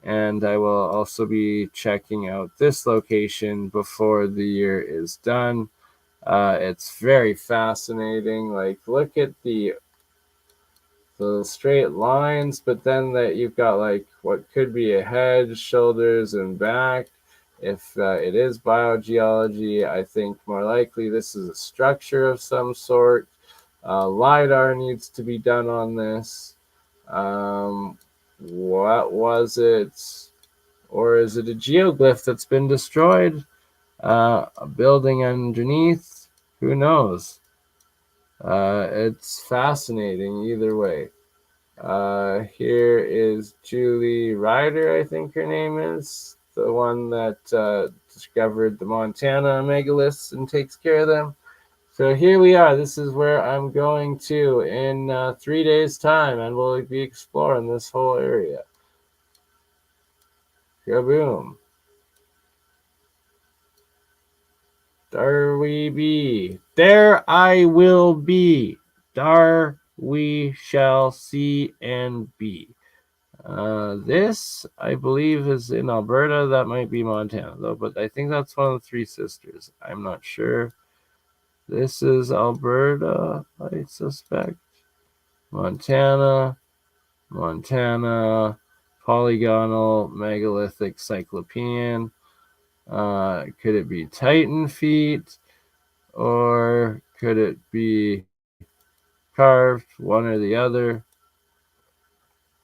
And I will also be checking out this location before the year is done. It's very fascinating. Like, look at the straight lines, but then that you've got like what could be a head, shoulders, and back. If it is biogeology, I think more likely this is a structure of some sort. LiDAR needs to be done on this. What was it? Or is it a geoglyph that's been destroyed? A building underneath? Who knows? It's fascinating either way. Here is Julie Ryder, I think her name is, the one that discovered the Montana megaliths and takes care of them. So here we are. This is where I'm going to in 3 days' time, and we'll be exploring this whole area. Kaboom. There we be. There I will be. There we shall see and be. This, I believe, is in Alberta. That might be Montana, though, but I think that's one of the three sisters. I'm not sure. This is Alberta, I suspect. Montana, polygonal, megalithic, cyclopean. Could it be Titan feet? Or could it be carved, one or the other?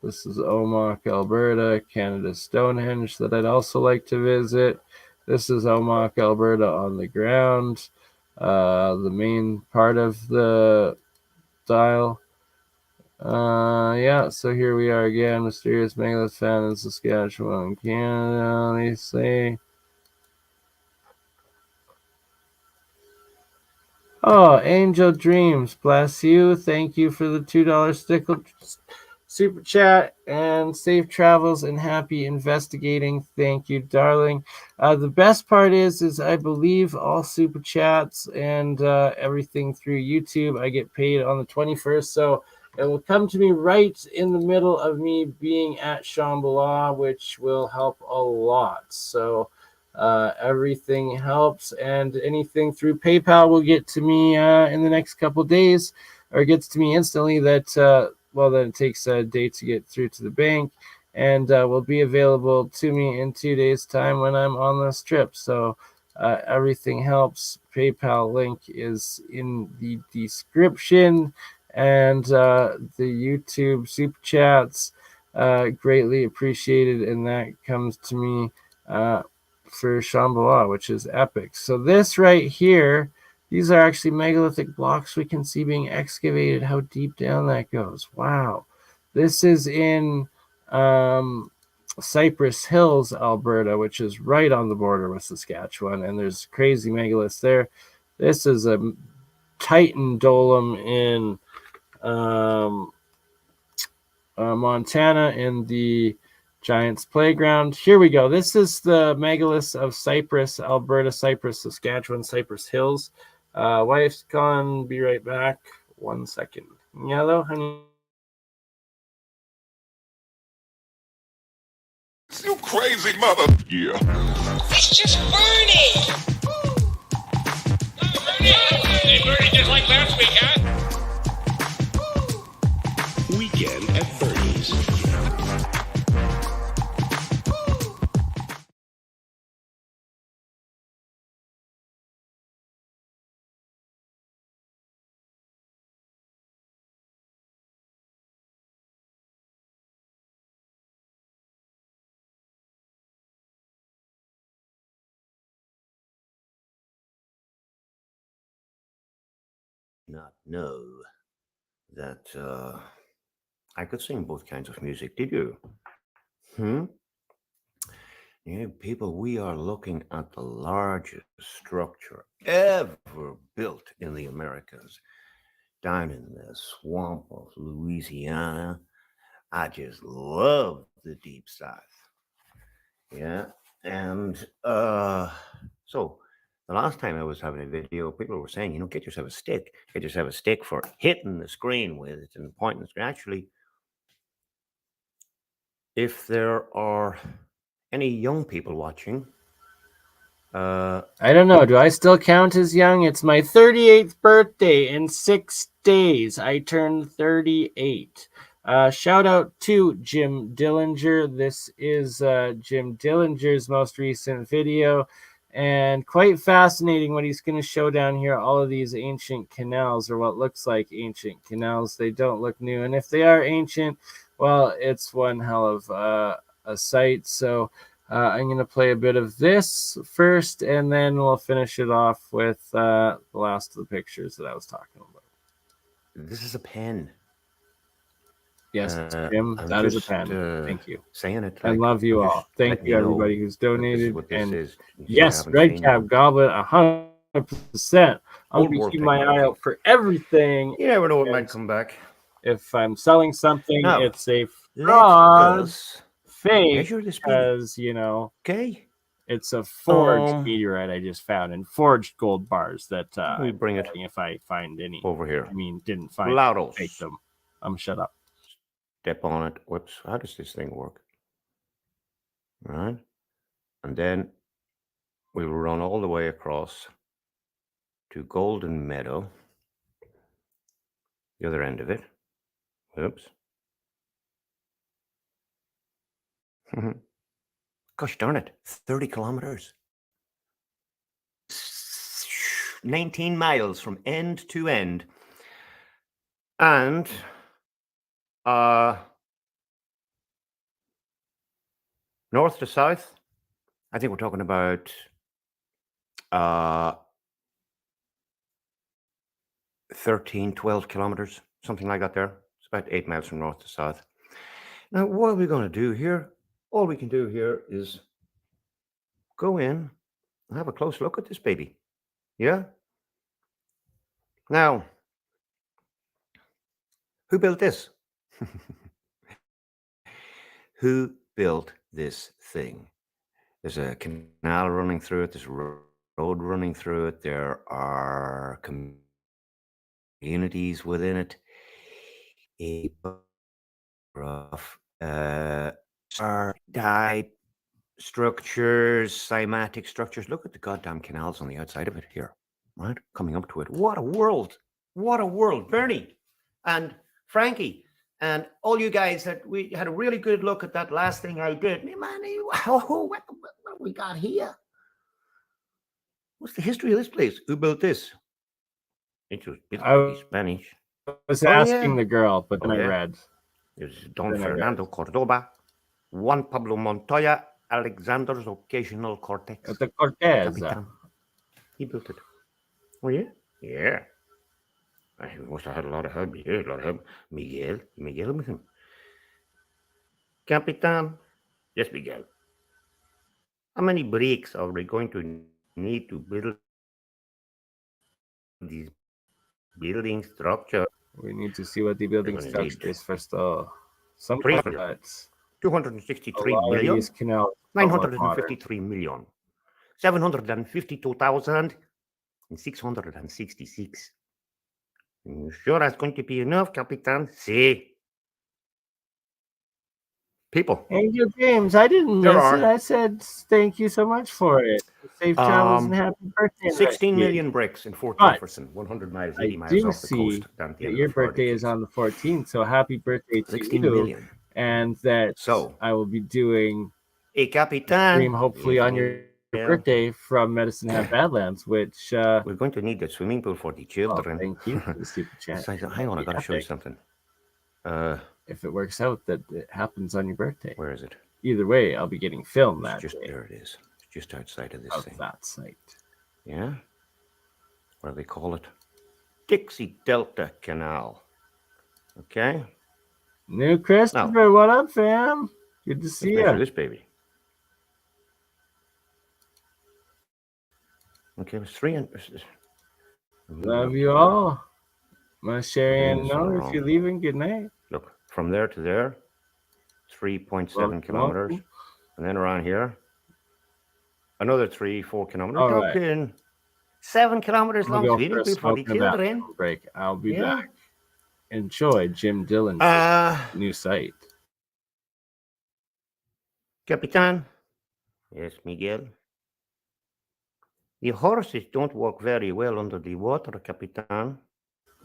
This is Omak, Alberta, Canada's Stonehenge that I'd also like to visit. This is Omak, Alberta on the ground, the main part of the dial. Yeah, so here we are again, mysterious megalith found in Saskatchewan, Canada, they say. Oh, Angel Dreams, bless you. Thank you for the $2 stickle super chat, and safe travels and happy investigating. Thank you, darling. The best part is I believe all super chats and everything through YouTube, I get paid on the 21st, so it will come to me right in the middle of me being at Shambhala, which will help a lot. So everything helps, and anything through PayPal will get to me in the next couple days, or gets to me instantly. That then it takes a day to get through to the bank, and will be available to me in 2 days' time when I'm on this trip. So everything helps. PayPal link is in the description, and the YouTube super chats greatly appreciated, and that comes to me for Shambhala, which is epic. So this right here, these are actually megalithic blocks we can see being excavated. How deep down that goes. Wow. This is in Cypress Hills, Alberta, which is right on the border with Saskatchewan, and there's crazy megaliths there. This is a Titan dolom in Montana in the Giants Playground. Here we go. This is the megaliths of Cypress, Alberta, Cypress, Saskatchewan, Cypress Hills. Wife's gone. Be right back. 1 second. Hello, honey. You crazy mother. Yeah. It's just Bernie! Hey, Bernie, just like last week, huh? Weekend at Bernie's. Not know that I could sing both kinds of music. Did you? Hmm? Yeah, people, we are looking at the largest structure ever built in the Americas, down in the swamp of Louisiana. I just love the deep south. Yeah. And so the last time I was having a video, people were saying, get yourself a stick. Get yourself a stick for hitting the screen with it and pointing the screen. Actually, if there are any young people watching, I don't know. Do I still count as young? It's my 38th birthday in 6 days. I turned 38. Shout out to Jim Dillinger. This is Jim Dillinger's most recent video, and quite fascinating what he's going to show down here. All of these ancient canals, or what looks like ancient canals. They don't look new, and if they are ancient, well, it's one hell of a sight. So I'm going to play a bit of this first, and then we'll finish it off with the last of the pictures that I was talking about. this is a pen. Yes, Jim, I'm that is a just, pen. Thank you. Saying it. I like, love you I'm all. just Thank letting you, you know everybody who's that this is donated. what this And is. In case you yes, haven't Red seen Cab it. Goblet, 100%. I'll Old be world keeping my eye technology. out for everything. You never know what might And come back. if I'm selling something, Now, it's a let fraud us fake measure the speed. because, Okay. it's a forged Um, meteorite I just found, and forged gold bars that we bring it if I find any. over here. I mean, didn't find Laudos. fake them. Shut up. Step on it. Whoops. How does this thing work? All right. And then we will run all the way across to Golden Meadow. The other end of it. Whoops. Gosh darn it. 30 kilometers. 19 miles from end to end. And north to south, I think we're talking about 13, 12 kilometers, something like that there. It's about 8 miles from north to south. Now, what are we going to do here? All we can do here is go in and have a close look at this baby. Yeah? Now, who built this? Who built this thing? There's a canal running through it. There's a road running through it. There are communities within it. A rough died structures, cymatic structures. Look at the goddamn canals on the outside of it here, right? Coming up to it. What a world. What a world. Bernie and Frankie and all you guys that we had a really good look at that last thing I did. Man, what we got here? What's the history of this place? Who built this? It was built by the Spanish. I was asking the girl, but then I read. It was Don Fernando Cordoba, Juan Pablo Montoya, Alexander's occasional cortex. The Cortez. Capitan. He built it. Oh, yeah? Yeah. I must have had a lot of help. Yeah, a lot of help. Miguel with him. Capitan. Yes, Miguel. How many bricks are we going to need to build these building structure? We need to see what the building structure is first. Some 263 million. 953 million. 752,666. You sure that's going to be enough, Capitan? See. People. Angel James, I didn't miss it. I said thank you so much for it. Safe travels and happy birthday. 16 million bricks in Fort Jefferson, 100 miles, 80 miles off the coast. Down the your birthday is on the 14th, so happy birthday to 16 you. million. And that I will be doing a stream hopefully on your birthday from Medicine Hat Badlands, which we're going to need the swimming pool for the children. Thank you for the super chat. Hang on, I gotta show you something. If it works out that it happens on your birthday. Where is it? Either way, I'll be getting filmed that day. There it is. It's just outside of this thing. That site. Yeah? What do they call it? Dixie Delta Canal. Okay. New Christopher, what up, fam? Good to see Let's measure you. this baby. Okay, it's 3 and. Love you all. My Sherry Doing and this all know if wrong. you're leaving, good night. Look, from there to there, 3.7 kilometers. Welcome. And then around here, another 3-4 kilometers. All right. Talking 7 kilometers I'm long, gonna go sweetie, for a good for the smoke and a children. bathroom break. I'll be Yeah. back. Enjoy Jim Dillon's new site. Capitan. Yes, Miguel. The horses don't work very well under the water, Capitan.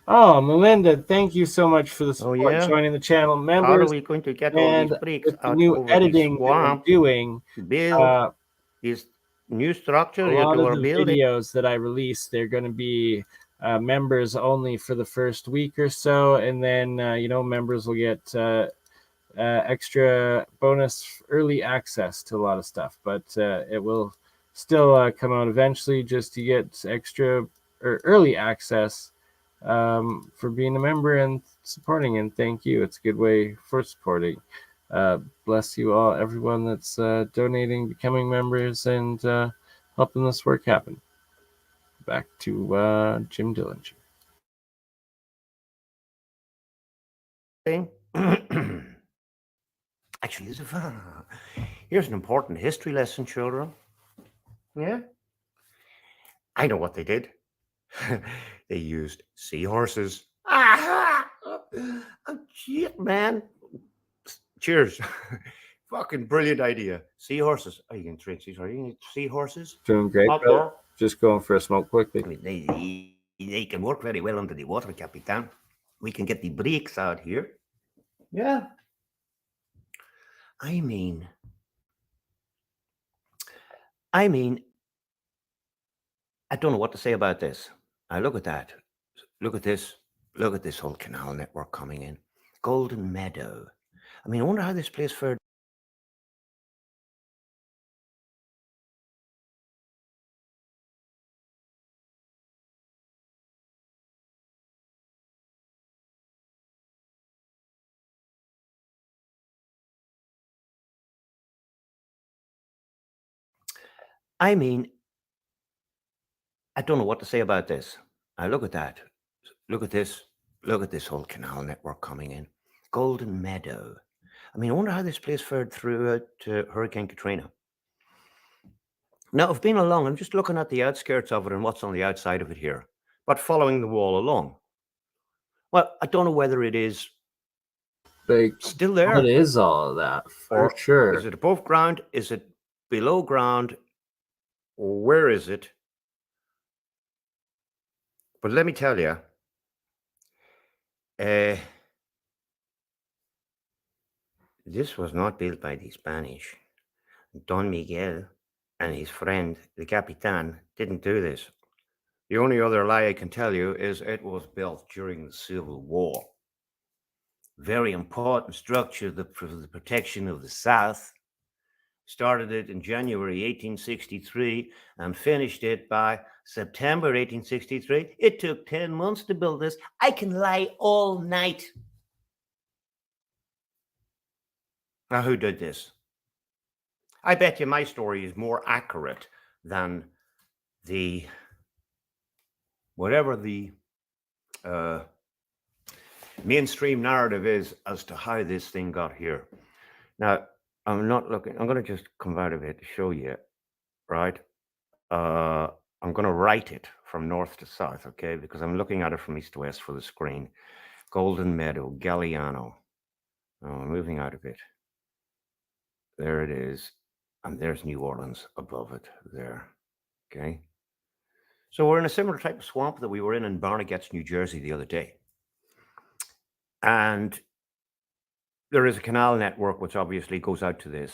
Oh, Melinda, thank you so much for the support. Oh, yeah? Joining the channel How are members. we going to get all And these bricks with the out new over editing the that I'm swamp doing, to build this new structure a that lot you of are the building? videos that I release, they're going to be members only for the first week or so, and then members will get extra bonus early access to a lot of stuff, but it will still come out eventually. Just to get extra or early access for being a member and supporting, and thank you. It's a good way for supporting. Bless you all, everyone that's donating, becoming members, and helping this work happen. Back to Jim Dillon. Actually, here's an important history lesson, children. Yeah? I know what they did. They used seahorses. Oh, shit, man. Cheers. Fucking brilliant idea. Seahorses. Oh, you can drink seahorses? Doing great, brother. Just going for a smoke quickly. I mean, they can work very well under the water, Capitan. We can get the bricks out here. Yeah. I mean, I don't know what to say about this. Look at that. Look at this. Look at this whole canal network coming in. Golden Meadow. I mean, I wonder how this place fared. I mean, I don't know what to say about this. Look at that. Look at this. Look at this whole canal network coming in. Golden Meadow. I mean, I wonder how this place fared through Hurricane Katrina. Now, I've been along. I'm just looking at the outskirts of it and what's on the outside of it here, but following the wall along. Well, I don't know whether it is still there. It is all of that, for sure. Is it above ground? Is it below ground? Or where is it? But let me tell you, this was not built by the Spanish. Don Miguel and his friend, the Capitan, didn't do this. The only other lie I can tell you is it was built during the Civil War. Very important structure for the protection of the South. Started it in January 1863 and finished it by September 1863. It took 10 months to build this. I can lie all night. Now, who did this? I bet you my story is more accurate than whatever the mainstream narrative is as to how this thing got here. Now, I'm not looking. I'm going to just come out of it to show you, right? I'm going to write it from north to south, okay? Because I'm looking at it from east to west for the screen. Golden Meadow, Galliano. Oh, I'm moving out of it. There it is. And there's New Orleans above it there, okay? So we're in a similar type of swamp that we were in Barnegat, New Jersey the other day. And there is a canal network which obviously goes out to this.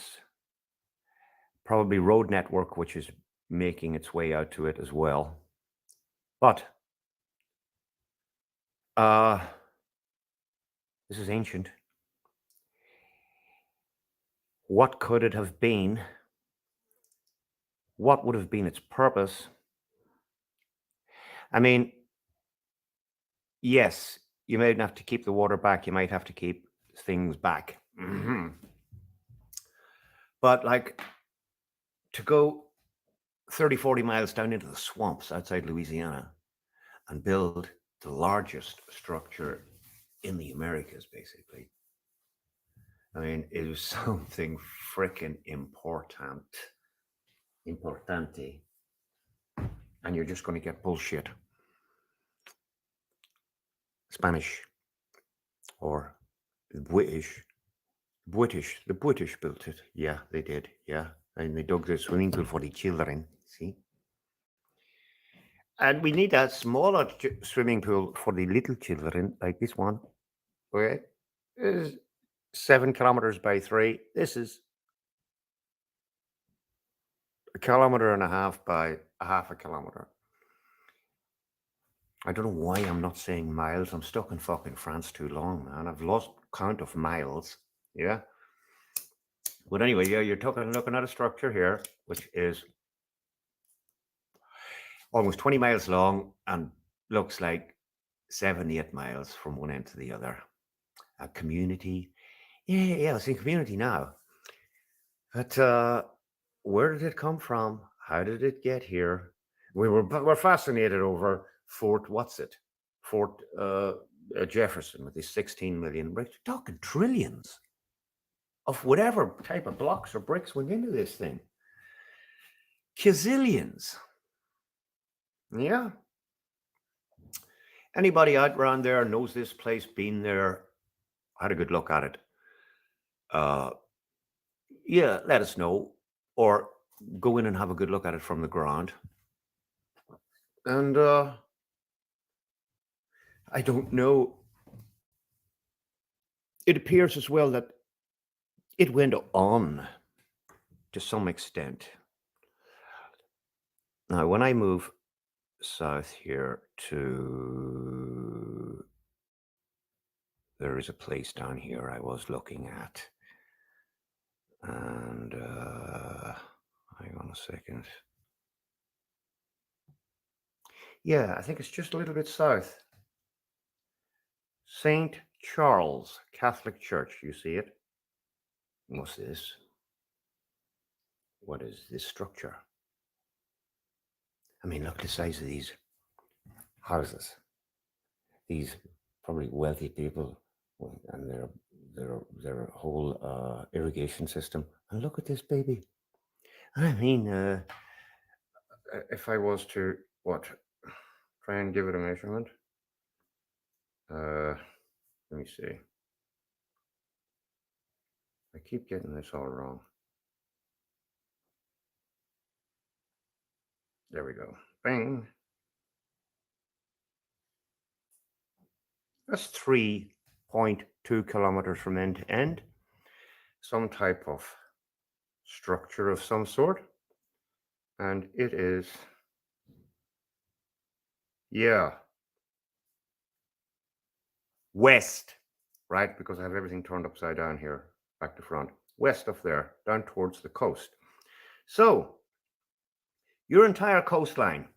Probably road network which is making its way out to it as well. But this is ancient. What could it have been? What would have been its purpose? I mean, yes, you might have to keep the water back. You might have to keep things back. But like to go 30, 40 miles down into the swamps outside Louisiana and build the largest structure in the Americas, basically. I mean, it was something freaking importante. And you're just going to get bullshit. Spanish or the British built it. Yeah, they did. Yeah. And they dug the swimming pool for the children. See? And we need a smaller swimming pool for the little children, like this one. Okay. This is 7 kilometers by 3. This is 1.5 kilometers by a half a kilometer. I don't know why I'm not saying miles. I'm stuck in fucking France too long, man. I've lost count of miles. Yeah. But anyway, yeah, you're looking at a structure here, which is almost 20 miles long and looks like 78 miles from one end to the other. A community. Yeah, it's a community now. But where did it come from? How did it get here? We're fascinated over Fort Jefferson with his 16 million bricks. We're talking trillions of whatever type of blocks or bricks went into this thing. Gazillions. Yeah. Anybody out around there knows this place, been there, had a good look at it. Yeah, let us know. Or go in and have a good look at it from the ground. And I don't know. It appears as well that it went on to some extent. Now, when I move south here to, there is a place down here I was looking at. And hang on a second. Yeah, I think it's just a little bit south. St. Charles Catholic Church, you see it? What's this? What is this structure? I mean, look at the size of these houses. These probably wealthy people and their whole irrigation system. And look at this baby. I mean, if I was to try and give it a measurement. Let me see. I keep getting this all wrong. There we go. Bang. That's 3.2 kilometers from end to end. Some type of structure of some sort. And it is, yeah, west, right? Because I have everything turned upside down here, back to front. West of there, down towards the coast. So, your entire coastline,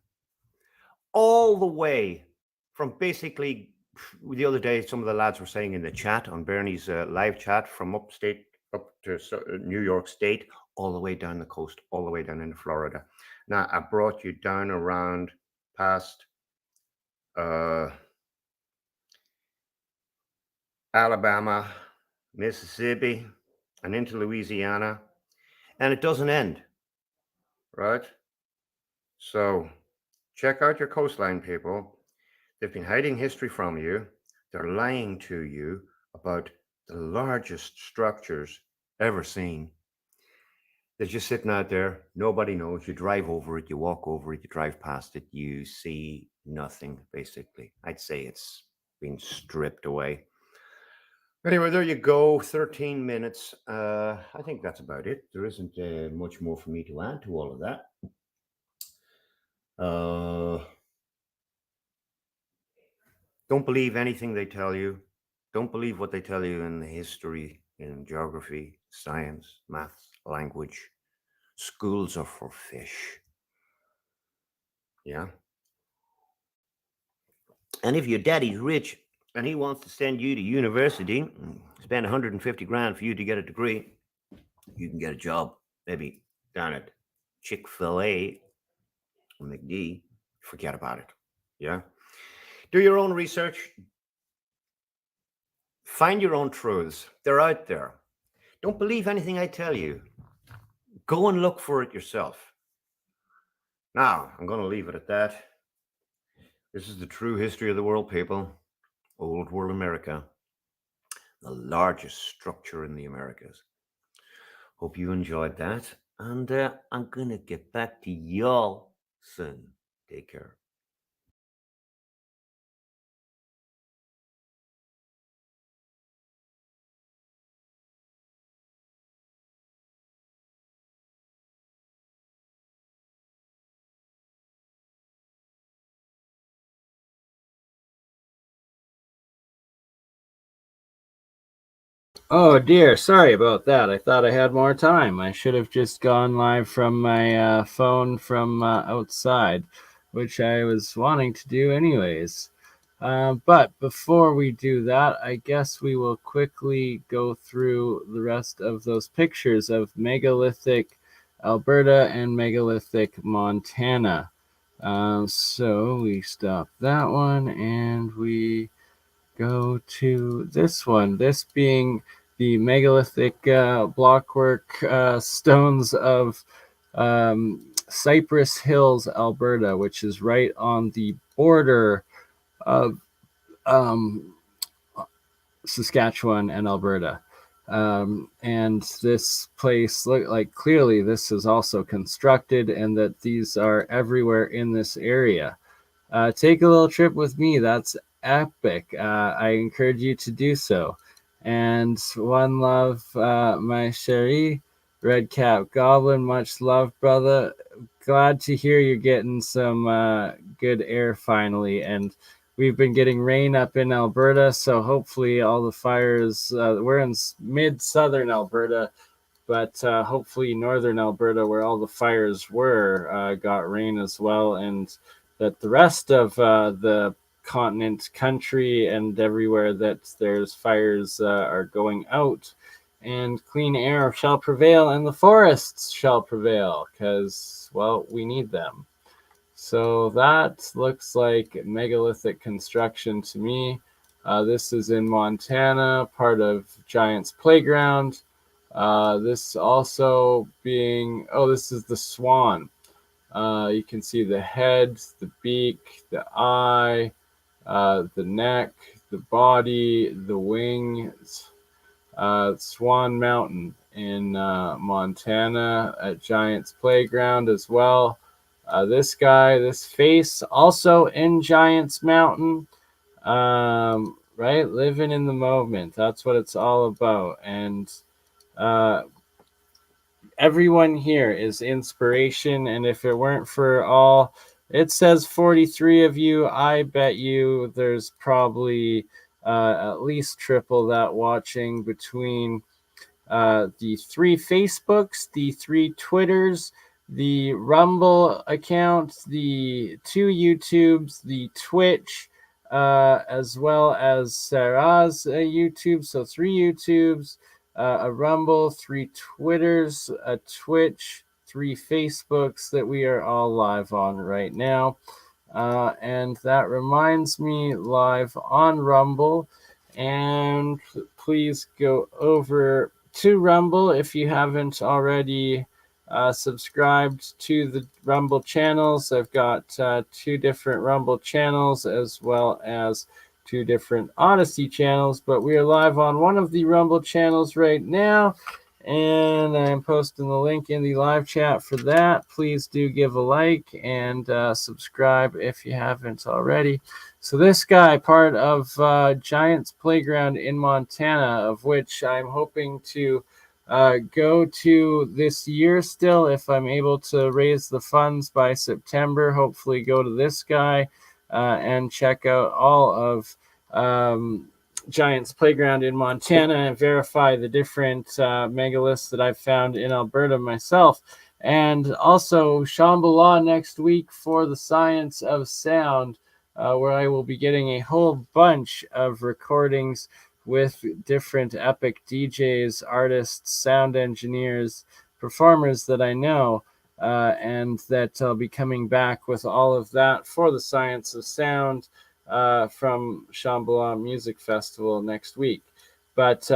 all the way from basically, the other day, some of the lads were saying in the chat, on BurnEye's live chat, from upstate up to New York State, all the way down the coast, all the way down into Florida. Now, I brought you down around past Alabama, Mississippi, and into Louisiana, and it doesn't end, right? So check out your coastline, people. They've been hiding history from you. They're lying to you about the largest structures ever seen. They're just sitting out there. Nobody knows. You drive over it, you walk over it, you drive past it, you see nothing, basically. I'd say it's been stripped away. Anyway, there you go. 13 minutes. I think that's about it. There isn't much more for me to add to all of that. Don't believe anything they tell you. Don't believe what they tell you in history, in geography, science, maths, language. Schools are for fish. Yeah. And if your daddy's rich and he wants to send you to university, spend 150 grand for you to get a degree, you can get a job, maybe down at Chick-fil-A or McD. Forget about it. Yeah. Do your own research. Find your own truths. They're out there. Don't believe anything I tell you. Go and look for it yourself. Now, I'm going to leave it at that. This is the true history of the world, people. Old world America. The largest structure in the Americas. Hope you enjoyed that. And I'm going to get back to y'all soon. Take care. Oh dear, sorry about that. I thought I had more time. I should have just gone live from my phone from outside, which I was wanting to do anyways. But before we do that, I guess we will quickly go through the rest of those pictures of megalithic Alberta and megalithic Montana. So we stop that one and we go to this one. This being the megalithic blockwork stones of Cypress Hills, Alberta, which is right on the border of Saskatchewan and Alberta. And this place, look like clearly this is also constructed and that these are everywhere in this area. Take a little trip with me. That's epic. I encourage you to do so. And one love, my chérie, Red Cap Goblin. Much love, brother. Glad to hear you're getting some good air finally. And we've been getting rain up in Alberta, so hopefully all the fires, we're in mid-southern Alberta, but hopefully northern Alberta, where all the fires were, got rain as well, and that the rest of the continent, country, and everywhere that there's fires are going out, and clean air shall prevail, and the forests shall prevail, because, well, we need them. So that looks like megalithic construction to me. This is in Montana, part of Giant's Playground. This also being, this is the swan. You can see the head, the beak, the eye, the neck, the body, the wings. Swan Mountain in Montana at Giant's Playground as well. This guy, this face, also in Giant's Mountain, right? Living in the moment. That's what it's all about. And everyone here is inspiration. And if it weren't for all, it says 43 of you. I bet you there's probably at least triple that watching between the 3 Facebooks, the 3 Twitters, the Rumble account, the 2 YouTubes, the Twitch, as well as Sarah's YouTube. So 3 YouTubes, a Rumble, 3 Twitters, a Twitch, 3 Facebooks that we are all live on right now. And that reminds me, live on Rumble. And please go over to Rumble if you haven't already subscribed to the Rumble channels. I've got 2 different Rumble channels as well as 2 different OdySee channels, but we are live on one of the Rumble channels right now, and I'm posting the link in the live chat for that. Please do give a like and subscribe if you haven't already. So this guy, part of Giant's Playground in Montana, of which I'm hoping to go to this year still, if I'm able to raise the funds by September. Hopefully go to this guy and check out all of Giant's Playground in Montana and verify the different megaliths that I've found in Alberta myself. And also Shambhala next week for the Science of Sound. where I will be getting a whole bunch of recordings with different epic DJs, artists, sound engineers, performers that I know, and that I'll be coming back with all of that for the Science of Sound from Shambhala Music Festival next week. But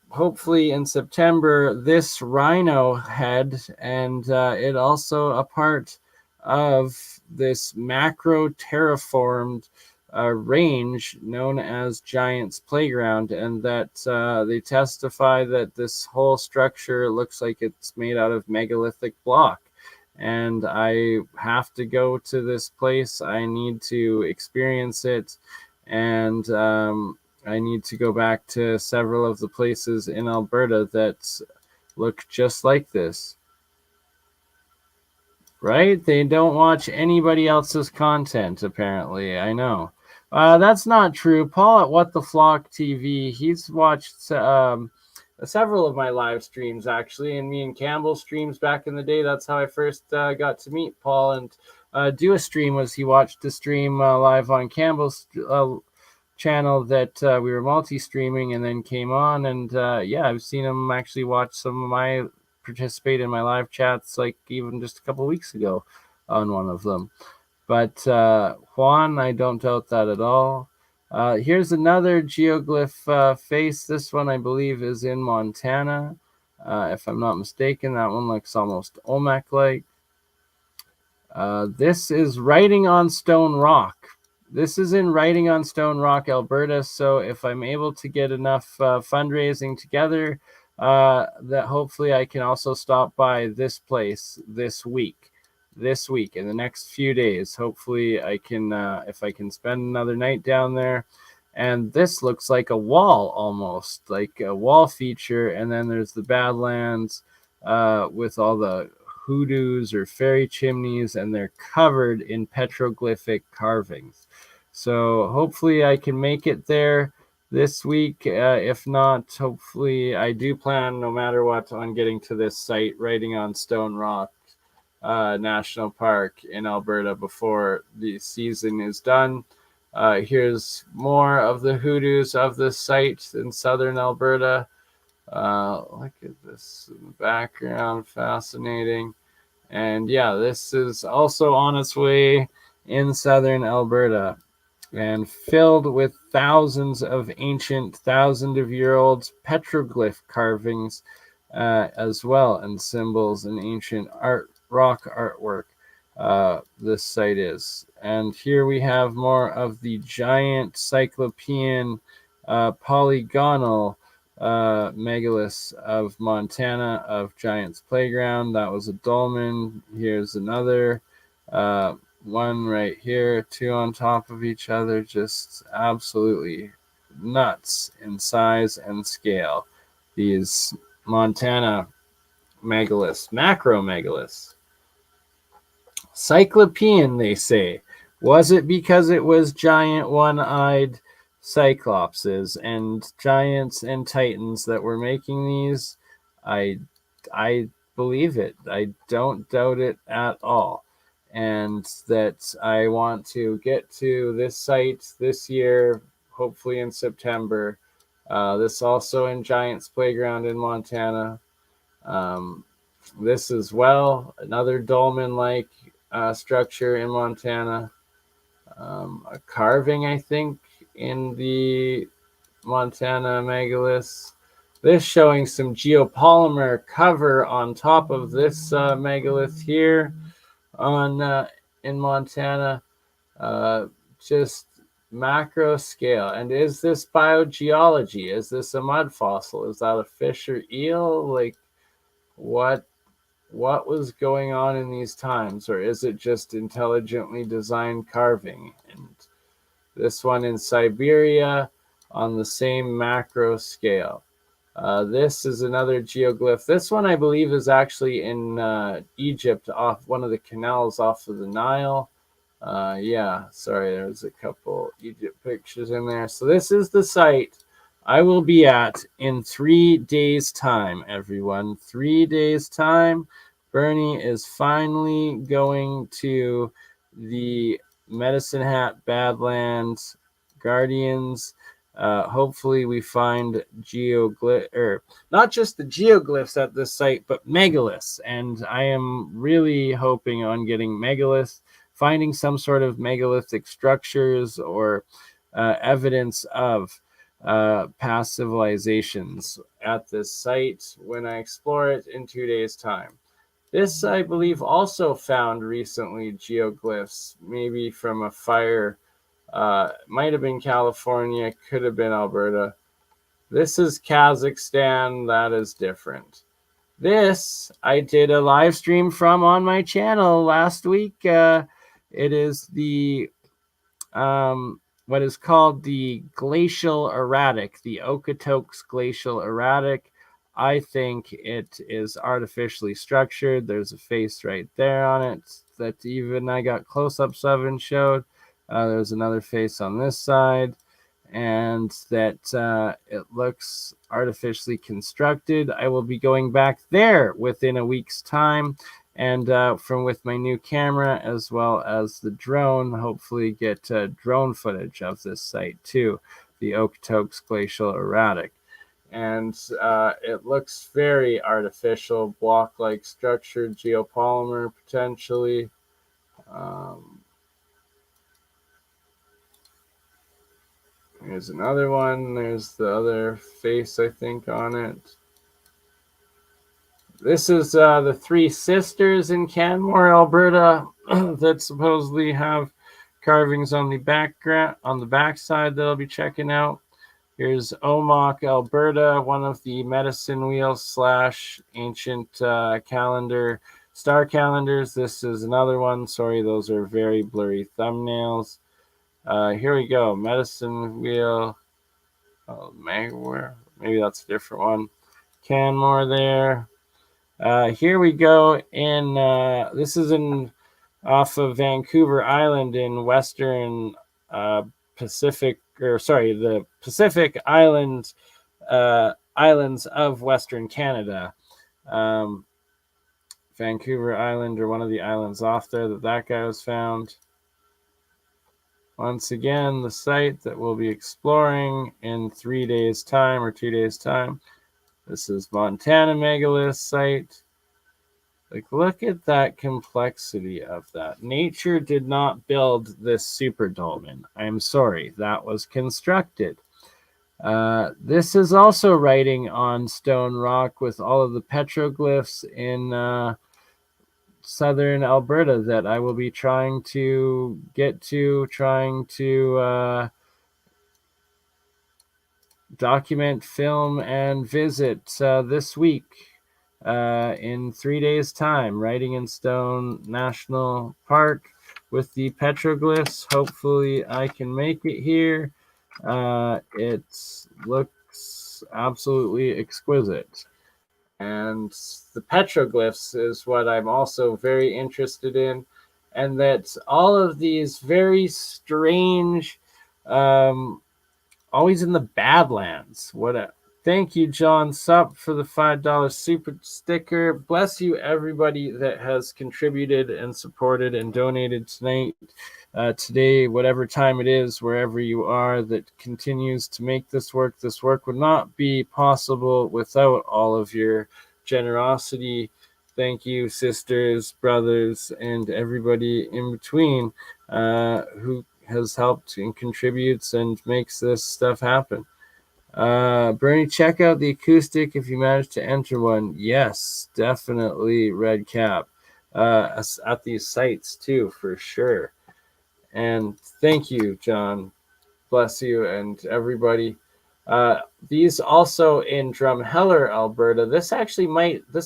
hopefully in September, this rhino head, and it also a part of this macro terraformed range known as Giant's Playground, and that they testify that this whole structure looks like it's made out of megalithic block. And I have to go to this place. I need to experience it, and I need to go back to several of the places in Alberta that look just like this. Right? They don't watch anybody else's content, apparently. I know. That's not true. Paul at What the Flock TV, he's watched several of my live streams, actually, and me and Campbell streams back in the day. That's how I first got to meet Paul and do a stream. Was he watched the stream live on Campbell's channel that we were multi-streaming, and then came on, and yeah, I've seen him actually watch some of my participate in my live chats, like even just a couple weeks ago on one of them. But Juan, I don't doubt that at all. Here's another geoglyph face. This one I believe is in Montana, if I'm not mistaken. That one looks almost Olmec-like. This is Writing on Stone Rock. This is in Writing on Stone Rock, Alberta. So if I'm able to get enough fundraising together, that hopefully I can also stop by this place this week in the next few days. Hopefully I can, if I can spend another night down there. And this looks like a wall, almost like a wall feature. And then there's the Badlands with all the hoodoos or fairy chimneys, and they're covered in petroglyphic carvings. So hopefully I can make it there this week. If not, hopefully I do plan, no matter what, on getting to this site, Writing on Stone Rock National Park in Alberta, before the season is done. Here's more of the hoodoos of this site in southern Alberta. Look at this in the background, fascinating. And yeah, this is also on its way in southern Alberta, and filled with thousands of ancient, thousand-of-year-old petroglyph carvings as well, and symbols and ancient rock artwork. This site is. And here we have more of the giant cyclopean polygonal megaliths of Montana, of Giant's Playground. That was a dolmen. Here's another one right here, two on top of each other, just absolutely nuts in size and scale. These Montana megaliths, macro megaliths. Cyclopean, they say. Was it because it was giant one-eyed cyclopses and giants and titans that were making these? I believe it. I don't doubt it at all. And that I want to get to this site this year, hopefully in September. This also in Giant's Playground in Montana. This as well, another dolmen-like structure in Montana. A carving, I think, in the Montana megaliths. This showing some geopolymer cover on top of this megalith here on in Montana. Just macro scale. And is this biogeology? Is this a mud fossil? Is that a fish or eel? Like, what was going on in these times? Or is it just intelligently designed carving? And this one in Siberia on the same macro scale. This is another geoglyph. This one, I believe, is actually in Egypt, off one of the canals off of the Nile. Yeah, sorry, there's a couple Egypt pictures in there. So this is the site I will be at in 3 days' time, everyone. 3 days' time. Bernie is finally going to the Medicine Hat, Badlands, Guardians. Hopefully we find not just the geoglyphs at this site, but megaliths. And I am really hoping on getting megaliths, finding some sort of megalithic structures or evidence of past civilizations at this site when I explore it in 2 days' time. This, I believe, also found recently geoglyphs, maybe from a fire. Might have been California, could have been Alberta. This is Kazakhstan. That is different. This I did a live stream from on my channel last week. It is the what is called the glacial erratic, the Okotoks glacial erratic. I think it is artificially structured. There's a face right there on it that even I got close-ups of and showed. There's another face on this side, and that it looks artificially constructed. I will be going back there within a week's time, and from with my new camera as well as the drone, hopefully get drone footage of this site too, the Okotoks glacial erratic. And it looks very artificial, block-like structure, geopolymer potentially. Here's another one. There's the other face, I think, on it. This is the Three Sisters in Canmore, Alberta, that supposedly have carvings on the background, on the backside that I'll be checking out. Here's Omagh, Alberta, one of the medicine wheel / ancient calendar star calendars. This is another one. Sorry, those are very blurry thumbnails. Here we go. Medicine wheel. Oh, maybe that's a different one. Canmore there. Here we go in. This is in off of Vancouver Island in Western Pacific, or sorry, the Pacific Islands, islands of Western Canada. Vancouver Island, or one of the islands off there that guy was found. Once again, the site that we'll be exploring in 3 days' time or 2 days' time. This is Montana megalith site. Like, look at that complexity of that. Nature did not build this super dolmen. I'm sorry, that was constructed. This is also writing on stone rock with all of the petroglyphs in southern Alberta that I will be trying to get to, document, film, and visit this week. In 3 days' time, Writing in Stone National Park with the petroglyphs. Hopefully I can make it here. It looks absolutely exquisite. And the petroglyphs is what I'm also very interested in. And that all of these very strange, always in the Badlands. Thank you, John Sup, for the $5 super sticker. Bless you, everybody that has contributed and supported and donated tonight, today, whatever time it is, wherever you are, that continues to make this work. This work would not be possible without all of your generosity. Thank you, sisters, brothers, and everybody in between who has helped and contributes and makes this stuff happen. Bernie, check out the acoustic if you manage to enter one. Yes, definitely, Red Cap. At these sites too, for sure. And thank you, John. Bless you and everybody. These also in Drumheller, Alberta. This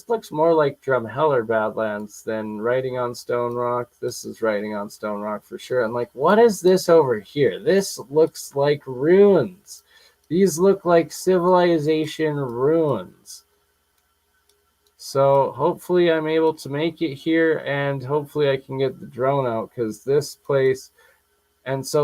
looks more like Drumheller Badlands than Writing on Stone Rock. This is Writing on Stone Rock for sure. I'm like, what is this over here? This looks like ruins. These look like civilization ruins. So hopefully I'm able to make it here, and hopefully I can get the drone out, because this place, this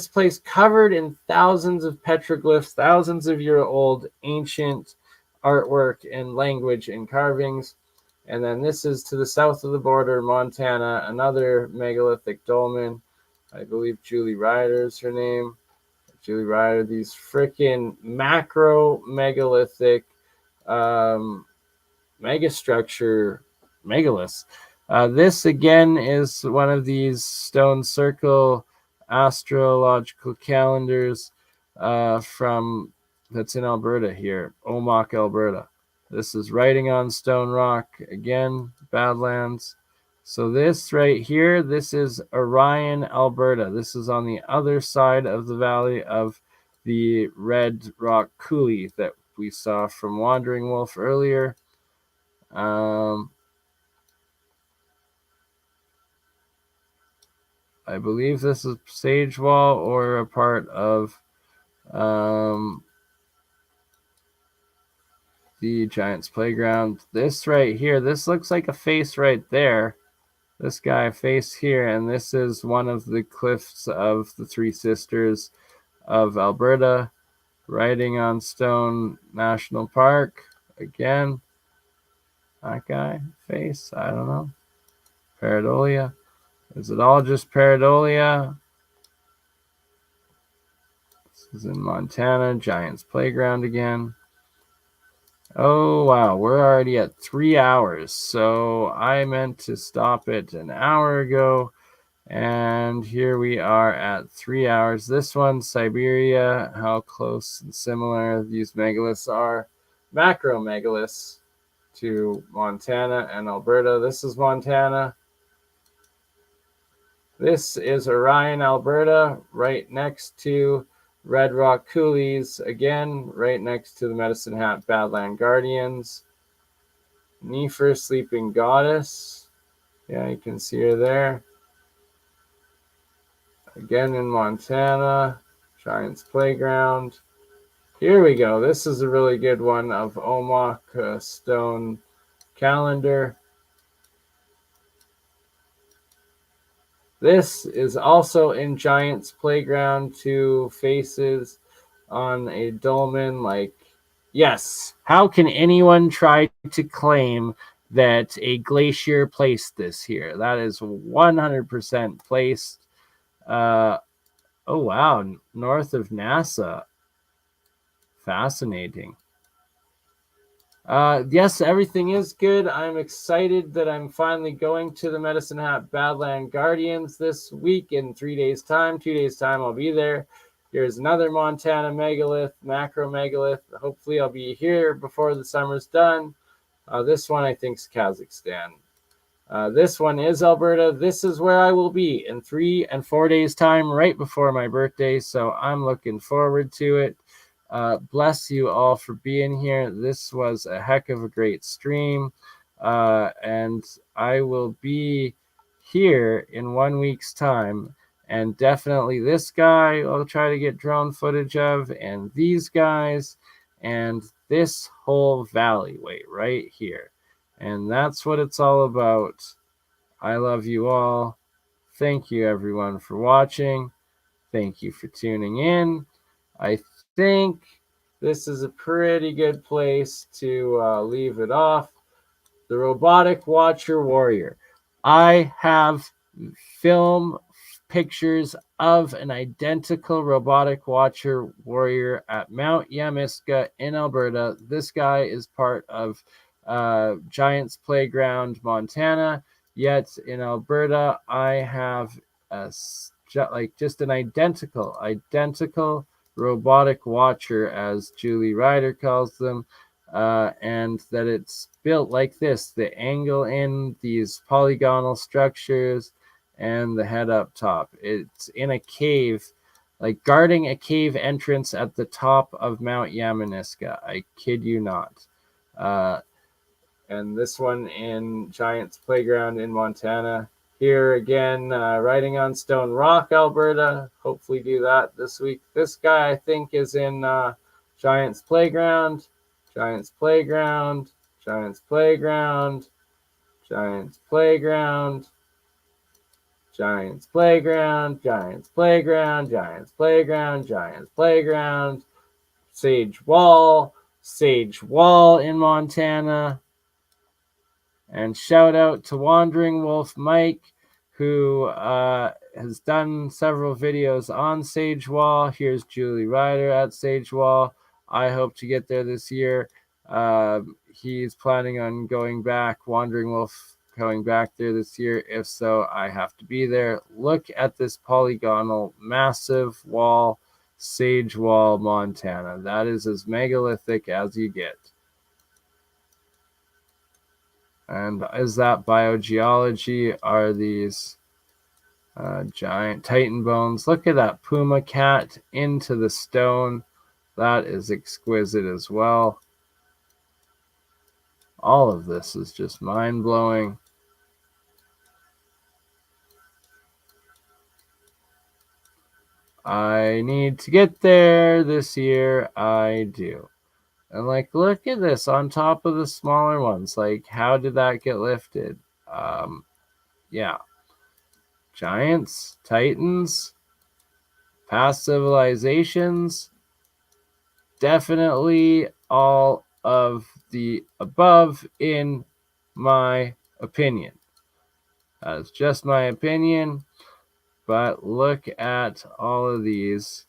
place covered in thousands of petroglyphs, thousands of year old ancient artwork and language and carvings. And then this is to the south of the border, Montana, another megalithic dolmen. I believe Julie Ryder is her name. Julie Ryder, these freaking macro megalithic megastructure megaliths. This again is one of these stone circle astrological calendars from that's in Alberta here, Omak, Alberta. This is writing on stone rock again, Badlands. So this right here, this is Orion, Alberta. This is on the other side of the valley of the red rock coulee that we saw from Wandering Wolf earlier. I believe this is Sage Wall or a part of the Giants Playground. This right here, this looks like a face right there. This guy face here, and this is one of the cliffs of the Three Sisters of Alberta, Writing on Stone National Park. Again, that guy face, I don't know. Pareidolia. Is it all just pareidolia? This is in Montana, Giants Playground again. Oh, wow, we're already at 3 hours. So I meant to stop it an hour ago. And here we are at 3 hours. This one, Siberia, how close and similar these megaliths are. Macro megaliths to Montana and Alberta. This is Montana. This is Orion, Alberta, right next to Red Rock Coulees, again, right next to the Medicine Hat Badland Guardians. Nefer, Sleeping Goddess. Yeah, you can see her there. Again in Montana, Giants Playground. Here we go. This is a really good one of Omak Stone Calendar. This is also in Giants Playground, two faces on a dolmen. Like, yes, how can anyone try to claim that a glacier placed this here? That is 100% placed. Oh, wow, north of NASA. Fascinating. Yes, everything is good. I'm excited that I'm finally going to the Medicine Hat Badland Guardians this week in 3 days' time. 2 days' time, I'll be there. Here's another Montana megalith, macro megalith. Hopefully, I'll be here before the summer's done. This one, I think, is Kazakhstan. This one is Alberta. This is where I will be in 3 and 4 days' time, right before my birthday. So I'm looking forward to it. Bless you all for being here. This was a heck of a great stream. And I will be here in 1 week's time. And definitely this guy I'll try to get drone footage of, and these guys, and this whole valley right here. And that's what it's all about. I love you all. Thank you, everyone, for watching. Thank you for tuning in. I think this is a pretty good place to leave it off. The Robotic Watcher Warrior. I have film pictures of an identical Robotic Watcher Warrior at Mount Yamiska in Alberta. This guy is part of Giants Playground, Montana. Yet in Alberta, I have just an identical robotic watcher, as Julie Ryder calls them, and that it's built like this: the angle in these polygonal structures and the head up top. It's in a cave, like guarding a cave entrance at the top of Mount Yamaniska. I kid you not. And this one in Giants Playground in Montana. Here again, Writing on Stone Rock, Alberta. Hopefully do that this week. This guy, I think, is in Giants Playground, Giants Playground, Giants Playground, Giants Playground, Giants Playground, Giants Playground, Giants Playground, Giants Playground, Sage Wall in Montana. And shout out to Wandering Wolf Mike, who has done several videos on Sage Wall. Here's Julie Ryder at Sage Wall. I hope to get there this year. He's planning on going back. Wandering Wolf going back there this year. If so, I have to be there. Look at this polygonal, massive wall, Sage Wall, Montana. That is as megalithic as you get. And is that biogeology? Are these giant titan bones? Look at that puma cat into the stone. That is exquisite as well. All of this is just mind-blowing. I need to get there this year. I do. And like, look at this on top of the smaller ones. Like, how did that get lifted? Yeah. Giants, titans, past civilizations. Definitely all of the above, in my opinion. That's just my opinion. But look at all of these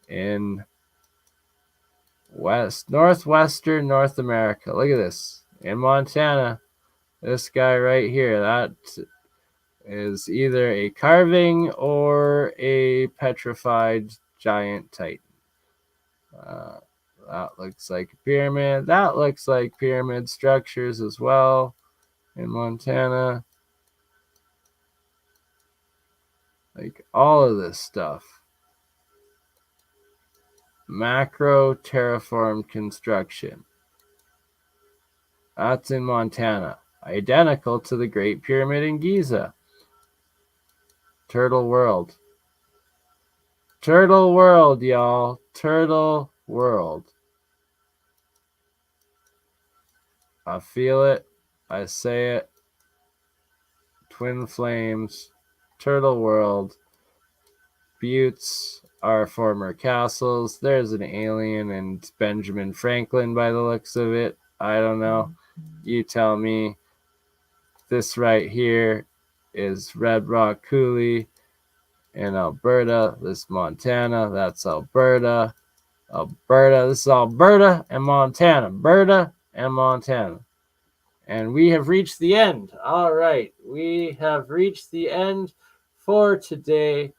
in northwestern North America. Look at this. In Montana, this guy right here, that is either a carving or a petrified giant titan. That looks like a pyramid. That looks like pyramid structures as well in Montana. Like all of this stuff. Macro terraformed construction. That's in Montana. Identical to the Great Pyramid in Giza. Turtle World. Turtle World, y'all. Turtle World. I feel it. I say it. Twin Flames. Turtle World. Buttes are former castles. There's an alien and Benjamin Franklin by the looks of it. I don't know. You tell me. This right here is Red Rock Coulee in Alberta. This Montana. That's Alberta. Alberta. This is Alberta and Montana. Alberta and Montana. And we have reached the end. All right. We have reached the end for today.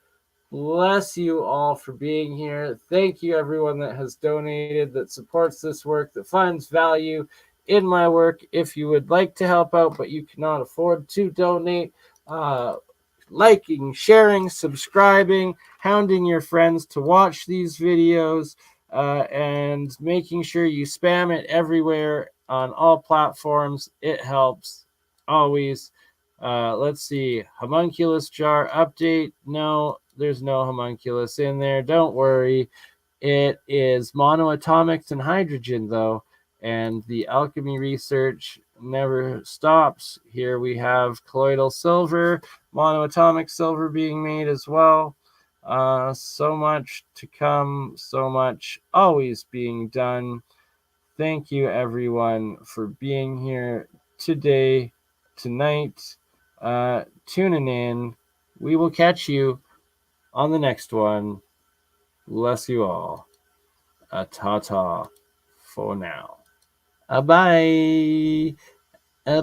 Bless you all for being here. Thank you, everyone that has donated, that supports this work, that finds value in my work. If you would like to help out, but you cannot afford to donate, liking, sharing, subscribing, hounding your friends to watch these videos, and making sure you spam it everywhere on all platforms. It helps always. Let's see. Homunculus jar update. No, there's no homunculus in there. Don't worry. It is monoatomics and hydrogen, though. And the alchemy research never stops. Here we have colloidal silver, monoatomic silver being made as well. So much to come, so much always being done. Thank you, everyone, for being here today, tonight, tuning in. We will catch you on the next one. Bless you all. A ta-ta for now. Bye. Bye.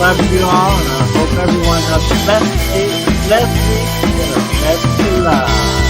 love you all, and I hope everyone has a blessed day, blessed week, and a blessed life.